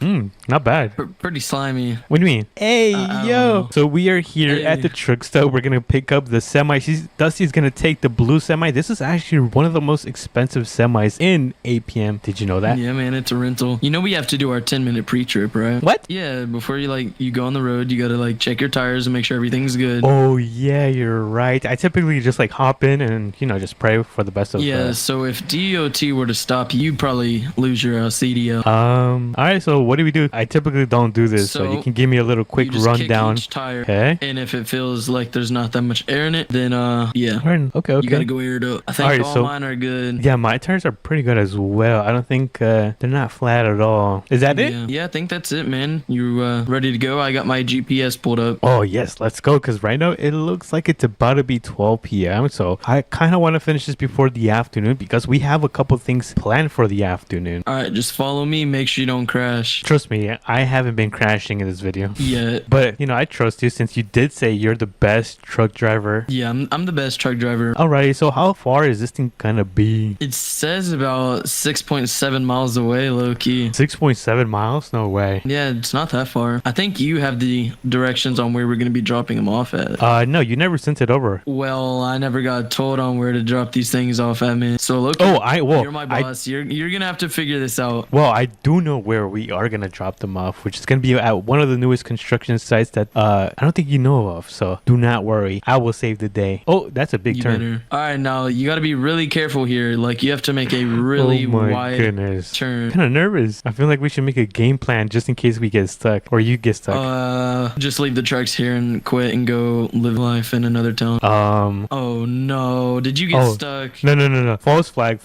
Not bad. Pretty slimy. What do you mean? Hey, I don't yo. know. So we are here Hey. at the truck stop. We're going to pick up the semi. Dusty's going to take the blue semi. This is actually one of the most expensive semis in APM. Did you know that? Yeah, man, it's a rental. You know we have to do our 10-minute pre-trip, right? What? Yeah, before you go on the road, you gotta like check your tires and make sure everything's good. Oh, yeah, you're right. I typically just like hop in and, just pray for the best of Yeah, so if DOT were to stop you, you'd probably lose your CDL. all right, so what do? I typically don't do this, so you So, can give me a little quick you just rundown. kick each tire, Okay. and if it feels like there's not that much air in it, then yeah, All right, okay. you gotta go air it up. I think Alright, all so- mine are good. Yeah, my tires are pretty good as well. I don't think they're not flat at all. Is that it? Yeah, I think that's it, man. You ready to go? I got my GPS pulled up. Oh, yes, let's go. Because right now it looks like it's about to be 12 p.m. So I kind of want to finish this before the afternoon because we have a couple things planned for the afternoon. All right, just follow me. Make sure you don't crash. Trust me, I haven't been crashing in this video. Yet. But, I trust you since you did say you're the best truck driver. Yeah, I'm the best truck driver. Alrighty, so how far is this thing gonna be? It says about 6.7 miles away, low key. 6.7 miles? No way. Yeah, it's not that far. I think you have the directions on where we're going to be dropping them off at. No, you never sent it over. Well, I never got told on where to drop these things off at, man. So, look, you're my boss. You're going to have to figure this out. Well, I do know where we are gonna drop them off, which is gonna be at one of the newest construction sites that I don't think you know of. So do not worry, I will save the day. Oh, that's a big You turn. better. All right, now you got to be really careful here. Like, you have to make a really Oh my wide goodness. turn. Kind of nervous. I feel like we should make a game plan just in case we get stuck or you get stuck. Just leave the trucks here and quit and go live life in another town. Oh no! Did you get stuck? No. False flag.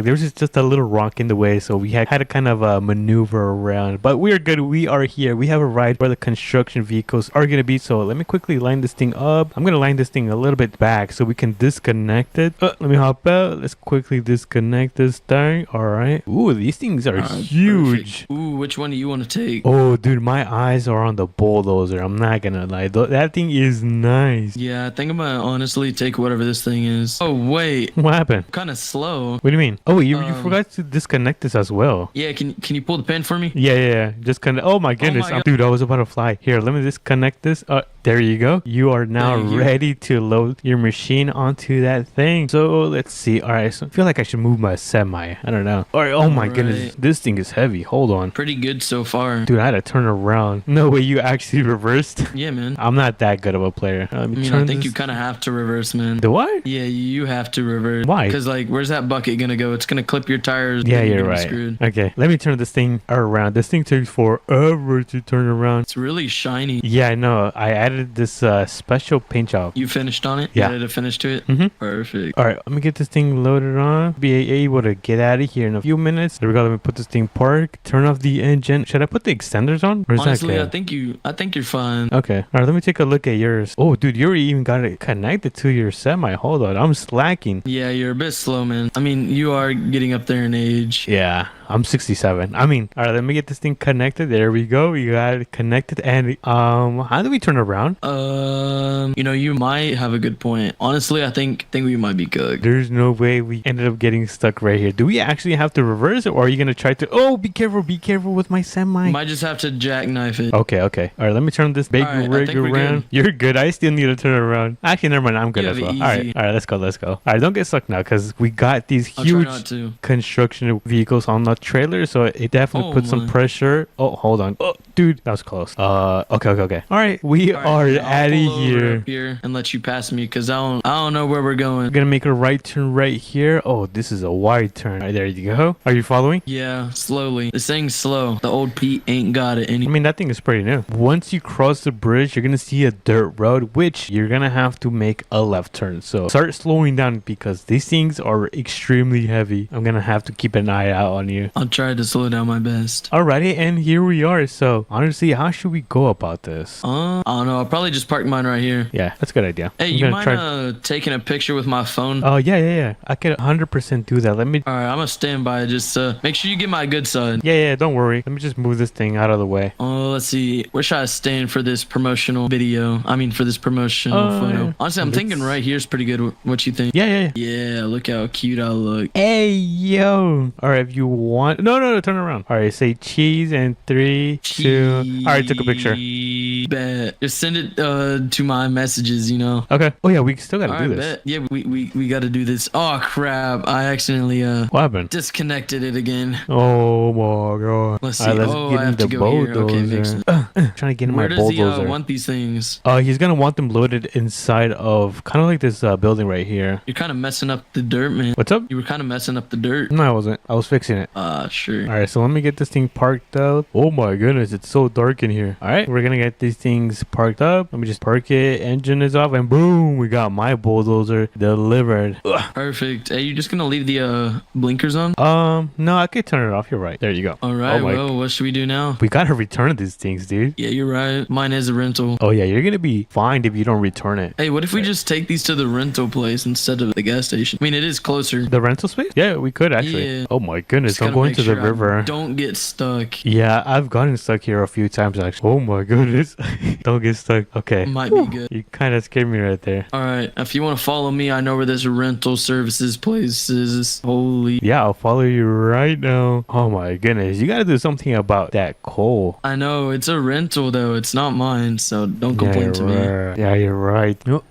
There was just a little rock in the way, so we had to kind of maneuver around. But we are good. We are here. We have a ride where the construction vehicles are gonna be. So let me quickly line this thing up. I'm gonna line this thing a little bit back so we can disconnect it. Let me hop out. Let's quickly disconnect this thing. All right. Ooh, these things are huge. Perfect. Ooh, which one do you want to take? Oh, dude, my eyes are on the bulldozer. I'm not gonna lie. That thing is nice. Yeah, I think I'm gonna honestly take whatever this thing is. Oh wait, What happened? kind of slow. What do you mean? Oh, you forgot to disconnect this as well. Yeah, can you pull the pin for me? Yeah. Just connect. Oh my goodness, God. dude, I was about to fly. Here, let me disconnect this. There you go. You are now Thank you. ready to load your machine onto that thing. So let's see. All right, so I feel like I should move my semi. I don't know. All right. Oh my goodness, Right. this thing is heavy. Hold on, Pretty good so far. dude. I had to turn around. No way, you actually reversed. Yeah, man. I'm not that good of a player. Let me I mean, turn I think this. you kind of have to reverse, man. Do I? Yeah, you have to reverse. Why? Because like, where's that bucket gonna go? It's gonna clip your tires. Yeah, and you're gonna be right. Screwed. Okay, let me turn this thing around. This thing takes forever to turn around. It's really shiny. Yeah, I know. I added this special paint job. You finished on it? Yeah. You added a finish to it? Mhm. Perfect. All right, let me get this thing loaded on. Be able to get out of here in a few minutes. There we go. Let me put this thing park. Turn off the engine. Should I put the extenders on? Or is Honestly, that I good? think you're fine. Okay. All right, let me take a look at yours. Oh, dude, you already even got it connected to your semi. Hold on, I'm slacking. Yeah, you're a bit slow, man. I mean, you are getting up there in age. Yeah. I'm 67. I mean, all right, let me get this thing connected. There we go. We got it connected. And how do we turn around? You might have a good point. Honestly, I think we might be good. There's no way we ended up getting stuck right here. Do we actually have to reverse it, or are you gonna try to? Oh, be careful with my semi. Might just have to jackknife it. Okay. All right, let me turn this big All right, I rig think we're around. good. You're good. I still need to turn around. Actually, never mind. I'm good You as have well. it All right, let's go. All right, don't get stuck now, because we got these I'll try huge not to. construction vehicles on the trailer, so it definitely Oh puts some my. pressure. Oh, hold on. Oh, dude, that was close. Okay. All right, we All right, are I'll out of pull over here. up here and let you pass me, because I don't know where we're going. We're gonna make a right turn right here. Oh, this is a wide turn. All right, there you go. Are you following? Yeah, slowly. This thing's slow. The old Pete ain't got it I any. mean, that thing is pretty new. Once you cross the bridge, you're gonna see a dirt road, which you're gonna have to make a left turn. So start slowing down, because these things are extremely heavy. I'm gonna have to keep an eye out on you. I'll try to slow down my best. Alrighty, and here we are. So honestly, how should we go about this? I don't know. I'll probably just park mine right here. Yeah, that's a good idea. Hey, I'm you gonna mind taking a picture with my phone? Oh yeah. I could 100% do that. Let me. All right, I'm gonna stand by. Just make sure you get my good side. Yeah. Don't worry. Let me just move this thing out of the way. Oh, let's see. Where should I stand for this promotional video? I mean, for this promotional photo. Honestly, I'm thinking right here is pretty good. What you think? Yeah. Yeah, look how cute I look. Hey yo. All right, if you want. No. Turn around. All right, say cheese and 3, 2. All right, took a picture. Bet. Just send it to my messages. Okay. Oh yeah, we still gotta All do right, this. bet. Yeah, we got to do this. Oh crap! I accidentally What happened? disconnected it again. Oh my god. Let's All right, see. let's Oh, get I in have the to go here. Okay, makes bulldozer. sense. Trying to get in Where my does he bulldozer. want these things? He's gonna want them loaded inside of kind of like this building right here. You're kind of messing up the dirt, man. What's up? You were kind of messing up the dirt. No, I wasn't. I was fixing it. Sure. All right, so let me get this thing parked up. Oh my goodness, it's so dark in here. All right, we're gonna get these things parked up. Let me just park it. Engine is off, and boom, we got my bulldozer delivered. Ugh. Perfect. Hey, you just gonna leave the blinkers on? No, I could turn it off. You're right. There you go. All right. Oh my. Well, what should we do now? We gotta return these things, dude. Yeah, you're right. Mine is a rental. Oh yeah, you're gonna be fined if you don't return it. Hey, what if we just take these to the rental place instead of the gas station? I mean, it is closer. The rental space? Yeah, we could actually. Yeah. Oh my goodness, Just I'm gotta going make to the sure I river. Don't get stuck. Yeah, I've gotten stuck here a few times actually. Oh my goodness. Don't get stuck. Okay. Might be good. You kind of scared me right there. All right. If you want to follow me, I know where this rental services place is. Holy. Yeah, I'll follow you right now. Oh my goodness. You gotta do something about that coal. I know. It's a rental, though. It's not mine, so don't complain to me. Yeah, you're right. No.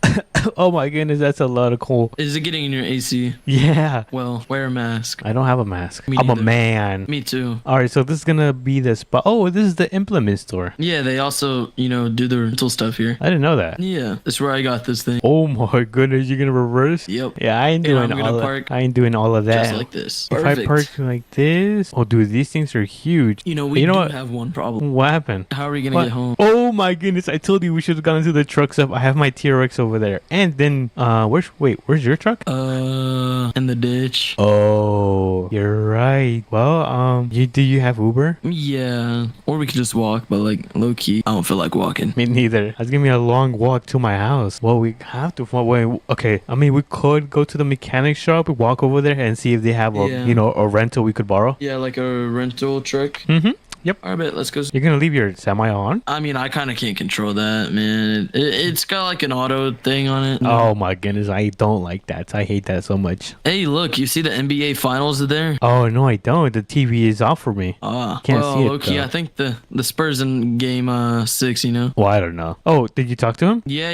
Oh my goodness, that's a lot of coal. Is it getting in your AC? Yeah. Well, wear a mask. I don't have a mask. Me I'm a neither. man. Me too. All right, so this is gonna be the spot. Oh, this is the implement store. Yeah, they also, do the rental stuff here. I didn't know that. Yeah, that's where I got this thing. Oh my goodness, you're gonna reverse? Yep. Yeah, I ain't And doing I'm gonna all park of I ain't doing all of that. Just like this. If Perfect. I park like this, oh dude, these things are huge. we You know do what? have one problem. What happened? How are we gonna What? get home? Oh my goodness! I told you we should have gone to the truck stop. I have my TRX over there, and then where's your truck? In the ditch. Oh, you're right. Well, do you have Uber? Yeah, or we could just walk, but low key, I don't feel like walking. Me neither. That's gonna be a long walk to my house. Well, we have to. Wait, okay. I mean, we could go to the mechanic shop, walk over there, and see if they have a Yeah. a rental we could borrow. Yeah, like a rental truck. Mm-hmm. Yep. All right, bet. Let's go. You're gonna leave your semi on? I mean, I kind of can't control that, man. It's got like an auto thing on it. Oh my goodness, I don't like that. I hate that so much. Hey, look, you see the NBA finals there? Oh no, I don't. The TV is off for me. Can't see it, low-key, though. I think the Spurs in game 6, Well, I don't know. Oh, did you talk to him? Yeah,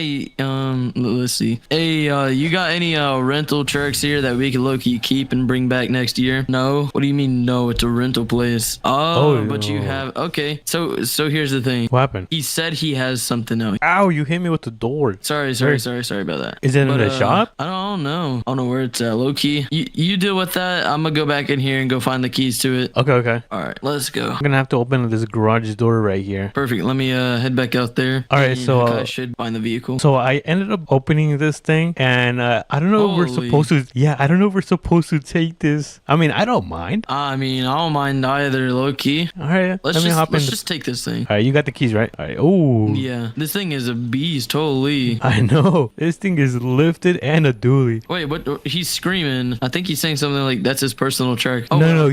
let's see. Hey, you got any rental trucks here that we can low-key keep and bring back next year? No? What do you mean no? It's a rental place. Oh, but you have... Okay, so here's the thing. What happened? He said he has something now. Ow, you hit me with the door. Sorry about that. Is it in the shop? I don't know. I don't know where it's at. Low-key. You deal with that. I'm gonna go back in here and go find the keys to it. Okay. All right, let's go. I'm gonna have to open this garage door right here. Perfect. Let me head back out there. All right, And so, I should find the vehicle. So I ended up opening this thing, and I don't know if we're Holy. supposed to. Yeah, I don't know if we're supposed to take this. I mean, I don't mind. I mean, I don't mind either, low key. All right, yeah. Let me hop let's in. just take this thing. All right, you got the keys, right? All right. Oh. Yeah, this thing is a beast. Holy. I know. This thing is lifted and a dually. Wait, what? He's screaming. I think he's saying something like that's his personal truck. Oh, no,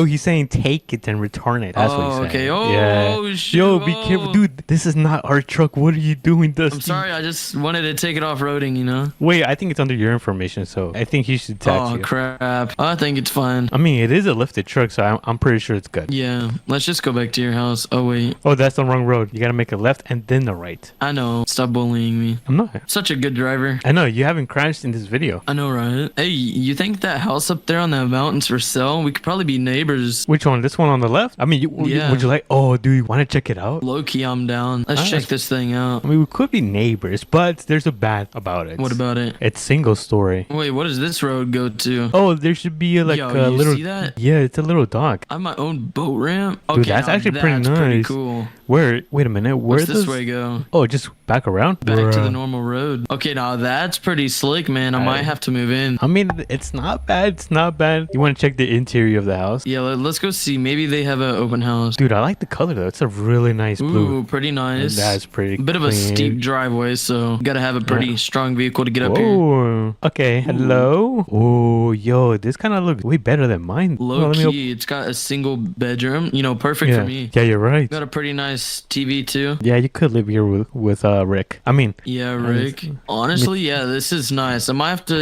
he's saying take it and return it. That's what he's saying. Okay. Oh, yeah. shoot. Yo, be careful, dude. This is not our truck. What are you doing, Dusty? I'm sorry. I just wanted to take it off roading, you know. Wait, I think it's under your information, so I think he should tax you. Oh crap! I think it's fine. I mean, it is a lifted truck, so I'm pretty sure it's good. Yeah, let's just go back to your house. Oh wait. Oh, that's the wrong road. You gotta make a left and then the right. I know. Stop bullying me. I'm not. Such a good driver. I know. You haven't crashed in this video. I know, right? Hey, you think that house up there on the mountain's for sale? We could probably be neighbors. Which one? This one on the left? I mean, Yeah. would you like? Oh, do you want to check it out? Low key, I'm down. Let's check this thing out. I mean, we could be neighbors, but there's a bad about it. What about it? It's single story. Wait, what does this road go to? Oh, there should be a Yo, you little. see that? Yeah, it's a little dock. I have my own boat ramp. Dude, Okay, that's now actually pretty that's nice. Pretty cool. Where? Wait a minute. Where Where's this does? way go? Oh, just back around. Back to the Bruh. normal road. Okay, now that's pretty slick, man. I might have to move in. I mean, it's not bad. It's not bad. You want to check the interior of the house? Yeah, let's go see. Maybe they have an open house. Dude, I like the color though. It's a really nice blue. Ooh, pretty nice. That's pretty. Bit of a clean. steep driveway, so gotta have a pretty strong vehicle to get up here. Oh, okay. Hello. Oh, yo, this kind of looks way better than mine. Low Let me op- key, it's got a single bedroom. You know, perfect yeah. for me. Yeah, you're right. Got a pretty nice TV too. Yeah, you could live here with Rick. I mean, Yeah, Rick. Honestly, yeah, this is nice. I might have to,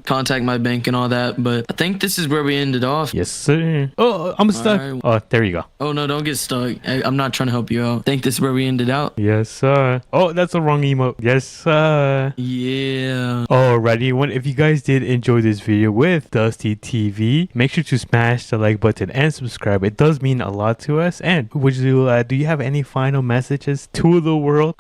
contact my bank and all that, but I think this is where we ended off. yes, sir. Oh, I'm stuck. Alright. Oh, there you go. Oh no, don't get stuck. I'm not trying to help you out. I think this is where we ended out. Yes, sir. Oh, that's the wrong emote. Yes, sir. Yeah. Alrighty, if you guys did enjoy this video with Dusty TV, make sure to smash the like button and subscribe. It does mean a lot to us. And do you have any final messages to the world?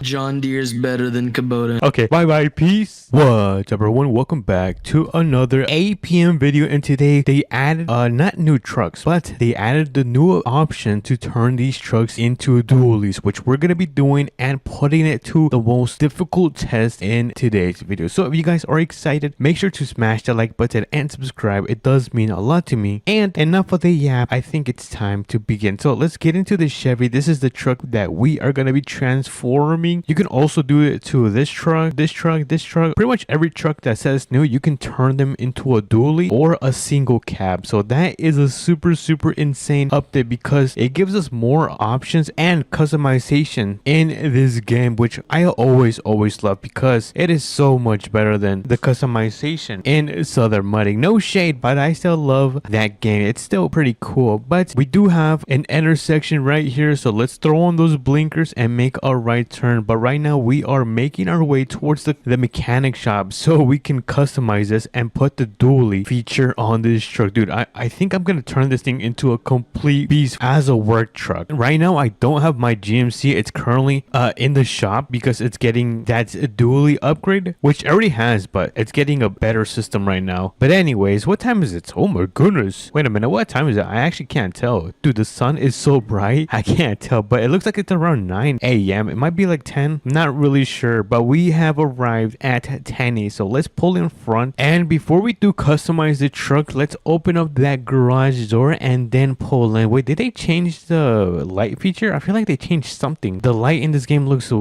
John Deere's better than Kubota. Okay, bye, peace. What's up, everyone? Welcome back to another APM video. And today they added not new trucks, but they added the new option to turn these trucks into dualies, which we're gonna be doing and putting it to the most difficult test in today's video. So if you guys are excited, make sure to smash the like button and subscribe. It does mean a lot to me. And enough of the yap, I think it's time to begin. So let's get into the Chevy. This is the truck that we are gonna be transforming. You can also do it to this truck, this truck, this truck. Pretty much every truck that says new, you can turn them into a dually or a single cab. So that is a super insane update because it gives us more options and customization in this game, which I always love because it is so much better than the customization in Southern Mudding. No shade, but I still love that game. It's still pretty cool. But we do have an intersection right here, so let's throw on those blinkers and make a right turn. But right now we are making our way towards the mechanic shop so we can customize this and put the dually feature on this truck. Dude, I think I'm gonna turn this thing into a complete beast as a work truck. Right now I don't have my GMC. It's currently in the shop because it's getting that dually upgrade, which it already has, but it's getting a better system right now. But anyways, what time is it? Oh my goodness, wait a minute, what time is it? I actually can't tell. Dude, the sun is so bright I can't tell, but it looks like it's around 9 a.m. It might be like 10, I'm not really sure, but we have arrived at 10 a. So let's pull in front, and before we do customize the truck, let's open up that garage door and then pull in. Wait, did they change the light feature? I feel like they changed something. The light in this game looks a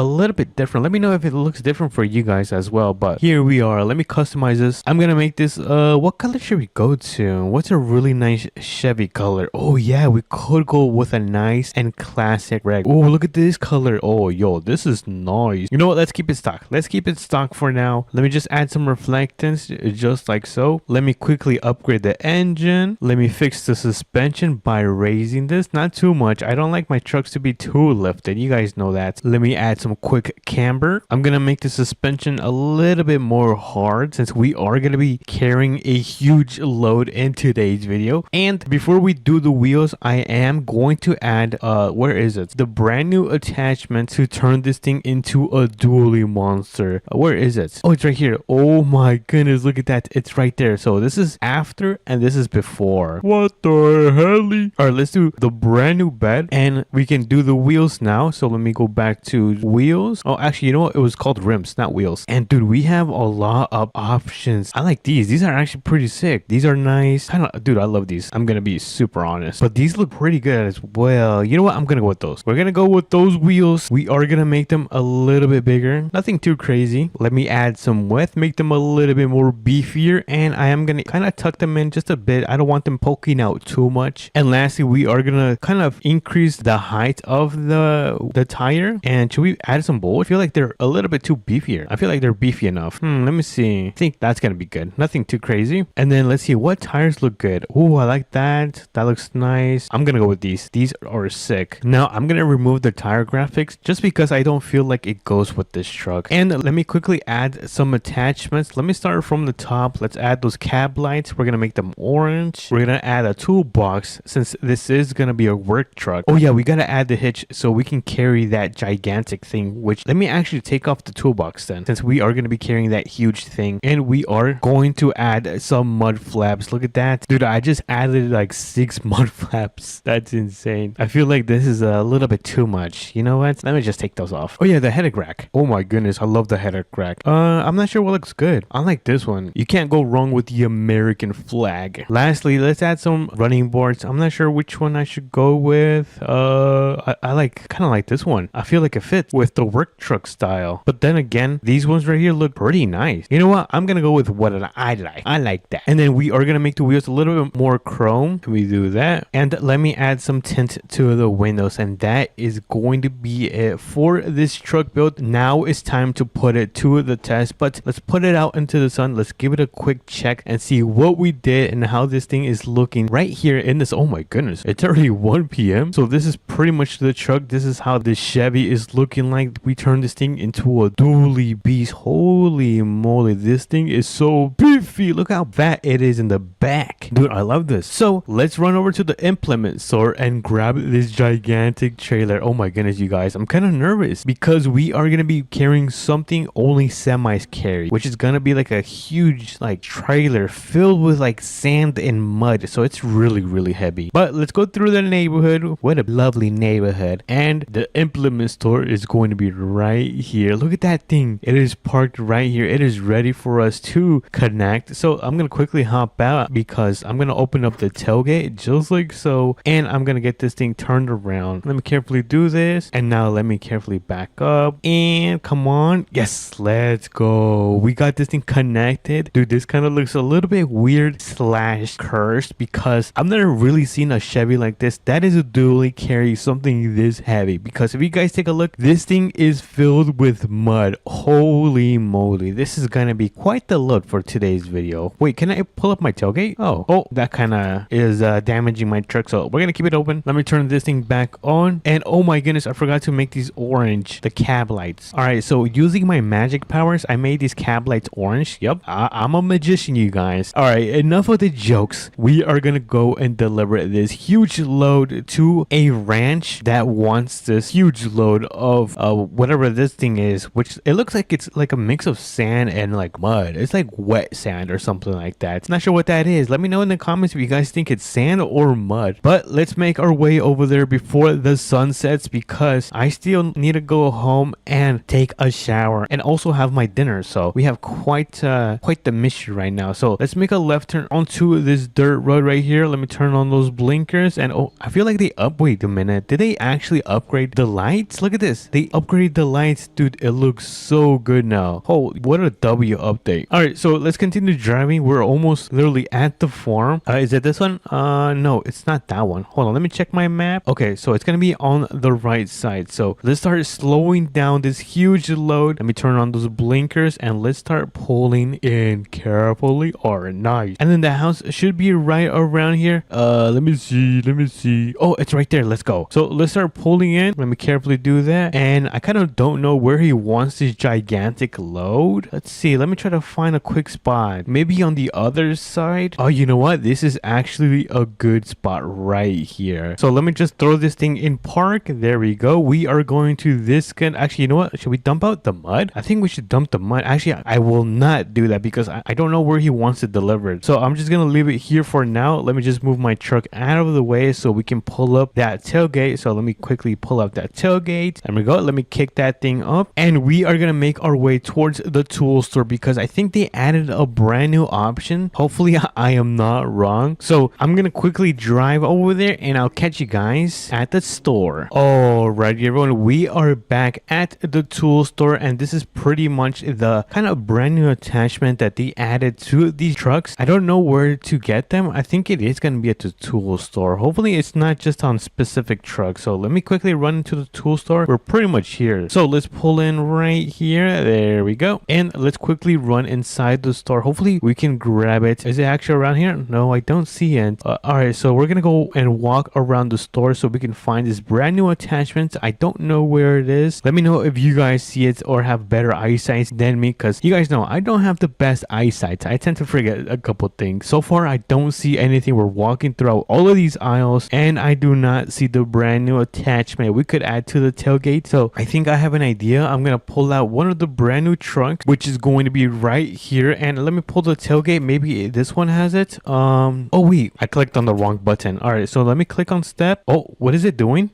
little bit different. Let me know if it looks different for you guys as well. But here we are. Let me customize this. I'm gonna make this what color should we go to? What's a really nice Chevy color? Oh yeah, we could go with a nice and classic red. Oh, look at this color. Oh yo, this is nice. You know what, let's keep it stock. Let's keep it stock for now. Let me just add some reflectance just like so. Let me quickly upgrade the engine. Let me fix the suspension by raising this, not too much. I don't like my trucks to be too lifted, you guys know that. Let me add some quick camber. I'm gonna make the suspension a little bit more hard since we are gonna be carrying a huge load in today's video. And before we do the wheels, I am going to add where is it, the brand new attachment to turn this thing into a dually monster. Where is it? Oh, it's right here. Oh my goodness, look at that, it's right there. So this is after and this is before. What the hell? All right, let's do the brand new bed and we can do the wheels now. So let me go back to wheels. Oh, actually, you know what, it was called rims, not wheels. And dude, we have a lot of options. I like these are actually pretty sick. These are nice. Dude, I love these. I'm gonna be super honest. honest. But these look pretty good as well. You know what? I'm gonna go with those. We're gonna go with those wheels. We are gonna make them a little bit bigger. Nothing too crazy. Let me add some width, make them a little bit more beefier, and I am gonna kind of tuck them in just a bit. I don't want them poking out too much. And lastly, we are gonna kind of increase the height of the tire. And should we add some bolts? I feel like they're a little bit too beefier. I feel like they're beefy enough. Let me see. I think that's gonna be good. Nothing too crazy. And then let's see what tires look good. Oh, I like that. That looks nice. I'm gonna go with these. These are sick. Now I'm gonna remove the tire graphics just because I don't feel like it goes with this truck. And let me quickly add some attachments. Let me start from the top. Let's add those cab lights. We're gonna make them orange. We're gonna add a toolbox since this is gonna be a work truck. Oh yeah, we gotta add the hitch so we can carry that gigantic thing. Which let me actually take off the toolbox then, since we are gonna be carrying that huge thing. And we are going to add some mud flaps. Look at that, dude. I just added like 6 mud flaps. That's insane. I feel like this is a little bit too much. You know what? Let me just take those off. Oh yeah, the headache rack. Oh my goodness, I love the headache rack. I'm not sure what looks good. I like this one. You can't go wrong with the American flag. Lastly, let's add some running boards. I'm not sure which one I should go with. I like kind of like this one. I feel like it fits with the work truck style. But then again, these ones right here look pretty nice. You know what? I'm gonna go with what I like. I like that. And then we are gonna make the wheels a little bit more chrome. We do that. And let me add some tint to the windows. And that is going to be it for this truck build. Now it's time to put it to the test. But let's put it out into the sun. Let's give it a quick check and see what we did and how this thing is looking right here in this. Oh my goodness, it's already 1 p.m. So this is pretty much the truck. This is how the Chevy is looking like. We turned this thing into a dually beast. Holy moly, this thing is so beefy. Look how fat it is in the back. Dude, I love this. So let's run over to the implement store and grab this gigantic trailer. Oh my goodness, you guys, I'm kind of nervous because we are going to be carrying something only semis carry, which is going to be like a huge like trailer filled with like sand and mud. So it's really heavy. But let's go through the neighborhood. What a lovely neighborhood. And the implement store is going to be right here. Look at that thing. It is parked right here. It is ready for us to connect. So I'm going to quickly hop out because I'm going to open up the tailgate just like so. And I'm going to get this thing turned around. Let me carefully do this. And now let me carefully back up. And come on. Yes, let's go. We got this thing connected. Dude, this kind of looks a little bit weird / cursed because I've never really seen a Chevy like this that is a dually carry something this heavy. Because if you guys take a look, this thing is filled with mud. Holy moly, this is gonna be quite the load for today's video. Wait, can I pull up my tailgate? Oh, that kind of is damaging my truck, so we're gonna keep it open. Let me turn this thing back on. And oh my goodness, I forgot to make these orange, the cab lights. All right, so using my magic powers, I made these cab lights orange. Yep, I'm a magician, you guys. All right, enough of the jokes. We are gonna go and deliver this huge load to a ranch that wants this huge load of whatever this thing is, which it looks like it's like a mix of sand and like mud. It's like wet sand or something like that. It's not sure what that is. Let me know in the comments if you guys think it's sand or mud. But let's make our way over there before the sun sets because I still need to go home and take a shower and also have my dinner. So we have quite the mission right now. So let's make a left turn onto this dirt road right here. Let me turn on those blinkers. And oh, I feel like they wait a minute. Did they actually upgrade the lights? Look at this. They upgraded the lights. Dude, it looks so good now. Oh, what a W update. All right, so let's continue driving. We're almost literally at the farm. Is it this one? No, it's not that one. Hold on, let me check my map. Okay, so it's gonna be on the right side. So let's start slowing down this huge load. Let me turn on those blinkers and let's start pulling in carefully. Or nice. And then the house should be right around here. Let me see. Oh, it's right there. Let's go. So let's start pulling in. Let me carefully do that. And I kind of don't know where he wants this gigantic load. Let's see. Let me try to find a quick spot. Maybe on the other side. Oh, you know what? This is actually a good spot right here. So let me just throw this thing in park. There we go. We are going to this gun. Actually, you know what? Should we dump out the mud? I think we should dump the mud. Actually, I will not do that because I don't know where he wants it delivered. So I'm just going to leave it here for now. Let me just move my truck out of the way so we can pull up that tailgate. So let me quickly pull up that tailgate. There we go. Let me kick that thing up. And we are going to make our way towards the tool store because I think they added a brand new option. Hopefully I am not wrong. So I'm going to quickly drive over there and I'll catch you guys at the store. Alright everyone, we are back at the tool store, and this is pretty much the kind of brand new attachment that they added to these trucks. I don't know where to get them. I think it is going to be at the tool store. Hopefully it's not just on specific trucks. So let me quickly run into the tool store. We're pretty much here. So let's pull in right here. There we go. And let's quickly run inside the store. Hopefully we can grab it. Is it actually around here? No, I don't see it. Alright, so we're gonna go and walk around the store so we can find this brand new attachment. I don't know where it is. Let me know if you guys see it or have better eyesight than me, because you guys know I don't have the best eyesight. I tend to forget a couple things. So far I don't see anything. We're walking throughout all of these aisles and I do not see the brand new attachment we could add to the tailgate. So I think I have an idea. I'm gonna pull out one of the brand new trucks, which is going to be right here, and let me pull the tailgate. Maybe this one has it. Oh wait, I clicked on the wrong button. All right, so let me click on step. Oh, what is it doing?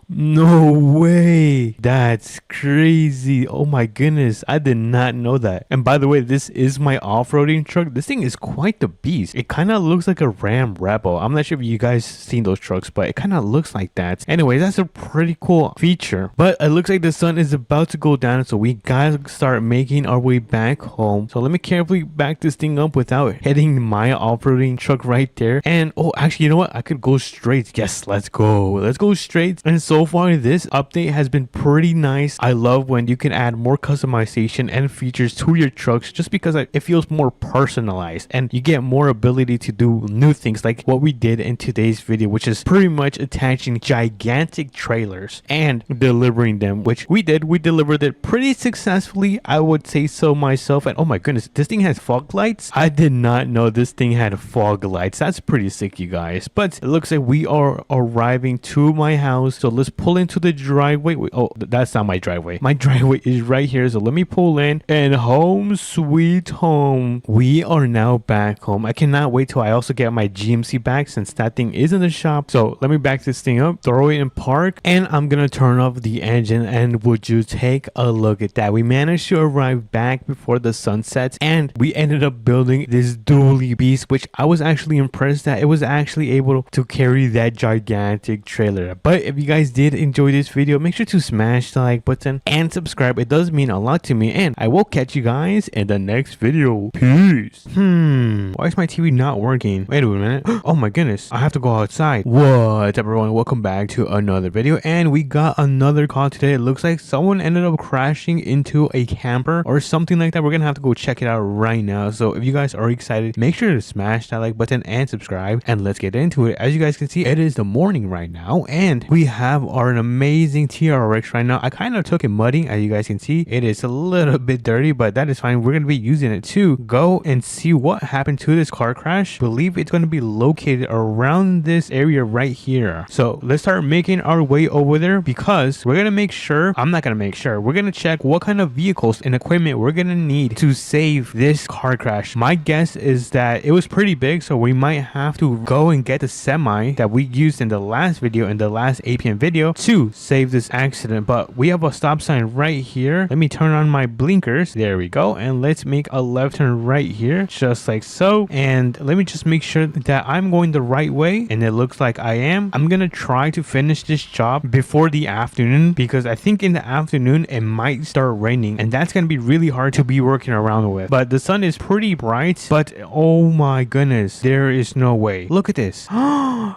No way, that's crazy. Oh my goodness, I did not know that. And by the way, this is my off-roading truck. This thing is quite the beast. It kind of looks like a Ram Rebel. I'm not sure if you guys seen those trucks, but it kind of looks like that. Anyway, that's a pretty cool feature. But it looks like the sun is about to go down, so we gotta start making our way back home. So let me carefully back this thing up without hitting my off-roading truck right there. And oh, actually, you know what? I could go straight. Yes, let's go. Let's go straight. And so far, this update has been pretty nice. I love when you can add more customization and features to your trucks, just because it feels more personalized and you get more ability to do new things like what we did in today's video, which is pretty much attaching gigantic trailers and delivering them, which we did. We delivered it pretty successfully, I would say so myself. And oh my goodness, this thing has fog lights. I did not know this thing had fog lights. That's pretty sick, you guys. But it looks like we are arriving to my house, so let's pull into the driveway. Oh, that's not my driveway. My driveway is right here, so let me pull in, and home sweet home. We are now back home. I cannot wait till I also get my GMC back, since that thing is in the shop. So let me back this thing up, throw it in park, and I'm gonna turn off the engine. And would you take a look at that? We managed to arrive back before the sun sets, and we ended up building this dually beast, which I was actually impressed that it was actually able to carry that gigantic trailer. But if you guys did enjoy this video, make sure to smash the like button and subscribe. It does mean a lot to me, and I will catch you guys in the next video. Peace. Why is my TV not working? Wait a minute. Oh my goodness, I have to go outside. What's up everyone, welcome back to another video, and we got another call today. It looks like someone ended up crashing into a camper or something like that. We're gonna have to go check it out right now. So if you guys are excited, make sure to smash that like button and subscribe, and let's get into it. As you guys can see, it is the morning right now, and we have our amazing TRX right now. I kind of took it mudding. As you guys can see, it is a little bit dirty, but that is fine. We're gonna be using it to go and see what happened to this car crash. I believe it's going to be located around this area right here. So let's start making our way over there, because we're gonna make sure, we're gonna check what kind of vehicles and equipment we're gonna need to save this car crash. My guess is that it was pretty big, so we might have to go and get the semi that we used in the last video, in the last APM video, to save this accident. But we have a stop sign right here. Let me turn on my blinkers. There we go. And let's make a left turn right here, just like so. And let me just make sure that I'm going the right way, and it looks like I am. I'm gonna try to finish this job before the afternoon, because I think in the afternoon it might start raining, and that's gonna be really hard to be working around with. But the sun is pretty bright, but oh my goodness, there is no way. Look at this.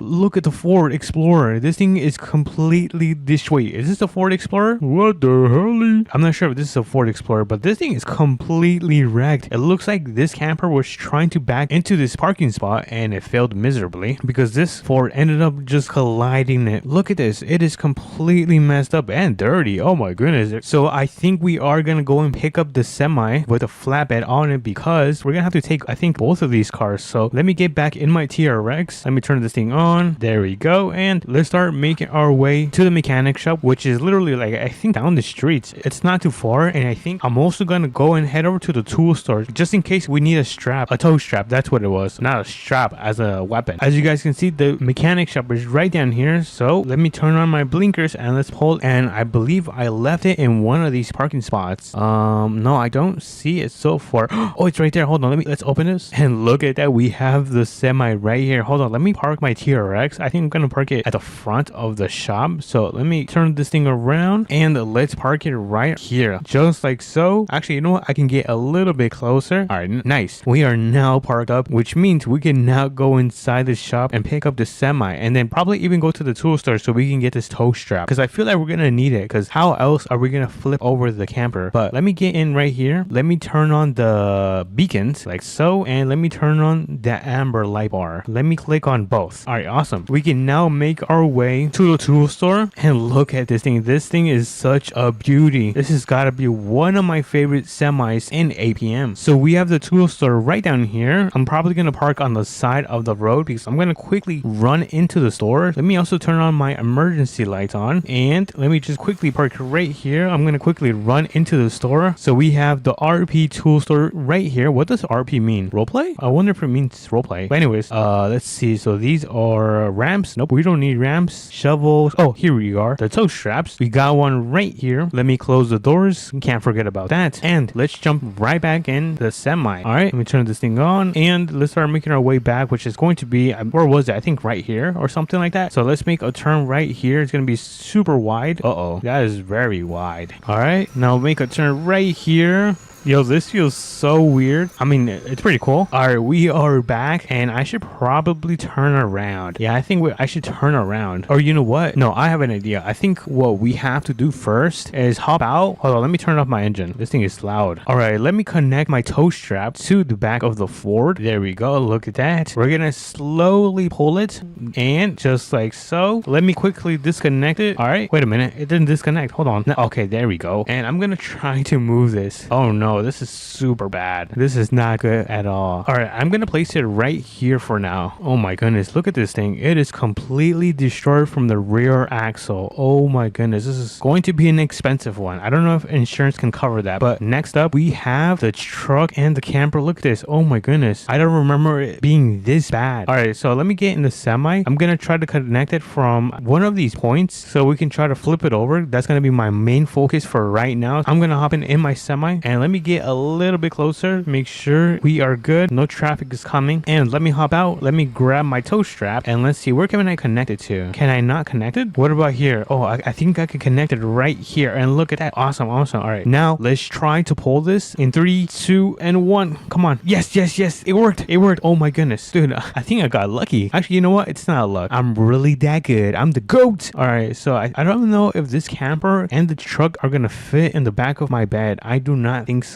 Look at the Ford Explorer. This thing is completely destroyed. Is this a Ford Explorer? What the hell? I'm not sure if this is a Ford Explorer, but this thing is completely wrecked. It looks like this camper was trying to back into this parking spot, and it failed miserably because this Ford ended up just colliding it. Look at this. It is completely messed up and dirty. Oh my goodness. So I think we are gonna go and pick up the semi with a flatbed on it, because we're gonna have to take, I think, both of these cars. So let me get back in my TRX. Let me turn this thing on. There we go. And let's start making our way to the mechanic shop, which is literally like, I think, down the street. It's not too far. And I think I'm also gonna go and head over to the tool store, just in case we need a strap, a tow strap. That's what it was, not a strap as a weapon. As you guys can see, the mechanic shop is right down here. So let me turn on my blinkers and let's pull. And I believe I left it in one of these parking spots. No, I don't see it so far. Oh, it's right there. Hold on, let's open this and look at that. We have the semi right here. Hold on, let me park my TRX. I think I'm gonna park it at the front of the shop. So let me turn this thing around and let's park it right here, just like so. Actually, you know what, I can get a little bit closer. All right, nice. We are now parked up, which means we can now go inside the shop and pick up the semi, and then probably even go to the tool store so we can get this tow strap, because I feel like we're gonna need it, because how else are we gonna flip over the camper? But let me get in right here. Let me turn on the beacons like so, and let me turn on the amber light bar. Let me click on both. All right, awesome. We can now make our way to the tool store and look at this thing. This thing is such a beauty. This has got to be one of my favorite semis in APM. So we have the tool store right down here. I'm probably gonna park on the side of the road because I'm gonna quickly run into the store. Let me also turn on my emergency lights on, and let me just quickly park right here. I'm gonna quickly run into the store. So we have the RP tool store right here. What does RP mean? Roleplay? I wonder if it means roleplay. But anyways, let's see. So these are ramps. Nope, we don't need ramps. Shovels. Oh, here we are. The tow straps. We got one right here. Let me close the doors. Can't forget about that. And let's jump right back in the semi. All right, let me turn this thing on and let's start making our way back, which is going to be, where was it? I think right here or something like that. So let's make a turn right here. It's going to be super wide. Uh-oh, that is very wide. All right, now make a turn right here. Yo, this feels so weird. I mean, it's pretty cool. All right, we are back, and I should probably turn around. Yeah, I think I should turn around. Or you know what? No, I have an idea. I think what we have to do first is hop out. Hold on, let me turn off my engine. This thing is loud. All right, let me connect my tow strap to the back of the Ford. There we go. Look at that. We're gonna slowly pull it, and just like so. Let me quickly disconnect it. All right, wait a minute. It didn't disconnect. Hold on. No, okay, there we go. And I'm gonna try to move this. Oh no. This is super bad. This is not good at all. All right, I'm gonna place it right here for now. Oh my goodness, look at this thing. It is completely destroyed from the rear axle. Oh my goodness, this is going to be an expensive one. I don't know if insurance can cover that. But next up, we have the truck and the camper. Look at this. Oh my goodness, I don't remember it being this bad. All right, so let me get in the semi. I'm gonna try to connect it from one of these points so we can try to flip it over. That's gonna be my main focus for right now. I'm gonna hop in my semi and let me get a little bit closer, make sure we are good, no traffic is coming, and let me hop out. Let me grab my tow strap and let's see, where can I connect it to? Can I not connect it? What about here? Oh, I think I can connect it right here, and look at that. Awesome. All right, now let's try to pull this in 3, 2, and 1. Come on. Yes, it worked. Oh my goodness, dude, I think I got lucky. Actually, you know what, it's not luck. I'm really that good. I'm the GOAT. All right, so I don't know if this camper and the truck are gonna fit in the back of my bed. I do not think so.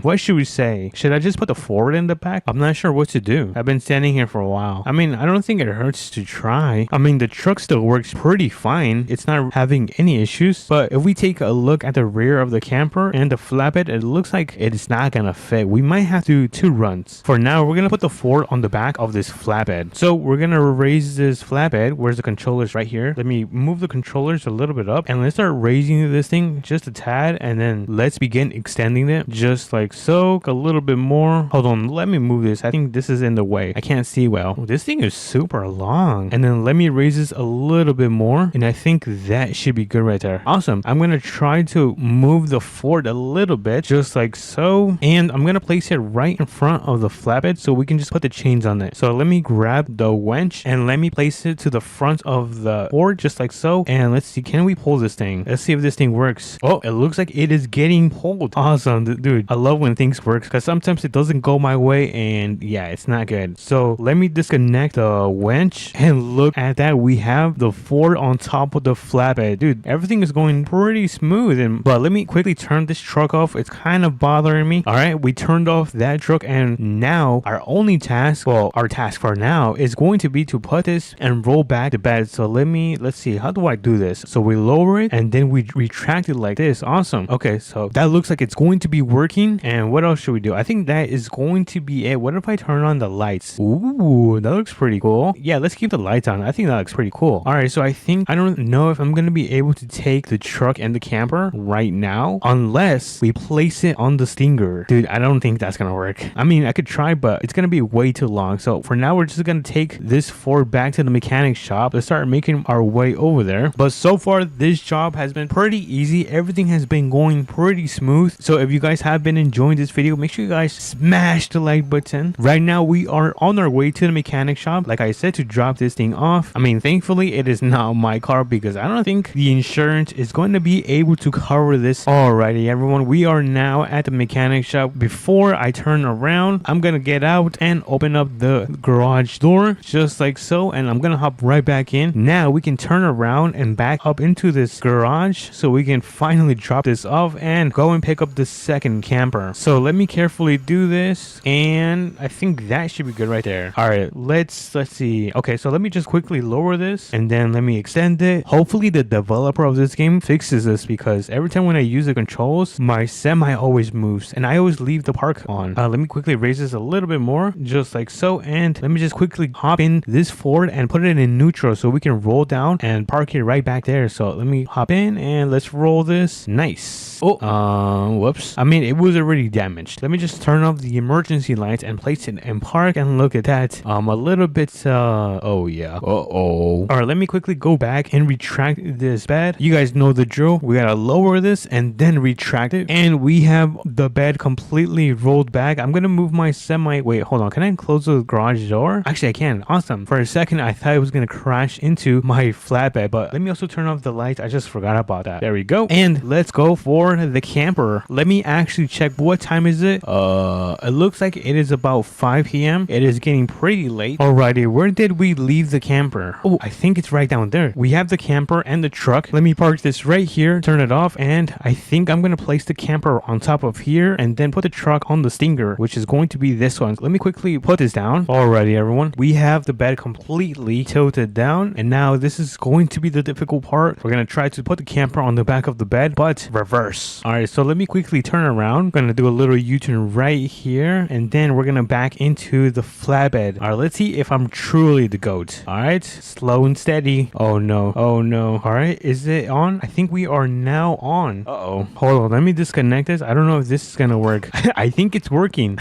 What should we say? Should I just put the Ford in the back? I'm not sure what to do. I've been standing here for a while. I mean, I don't think it hurts to try. I mean, the truck still works pretty fine. It's not having any issues. But if we take a look at the rear of the camper and the flatbed, it looks like it's not gonna fit. We might have to do 2 runs. For now, we're gonna put the Ford on the back of this flatbed. So we're gonna raise this flatbed. Where's the controllers? Right here. Let me move the controllers a little bit up and let's start raising this thing just a tad, and then let's begin extending it just like so. A little bit more. Hold on, let me move this. I think this is in the way. I can't see well. Oh, this thing is super long. And then let me raise this a little bit more, and I think that should be good right there. Awesome. I'm gonna try to move the Ford a little bit just like so, and I'm gonna place it right in front of the flatbed so we can just put the chains on it. So let me grab the winch and let me place it to the front of the Ford just like so, and let's see, can we pull this thing? Let's see if this thing works. Oh, it looks like it is getting pulled. Awesome, dude. I love when things work, because sometimes it doesn't go my way, and yeah, it's not good. So let me disconnect the winch, and look at that, we have the Ford on top of the flatbed. Dude, everything is going pretty smooth. But let me quickly turn this truck off. It's kind of bothering me. All right, we turned off that truck, and now our only task, well, our task for now is going to be to put this and roll back the bed. So let's see, how do I do this? So we lower it and then we retract it like this. Awesome. Okay, so that looks like it's going to be working. And what else should we do? I think that is going to be it. What if I turn on the lights? Ooh, that looks pretty cool. Yeah, let's keep the lights on. I think that looks pretty cool. All right, so I don't know if I'm gonna be able to take the truck and the camper right now unless we place it on the Stinger. Dude, I don't think that's gonna work. I mean, I could try, but it's gonna be way too long. So for now, we're just gonna take this Ford back to the mechanic shop. Let's start making our way over there. But so far, this job has been pretty easy. Everything has been going pretty smooth. So if you guys have been enjoying this video, make sure you guys smash the like button. Right now we are on our way to the mechanic shop, like I said, to drop this thing off. I mean, thankfully it is not my car because I don't think the insurance is going to be able to cover this. Alrighty everyone, we are now at the mechanic shop. Before I turn around, I'm gonna get out and open up the garage door just like so, and I'm gonna hop right back in. Now we can turn around and back up into this garage so we can finally drop this off and go and pick up the second camper. So let me carefully do this, and I think that should be good right there. All right, let's see. Okay, so let me just quickly lower this and then let me extend it. Hopefully the developer of this game fixes this, because every time when I use the controls, my semi always moves and I always leave the park on. Let me quickly raise this a little bit more just like so, and let me just quickly hop in this Ford and put it in neutral so we can roll down and park it right back there. So let me hop in and let's roll this. Nice. Oh, whoops. I mean, it was already damaged. Let me just turn off the emergency lights and place it in park, and look at that. A little bit, oh yeah. All right, let me quickly go back and retract this bed. You guys know the drill. We gotta lower this and then retract it, and we have the bed completely rolled back. I'm gonna move my semi. Wait, hold on. Can I close the garage door? Actually, I can. Awesome. For a second, I thought it was gonna crash into my flatbed, but let me also turn off the lights. I just forgot about that. There we go. And let's go for the camper. Let me actually check. What time is it? It looks like it is about 5 p.m. It is getting pretty late. Alrighty, where did we leave the camper? Oh, I think it's right down there. We have the camper and the truck. Let me park this right here, turn it off, and I think I'm gonna place the camper on top of here and then put the truck on the Stinger, which is going to be this one. Let me quickly put this down. Alrighty everyone, we have the bed completely tilted down, and now this is going to be the difficult part. We're gonna try to put the camper on the back of the bed, but reverse. Alright, so let me quickly turn around. I'm gonna do a little U-turn right here, and then we're gonna back into the flatbed. Alright, let's see if I'm truly the GOAT. Alright, slow and steady. Oh no, oh no. Alright, is it on? I think we are now on. Uh-oh. Hold on, let me disconnect this. I don't know if this is gonna work. I think it's working.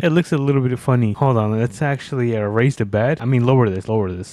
It looks a little bit funny. Hold on, let's actually raise the bed. I mean, lower this.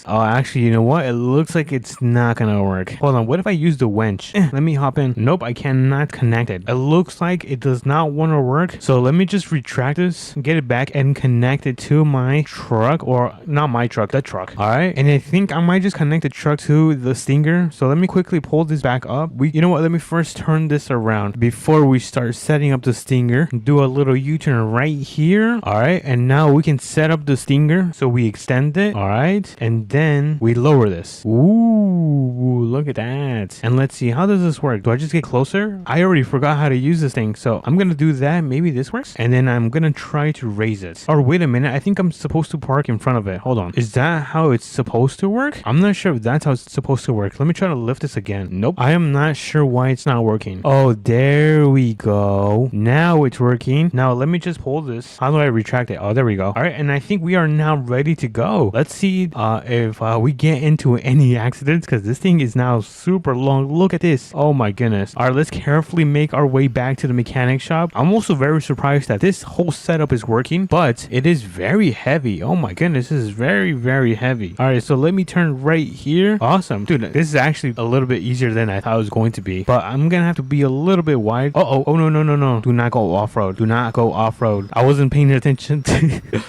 Oh, actually, you know what? It looks like it's not gonna work. Hold on, what if I use the winch? Let me hop in. Nope, I cannot connect it. It looks like it does not want to work. So let me just retract this, get it back, and connect it to my truck, or not my truck, the truck. All right, and I think I might just connect the truck to the Stinger. So let me quickly pull this back up. You know what? Let me first turn this around before we start setting up the Stinger. Do a little U-turn right here. All right, and now we can set up the Stinger. So we extend it. All right, and then we lower this. Ooh, look at that. And let's see, how does this work? Do I just get closer? I already forgot how to use this thing, so I'm gonna do that. Maybe this works, and then I'm gonna try to raise it. Or wait a minute, I think I'm supposed to park in front of it. Hold on, is that how it's supposed to work? I'm not sure if that's how it's supposed to work. Let me try to lift this again. Nope, I am not sure why it's not working. Oh, there we go. Now it's working. Now let me just pull this. How do I retract it? Oh, there we go. All right, and I think we are now ready to go. Let's see if we get into any accidents, because this thing is now super long. Look at this. Oh my goodness. All right, let's carefully make our way back to the mechanic shop. I'm also very surprised that this whole setup is working, but it is very heavy. Oh my goodness, this is very, very heavy. All right, so let me turn right here. Awesome. Dude, this is actually a little bit easier than I thought it was going to be, but I'm gonna have to be a little bit wide. Oh no. Do not go off-road. Do not go off-road. I wasn't paying attention.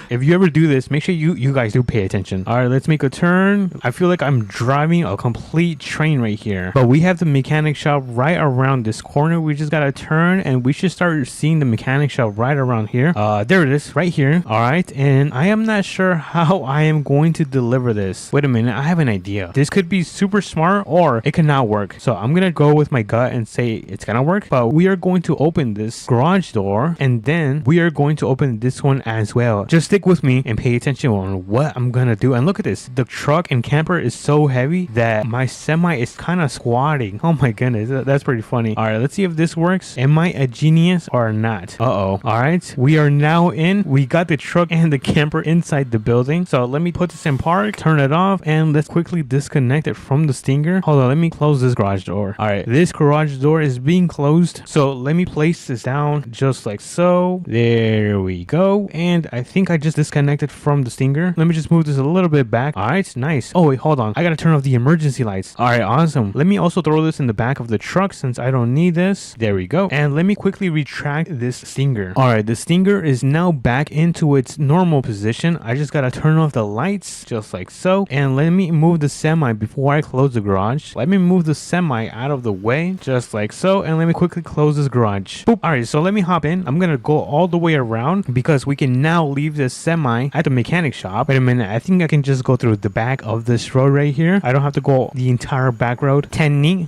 If you ever do this, make sure you guys do pay attention. All right, let's make a turn. I feel like I'm driving a complete train right here, but we have the mechanic shop right around this corner. We just gotta turn, and we should start seeing the mechanic shop right around here. There it is, right here. All right, and I am not sure how I am going to deliver this. Wait a minute, I have an idea. This could be super smart, or it could not work. So I'm gonna go with my gut and say it's gonna work, but we are going to open this garage door, and then we are going to open this one as well. Just stick with me and pay attention on what I'm gonna do. And look at this, the truck and camper is so heavy that my semi is kind of squatting. Oh my goodness, that's pretty funny. All right, let's see if this works. Am I a genius or not? All right, we are now in. We got the truck and the camper inside the building. So let me put this in park, turn it off, and let's quickly disconnect it from the Stinger. Hold on, let me close this garage door. All right, this garage door is being closed, so let me place this down just like so. There we go. And I think I just disconnected from the Stinger. Let me just move this a little bit back. All right, nice. Oh wait, hold on, I gotta turn off the emergency lights. All right, awesome. Let me also throw this in the back of the truck since I don't need this. There we go. And let me quickly quickly retract this stinger. All right, the stinger is now back into its normal position. I just gotta turn off the lights just like so, and let me move the semi before I close the garage. Let me move the semi out of the way just like so, and let me quickly close this garage. Boop. All right, so let me hop in. I'm gonna go all the way around because we can now leave the semi at the mechanic shop. Wait a minute, I think I can just go through the back of this road right here. I don't have to go the entire back road. Tenny.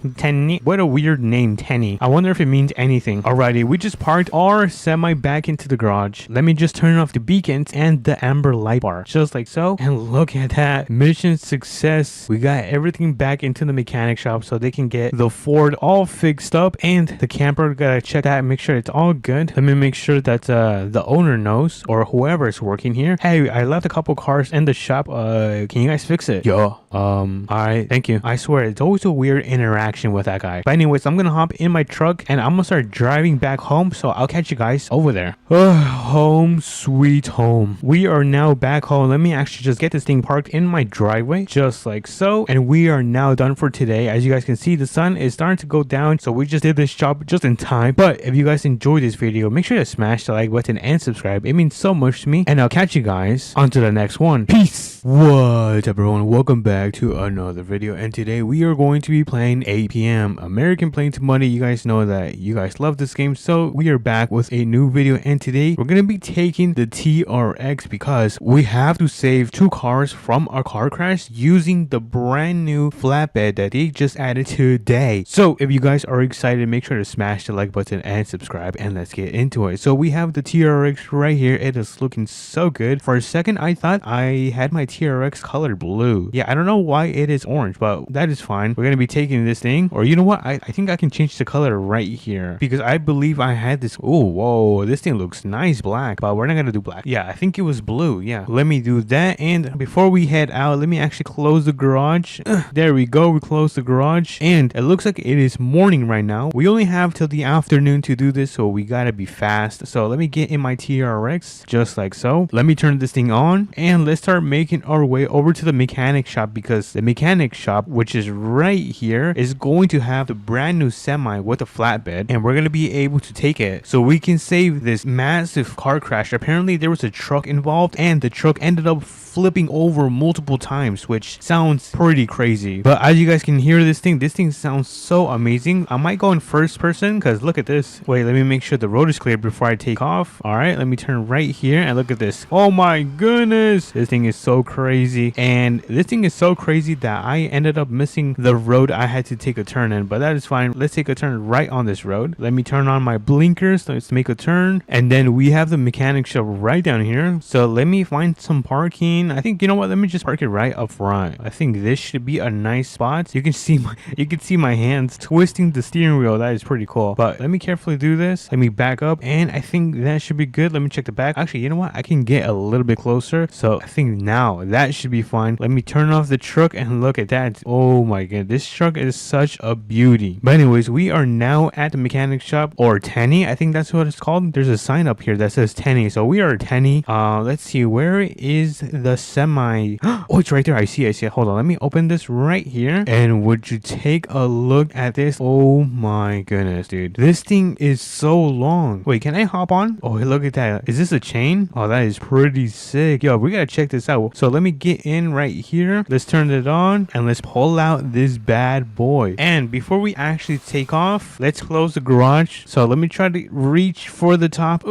What a weird name, Tenny. I wonder if it means anything. Alrighty, we just parked our semi back into the garage. Let me just turn off the beacons and the amber light bar just like so, and look at that. Mission success. We got everything back into the mechanic shop so they can get the Ford all fixed up, and the camper, gotta check that and make sure it's all good. Let me make sure that the owner knows, or whoever is working here. Hey, I left a couple cars in the shop. Can you guys fix it? Yo. Alright, thank you. I swear it's always a weird interaction with that guy. But anyways, I'm gonna hop in my truck and I'm gonna start driving back home, so I'll catch you guys over there. Home sweet home. We are now back home. Let me actually just get this thing parked in my driveway just like so, and we are now done for today. As you guys can see, the sun is starting to go down, so we just did this job just in time. But if you guys enjoyed this video, make sure to smash the like button and subscribe. It means so much to me, and I'll catch you guys on to the next one. Peace. What's up, everyone? Welcome back to another video, and today we are going to be playing APM, American Plane to Money. You guys know that you guys love this game, so we are back with a new video, and today we're going to be taking the TRX because we have to save 2 cars from our car crash using the brand new flatbed that they just added today. So if you guys are excited, make sure to smash the like button and subscribe, and let's get into it. So we have the TRX right here. It is looking so good. For a second I thought I had my TRX colored blue. Yeah, I don't know why it is orange, but that is fine. We're gonna be taking this thing, or you know what, I think I can change the color right here because I believe I had this. Oh, whoa, this thing looks nice black, but we're not gonna do black. Yeah, I think it was blue. Yeah, let me do that. And before we head out, let me actually close the garage. There we go, we closed the garage, and it looks like it is morning right now. We only have till the afternoon to do this, so we gotta be fast. So let me get in my TRX just like so. Let me turn this thing on, and let's start making our way over to the mechanic shop, because the mechanic shop, which is right here, is going to have the brand new semi with a flatbed, and we're going to be able to take it so we can save this massive car crash. Apparently there was a truck involved, and the truck ended up flipping over multiple times, which sounds pretty crazy. But as you guys can hear, this thing sounds so amazing. I might go in first person because look at this. Wait, let me make sure the road is clear before I take off. All right, let me turn right here, and look at this. Oh my goodness, this thing is so crazy. And this thing is so crazy that I ended up missing the road I had to take a turn in, but that is fine. Let's take a turn right on this road. Let me turn on my blinkers. Let's make a turn, and then we have the mechanic shop right down here. So let me find some parking. I think, you know what, let me just park it right up front. I think this should be a nice spot. You can see my hands twisting the steering wheel. That is pretty cool. But let me carefully do this. Let me back up, and I think that should be good. Let me check the back. Actually, you know what, I can get a little bit closer, so I think now that should be fine. Let me turn off the truck, and look at that. Oh my god, this truck is such a beauty. But anyways, we are now at the mechanic shop, or Tenny, I think that's what it's called. There's a sign up here that says Tenny, so we are at Tenny. Let's see, where is the semi? Oh, it's right there. I see it. Hold on, let me open this right here, and would you take a look at this? Oh my goodness, dude, this thing is so long. Wait, can I hop on? Oh, look at that. Is this a chain? Oh, that is pretty sick. Yo, we gotta check this out. So let me get in right here. Let's turn it on, and let's pull out this bad boy. And before we actually take off, let's close the garage. So let me try to reach for the top.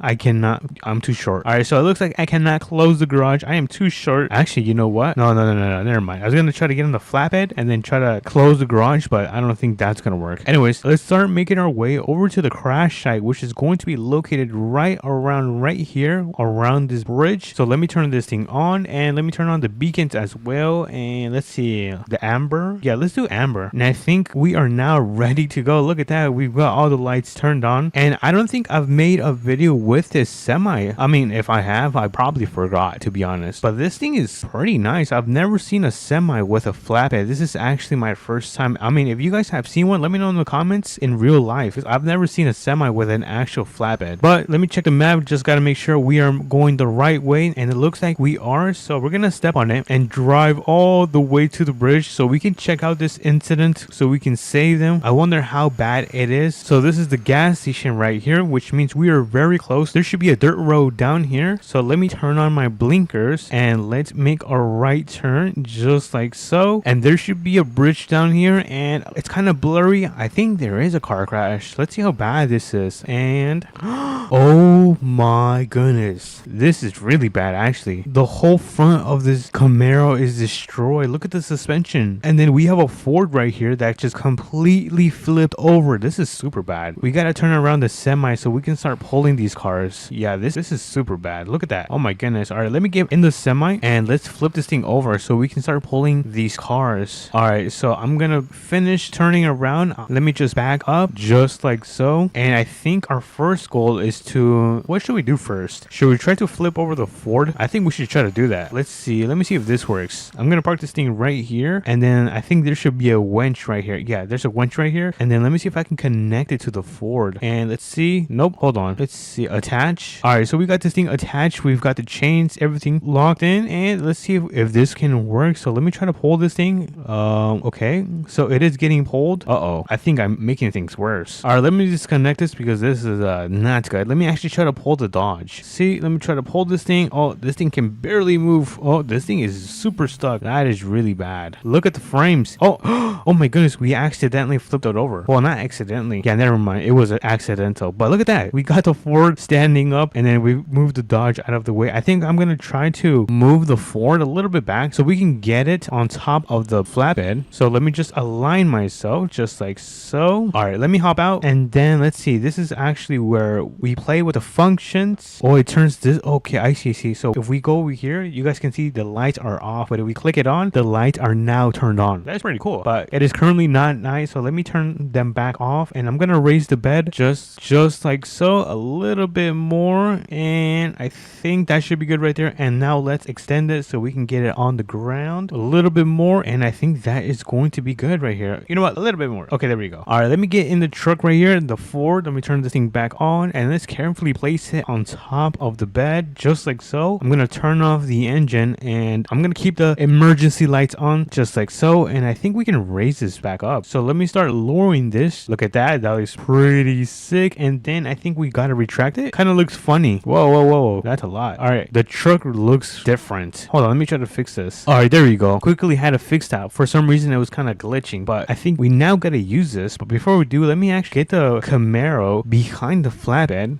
I cannot. I'm too short. All right, so it looks like I cannot close the garage. I am too short. Actually, you know what? No, never mind. I was gonna try to get on the flatbed and then try to close the garage, but I don't think that's gonna work. Anyways, let's start making our way over to the crash site, which is going to be located right around right here, around this bridge. So let me turn this thing on, and let me turn on the beacons as well. And let's see, the amber. Yeah, let's do amber. And I think we are now ready to go. Look at that. We've got all the lights turned on, and I don't think I've made a video with this semi. I mean, if I have, I probably forgot, to be honest. But this thing is pretty nice. I've never seen a semi with a flatbed. This is actually my first time. I mean, if you guys have seen one, let me know in the comments in real life. I've never seen a semi with an actual flatbed. But let me check the map. Just got to make sure we are going the right way, and it looks like we are. So we're gonna step on it and drive all the way to the bridge so we can check out this incident, so we can save them. I wonder how bad it is. So this is the gas station right here, which means we are very close. There should be a dirt road down here. So let me turn on my blinkers and let's make a right turn just like so. And there should be a bridge down here, and it's kind of blurry. I think there is a car crash. Let's see how bad this is. And oh my goodness, this is really bad actually. The whole front of this Camaro is destroyed. Look at the suspension. And then we have a Ford right here that just completely flipped over. This is super bad. We gotta turn around the semi so we can start pulling these cars. Yeah, this is super bad. Look at that. Oh my goodness. All right, let me get in the semi and let's flip this thing over so we can start pulling these cars. All right, so I'm gonna finish turning around. Let me just back up just like so. And I think our first goal is to, what should we do first? Should we try to flip over the Ford? I think we should try to do that. Let's see. Let me see if this works. I'm gonna park this thing right here, and then I think there should be a winch right here. Yeah, there's a winch right here. And then let me see if I can connect it to the Ford. And let's see. Nope, hold on. Let's see. Attach. All right, so we got this thing attached. We've got the chains, everything locked in, and let's see if this can work. So let me try to pull this thing. Okay, so it is getting pulled. I think I'm making things worse. All right, let me disconnect this because this is not good. Let me actually try to pull the Dodge. See, let me try to pull this thing. Oh, this thing can barely move. Oh, this thing is super stuck. That is really bad. Look at the frames. Oh my goodness, we accidentally flipped it over. Well, not accidentally. Yeah, never mind. It was accidental. But look at that. We got the Ford standing up, and then we moved the Dodge out of the way. I think I'm gonna try to move the Ford a little bit back so we can get it on top of the flatbed. So let me just align myself just like so. All right, let me hop out, and then let's see. This is actually where we play with the functions. Oh, it turns this. Okay, I see. So if we go over here, you guys can see the lights are off, but if we click it on, the lights are now turned on. That's pretty cool, but it is currently not nice. So let me turn them back off, and I'm gonna raise the bed just like so, a little bit more, and I think that should be good right there. And now let's extend it so we can get it on the ground a little bit more, and I think that is going to be good right here. You know what, a little bit more. Okay, there we go. All right, let me get in the truck right here, the Ford. Let me turn this thing back on, and let's carefully place it on top of the bed just like so. I'm gonna turn off the engine, and I'm gonna keep the emergency lights on just like so, and I think we can raise this back up. So let me start lowering this. Look at that. That looks pretty sick. And then I think we gotta retract it. Kind of looks funny. Whoa, that's a lot. All right, the truck looks different. Hold on, let me try to fix this. All right, there we go. Quickly had to fix that. For some reason it was kind of glitching, but I think we now gotta use this. But before we do, let me actually get the Camaro behind the flatbed,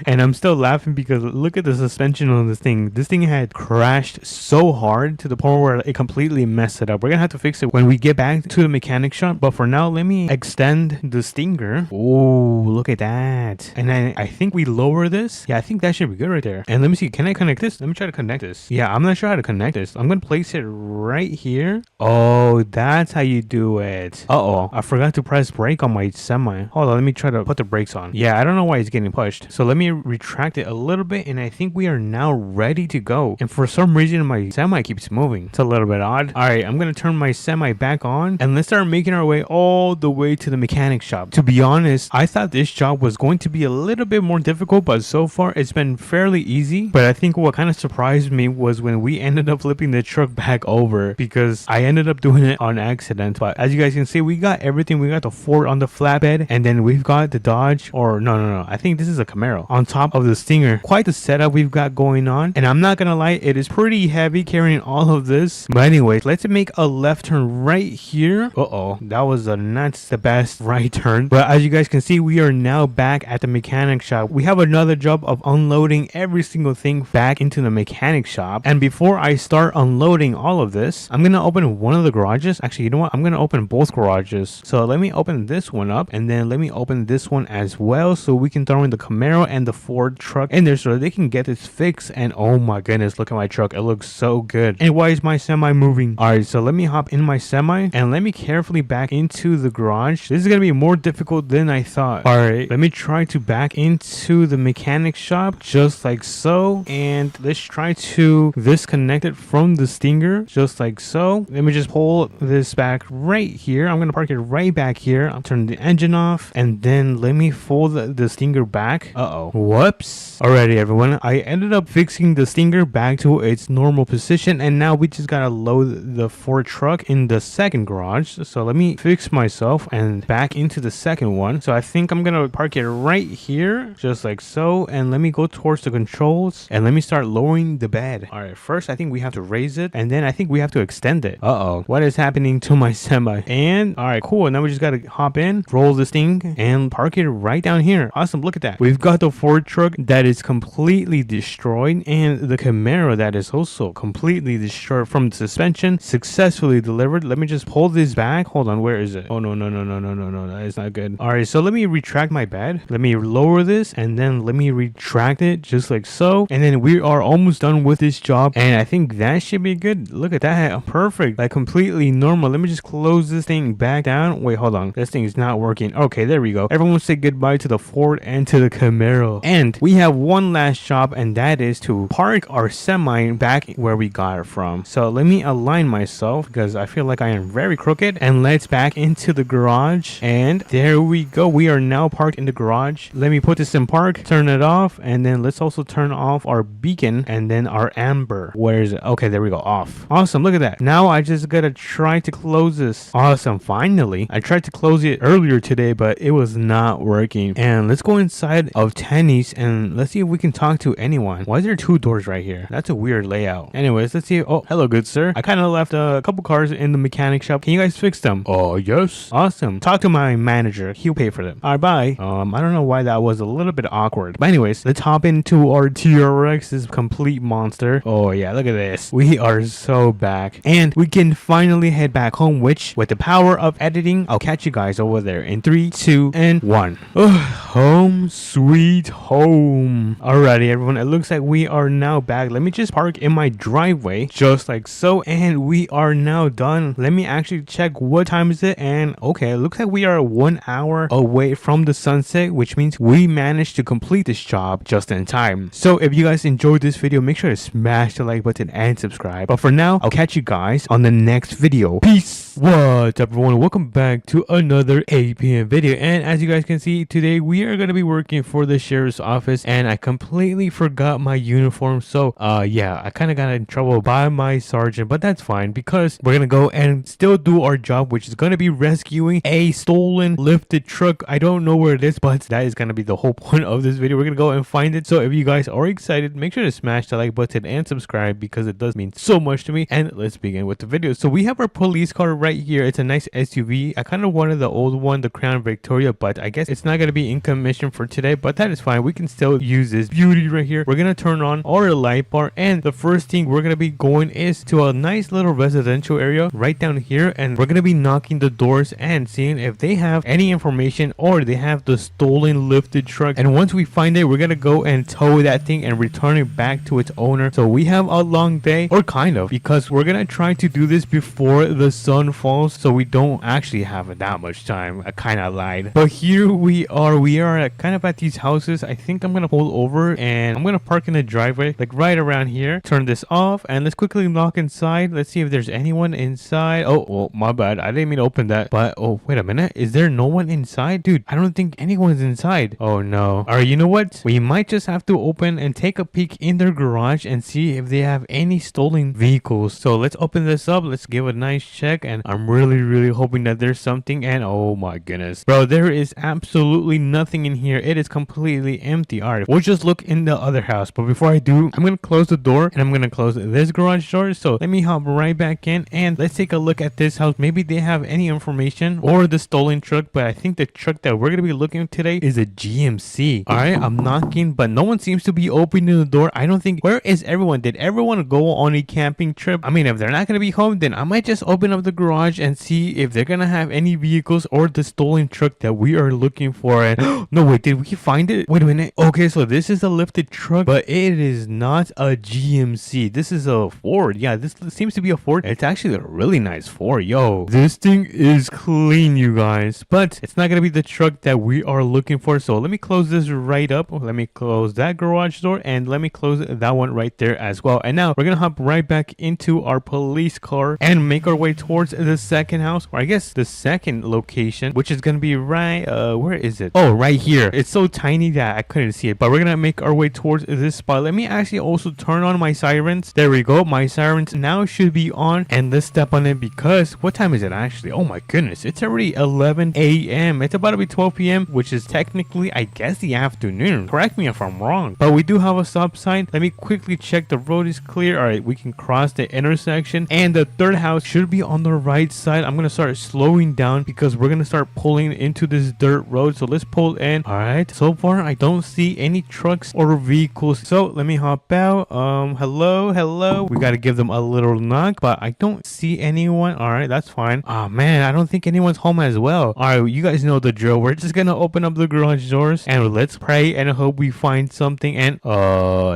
and I'm still laughing because look at the suspension on this thing. This thing had crashed so hard to the point where it completely messed it up. We're gonna have to fix it when we get back to the mechanic shop, but for now let me extend the stinger. Oh, look at that. And then I think we lower this. Yeah, I think that should be good right there. And let me see, can I connect this? Let me try to connect this. Yeah, I'm not sure how to connect this. I'm gonna place it right here. Oh, that's how you do it. I forgot to press brake on my semi. Hold on, let me try to put the brakes on. Yeah, I don't know why it's getting pushed. So let me retract it a little bit, and I think we are now ready to go. And for some reason my semi keeps moving. It's a little bit odd. All right, I'm gonna turn my semi back on, and let's start making our way all the way to the mechanic shop. To be honest, I thought this job was going to be a little bit more difficult, but so far it's been fairly easy. But I think what kind of surprised me was when we ended up flipping the truck back over, because I ended up doing it on accident. But as you guys can see, we got everything. We got the Ford on the flatbed, and then we've got the Dodge, or no, I think this is a Camaro on top of the Stinger. Quite the setup we've got going on, and I'm not gonna lie, it is pretty heavy carrying all of this. But anyways, let's make a left turn right here. That was not the best right turn. But as you guys can see, we are now back at the mechanic shop. We have another job of unloading every single thing back into the mechanic shop. And before I start unloading all of this, I'm gonna open one of the garages. Actually, you know what, I'm gonna open both garages. So let me open this one up, and then let me open this one as well, so we can throw in the Camaro and the Ford truck in there so they can get this fixed. And oh my goodness, look at my truck, it looks so good. And why is my semi moving? All right, so let me hop in my semi, and let me carefully back into the garage. This is gonna be more difficult than I thought. All right, let me try to back into the mechanic shop just like so, and let's try to disconnect it from the stinger, just like so. Let me just pull this back right here. I'm gonna park it right back here. I'll turn the engine off, and then let me fold the stinger back. Whoops. Alrighty, everyone, I ended up fixing the stinger back to its normal position, and now we just gotta load the Ford truck in the second garage. So let me fix myself and back into the second one. So I think I'm gonna park it right here, just like so, and let me go towards the controls and let me start lowering the bed. All right, first I think we have to raise it, and then I think we have to extend it. What is happening to my semi? And all right, cool. Now we just gotta hop in, roll this thing, and park it right down here. Awesome. Look at that. We've got the Ford truck that is completely destroyed, and the Camaro that is also completely destroyed from the suspension, successfully delivered. Let me just pull this back. Hold on, where is it? Oh, no, that is not good. All right, so let me retract my bed. Let me lower this, and then let me retract it just like so, and then we are almost done with this job, and I think that should be good. Look at that. Perfect. Like completely normal. Let me just close this thing back down. Wait, hold on. This thing is not working. Okay, there we go. Everyone say goodbye to the Ford and to the Camaro. And we have one last job, and that is to park our semi back where we got it from. So let me align myself because I feel like I am very crooked, and let's back into the garage, and there we go. We are now parked in the garage. Let me put this in park, turn it off, and then let's also turn off our beacon and then our amber. Where is it? Okay, there we go. Off. Awesome. Look at that. Now I just gotta try to close this. Awesome. Finally, I tried to close it earlier today, but it was not working. And let's go inside of Tenny's and let's see if we can talk to anyone. Why is there two doors right here? That's a weird layout. Anyways, let's see. Oh, hello, good sir. I kind of left a couple cars in the mechanic shop. Can you guys fix them? Oh, yes. Awesome. Talk to my manager. He'll pay for them. All right, bye. I don't know why that was a little bit awkward. But anyways, let's hop into our TRX, this complete monster. Oh yeah, look at this. We are so back. And we can finally head back home, which with the power of editing, I'll catch you guys over there in 3, 2, and 1. Home sweet home. Alrighty, everyone. It looks like we are now back. Let me just park in my driveway, just like so. And we are now done. Let me actually check what time is it. And okay, it looks like we are 1 hour away from the sunset, which means we managed to complete this job just in time. So if you guys enjoyed this video, make sure to smash the like button and subscribe. But for now, I'll catch you guys on the next video. Peace. What's up, everyone? Welcome back to another APM video. And as you guys can see, today we are going to be working for the sheriff's office, and I completely forgot my uniform. So yeah, I kind of got in trouble by my sergeant, but that's fine because we're gonna go and still do our job, which is gonna be rescuing a stolen lifted truck. I don't know where it is, but that is gonna be the whole point of this video. We're gonna go and find it. So if you guys are excited, make sure to smash the like button and subscribe because it does mean so much to me. And let's begin with the video. So we have our police car right here. It's a nice SUV. I kind of wanted the old one, the Crown Victoria, but I guess it's not gonna be in commission for today, but that is fine. We can still use this beauty right here. We're gonna turn on our light bar, and the first thing we're gonna be going is to a nice little residential area right down here, and we're gonna be knocking the doors and seeing if they have any information or they have the stolen lifted truck. And once we find it, we're gonna go and tow that thing and return it back to its owner. So we have a long day, or kind of, because we're gonna try to do this before the sun falls, so we don't actually have that much time. I kind of lied, but here we are kind of at these houses. I think I'm gonna pull over and I'm gonna park in the driveway, like right around here. Turn this off and let's quickly knock inside. Let's see if there's anyone inside. Oh, my bad. I didn't mean to open that. But oh, wait a minute. Is there no one inside? Dude, I don't think anyone's inside. Oh no. All right, you know what? We might just have to open and take a peek in their garage and see if they have any stolen vehicles. So let's open this up. Let's give a nice check, and I'm really hoping that there's something. And oh my goodness, bro, there is absolutely nothing in here. It is completely empty. All right, we'll just look in the other house, but before I do, I'm gonna close the door and I'm gonna close this garage door. So let me hop right back in and let's take a look at this house. Maybe they have any information or the stolen truck, but I think the truck that we're gonna be looking at today is a GMC. All right, I'm knocking, but no one seems to be opening the door. I don't think. Where is everyone? Did everyone go on a camping trip? I mean, if they're not gonna be home, then I might just open up the garage garage and see if they're gonna have any vehicles or the stolen truck that we are looking for. And no, wait, did we find it? Wait a minute. Okay, so this is a lifted truck, but it is not a GMC. This is a Ford. Yeah, this seems to be a Ford. It's actually a really nice Ford. Yo, this thing is clean, you guys, but it's not gonna be the truck that we are looking for. So let me close this right up. Let me close that garage door and let me close that one right there as well. And now we're gonna hop right back into our police car and make our way towards the second house, or I guess the second location, which is gonna be right where is it? Oh, right here. It's so tiny that I couldn't see it, but we're gonna make our way towards this spot. Let me actually also turn on my sirens. There we go. My sirens now should be on, and let's step on it because what time is it actually? Oh my goodness, it's already 11 a.m. It's about to be 12 p.m., which is technically, I guess, the afternoon. Correct me if I'm wrong, but we do have a stop sign. Let me quickly check the road is clear. All right, we can cross the intersection, and the third house should be on the right side. I'm gonna start slowing down because we're gonna start pulling into this dirt road. So let's pull in. All right, so far I don't see any trucks or vehicles, so let me hop out. Hello, we gotta give them a little knock, but I don't see anyone. All right, that's fine. Oh man, I don't think anyone's home as well. All right, you guys know the drill. We're just gonna open up the garage doors and let's pray and hope we find something. And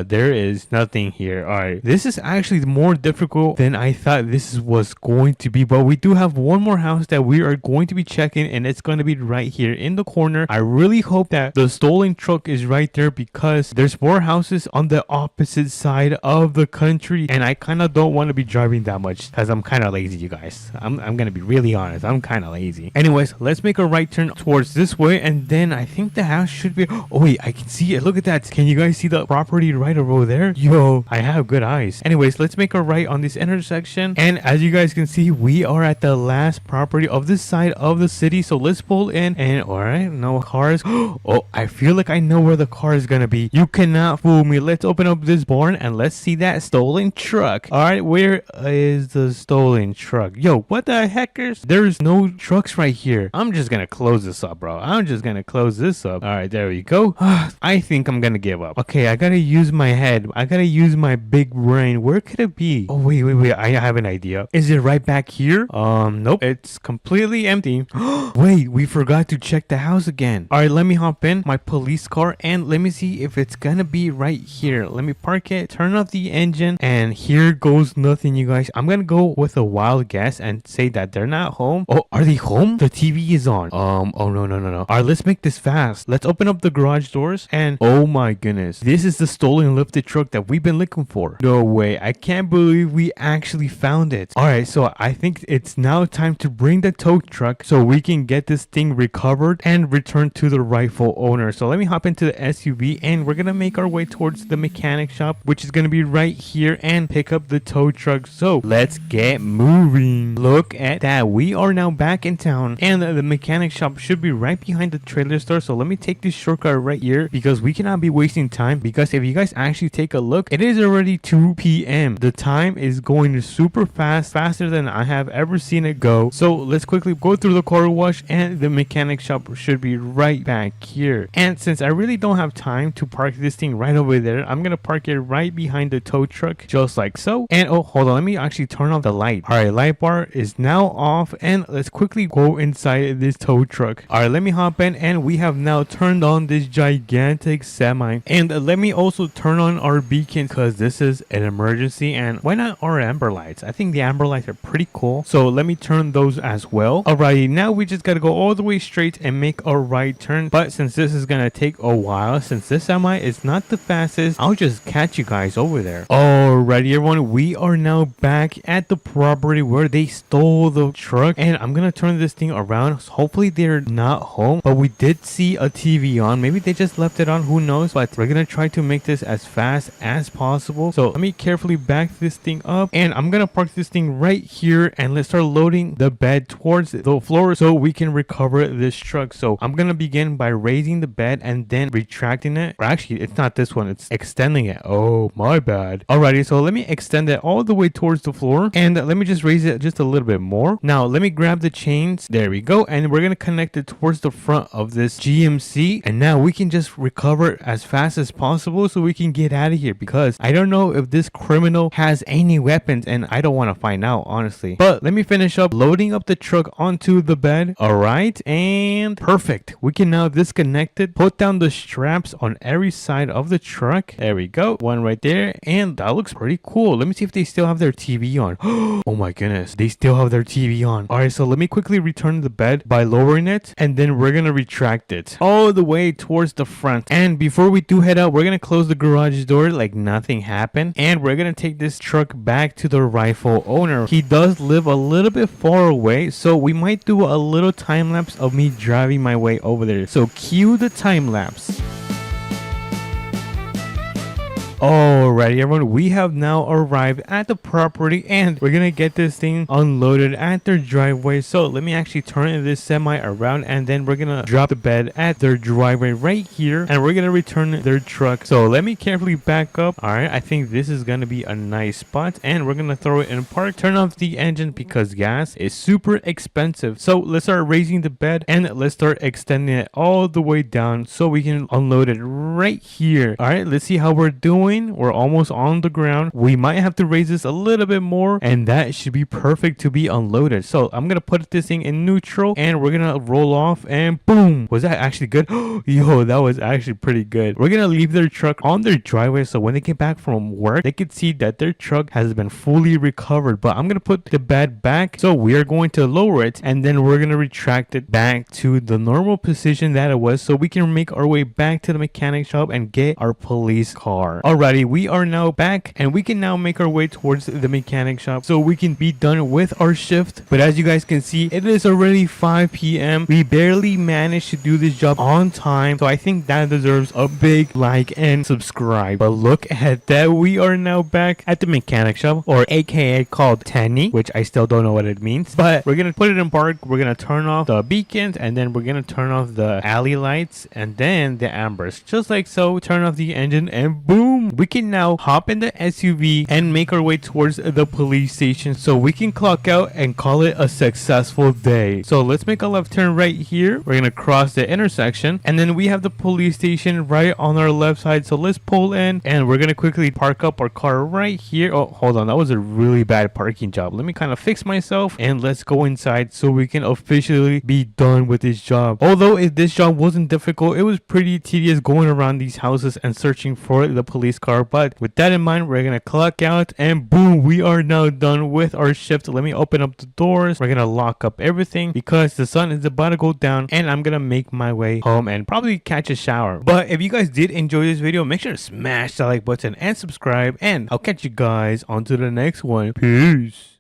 there is nothing here. All right, this is actually more difficult than I thought this was going to be, but we do have one more house that we are going to be checking, and it's going to be right here in the corner. I really hope that the stolen truck is right there because there's more houses on the opposite side of the country, and I kind of don't want to be driving that much because I'm kind of lazy, you guys. I'm gonna be really honest. I'm kind of lazy. Anyways, let's make a right turn towards this way, and then I think the house should be. Oh wait, I can see it. Look at that. Can you guys see the property right over there? Yo, I have good eyes. Anyways, let's make a right on this intersection, and as you guys can see, we are at the last property of this side of the city. So let's pull in, and all right, no cars. Oh, I feel like I know where the car is gonna be. You cannot fool me. Let's open up this barn and let's see that stolen truck. All right, where is the stolen truck? Yo, what the heckers? There's no trucks right here. I'm just gonna close this up, bro. I'm just gonna close this up. All right, there we go. I think I'm gonna give up. Okay, I gotta use my head. I gotta use my big brain. Where could it be? Oh, wait. I have an idea. Is it right back here? Nope. It's completely empty. Wait, we forgot to check the house again. All right, let me hop in my police car and let me see if it's gonna be right here. Let me park it, turn off the engine, and here goes nothing, you guys. I'm gonna go with a wild guess and say that they're not home. Oh, are they home? The TV is on. Oh no. All right, let's make this fast. Let's open up the garage doors, and oh my goodness, this is the stolen lifted truck that we've been looking for. No way, I can't believe we actually found it. All right, so I think it's now time to bring the tow truck so we can get this thing recovered and returned to the rightful owner. So let me hop into the SUV and we're gonna make our way towards the mechanic shop, which is gonna be right here, and pick up the tow truck. So let's get moving. Look at that, we are now back in town, and the mechanic shop should be right behind the trailer store. So let me take this shortcut right here because we cannot be wasting time, because if you guys actually take a look, it is already 2 p.m. The time is going super fast, faster than I have ever seen it go. So let's quickly go through the car wash, and the mechanic shop should be right back here. And since I really don't have time to park this thing right over there, I'm gonna park it right behind the tow truck, just like so. And oh, hold on, let me actually turn off the light. All right, light bar is now off, and let's quickly go inside this tow truck. All right, let me hop in, and we have now turned on this gigantic semi. And let me also turn on our beacon because this is an emergency. And why not our amber lights? I think the amber lights are pretty cool, so let me turn those as well. Alrighty, now we just gotta go all the way straight and make a right turn. But since this is gonna take a while, since this semi is not the fastest, I'll just catch you guys over there. Alrighty, everyone, we are now back at the property where they stole the truck, and I'm gonna turn this thing around. So hopefully they're not home, but we did see a TV on. Maybe they just left it on, who knows? But we're gonna try to make this as fast as possible. So let me carefully back this thing up, and I'm gonna park this thing right here, and let's start loading the bed towards the floor so we can recover this truck. So I'm gonna begin by raising the bed and then retracting it. Or actually, it's not this one, it's extending it. Oh, my bad. Alrighty, so let me extend it all the way towards the floor, and let me just raise it just a little bit more. Now let me grab the chains. There we go, and we're gonna connect it towards the front of this GMC, and now we can just recover it as fast as possible so we can get out of here, because I don't know if this criminal has any weapons, and I don't want to find out, honestly. But But let me finish up loading up the truck onto the bed. All right, and perfect. We can now disconnect it, put down the straps on every side of the truck. There we go, one right there, and that looks pretty cool. Let me see if they still have their TV on. Oh my goodness, they still have their TV on. All right, so let me quickly return the bed by lowering it, and then we're gonna retract it all the way towards the front. And before we do head out, we're gonna close the garage door like nothing happened, and we're gonna take this truck back to the rightful owner. He does live a little bit far away, so we might do a little time lapse of me driving my way over there. So cue the time lapse. Alrighty everyone, we have now arrived at the property and we're gonna get this thing unloaded at their driveway. So let me actually turn this semi around, and then we're gonna drop the bed at their driveway right here, and we're gonna return their truck. So let me carefully back up. Alright, I think this is gonna be a nice spot, and we're gonna throw it in park, turn off the engine because gas is super expensive. So let's start raising the bed and let's start extending it all the way down so we can unload it right here. Alright, let's see how we're doing. We're almost on the ground. We might have to raise this a little bit more, and that should be perfect to be unloaded. So I'm gonna put this thing in neutral, and we're gonna roll off, and boom. Was that actually good? Yo, that was actually pretty good. We're gonna leave their truck on their driveway, so when they get back from work, they can see that their truck has been fully recovered. But I'm gonna put the bed back, so we are going to lower it, and then we're gonna retract it back to the normal position that it was, so we can make our way back to the mechanic shop and get our police car. Alrighty, we are now back, and we can now make our way towards the mechanic shop so we can be done with our shift. But as you guys can see, it is already 5 p.m. We barely managed to do this job on time, so I think that deserves a big like and subscribe. But look at that, we are now back at the mechanic shop, or aka called Tanny, which I still don't know what it means. But we're gonna put it in park, we're gonna turn off the beacons, and then we're gonna turn off the alley lights, and then the ambers, just like so. Turn off the engine, and boom, we can now hop in the SUV and make our way towards the police station so we can clock out and call it a successful day. So let's make a left turn right here. We're gonna cross the intersection, and then we have the police station right on our left side. So let's pull in, and we're gonna quickly park up our car right here. Oh, hold on, that was a really bad parking job. Let me kind of fix myself, and let's go inside so we can officially be done with this job. Although if this job wasn't difficult, it was pretty tedious going around these houses and searching for the police car. But with that in mind, we're gonna clock out, and boom, we are now done with our shift. Let me open up the doors. We're gonna lock up everything because the sun is about to go down, and I'm gonna make my way home and probably catch a shower. But if you guys did enjoy this video, make sure to smash the like button and subscribe, and I'll catch you guys on to the next one. Peace.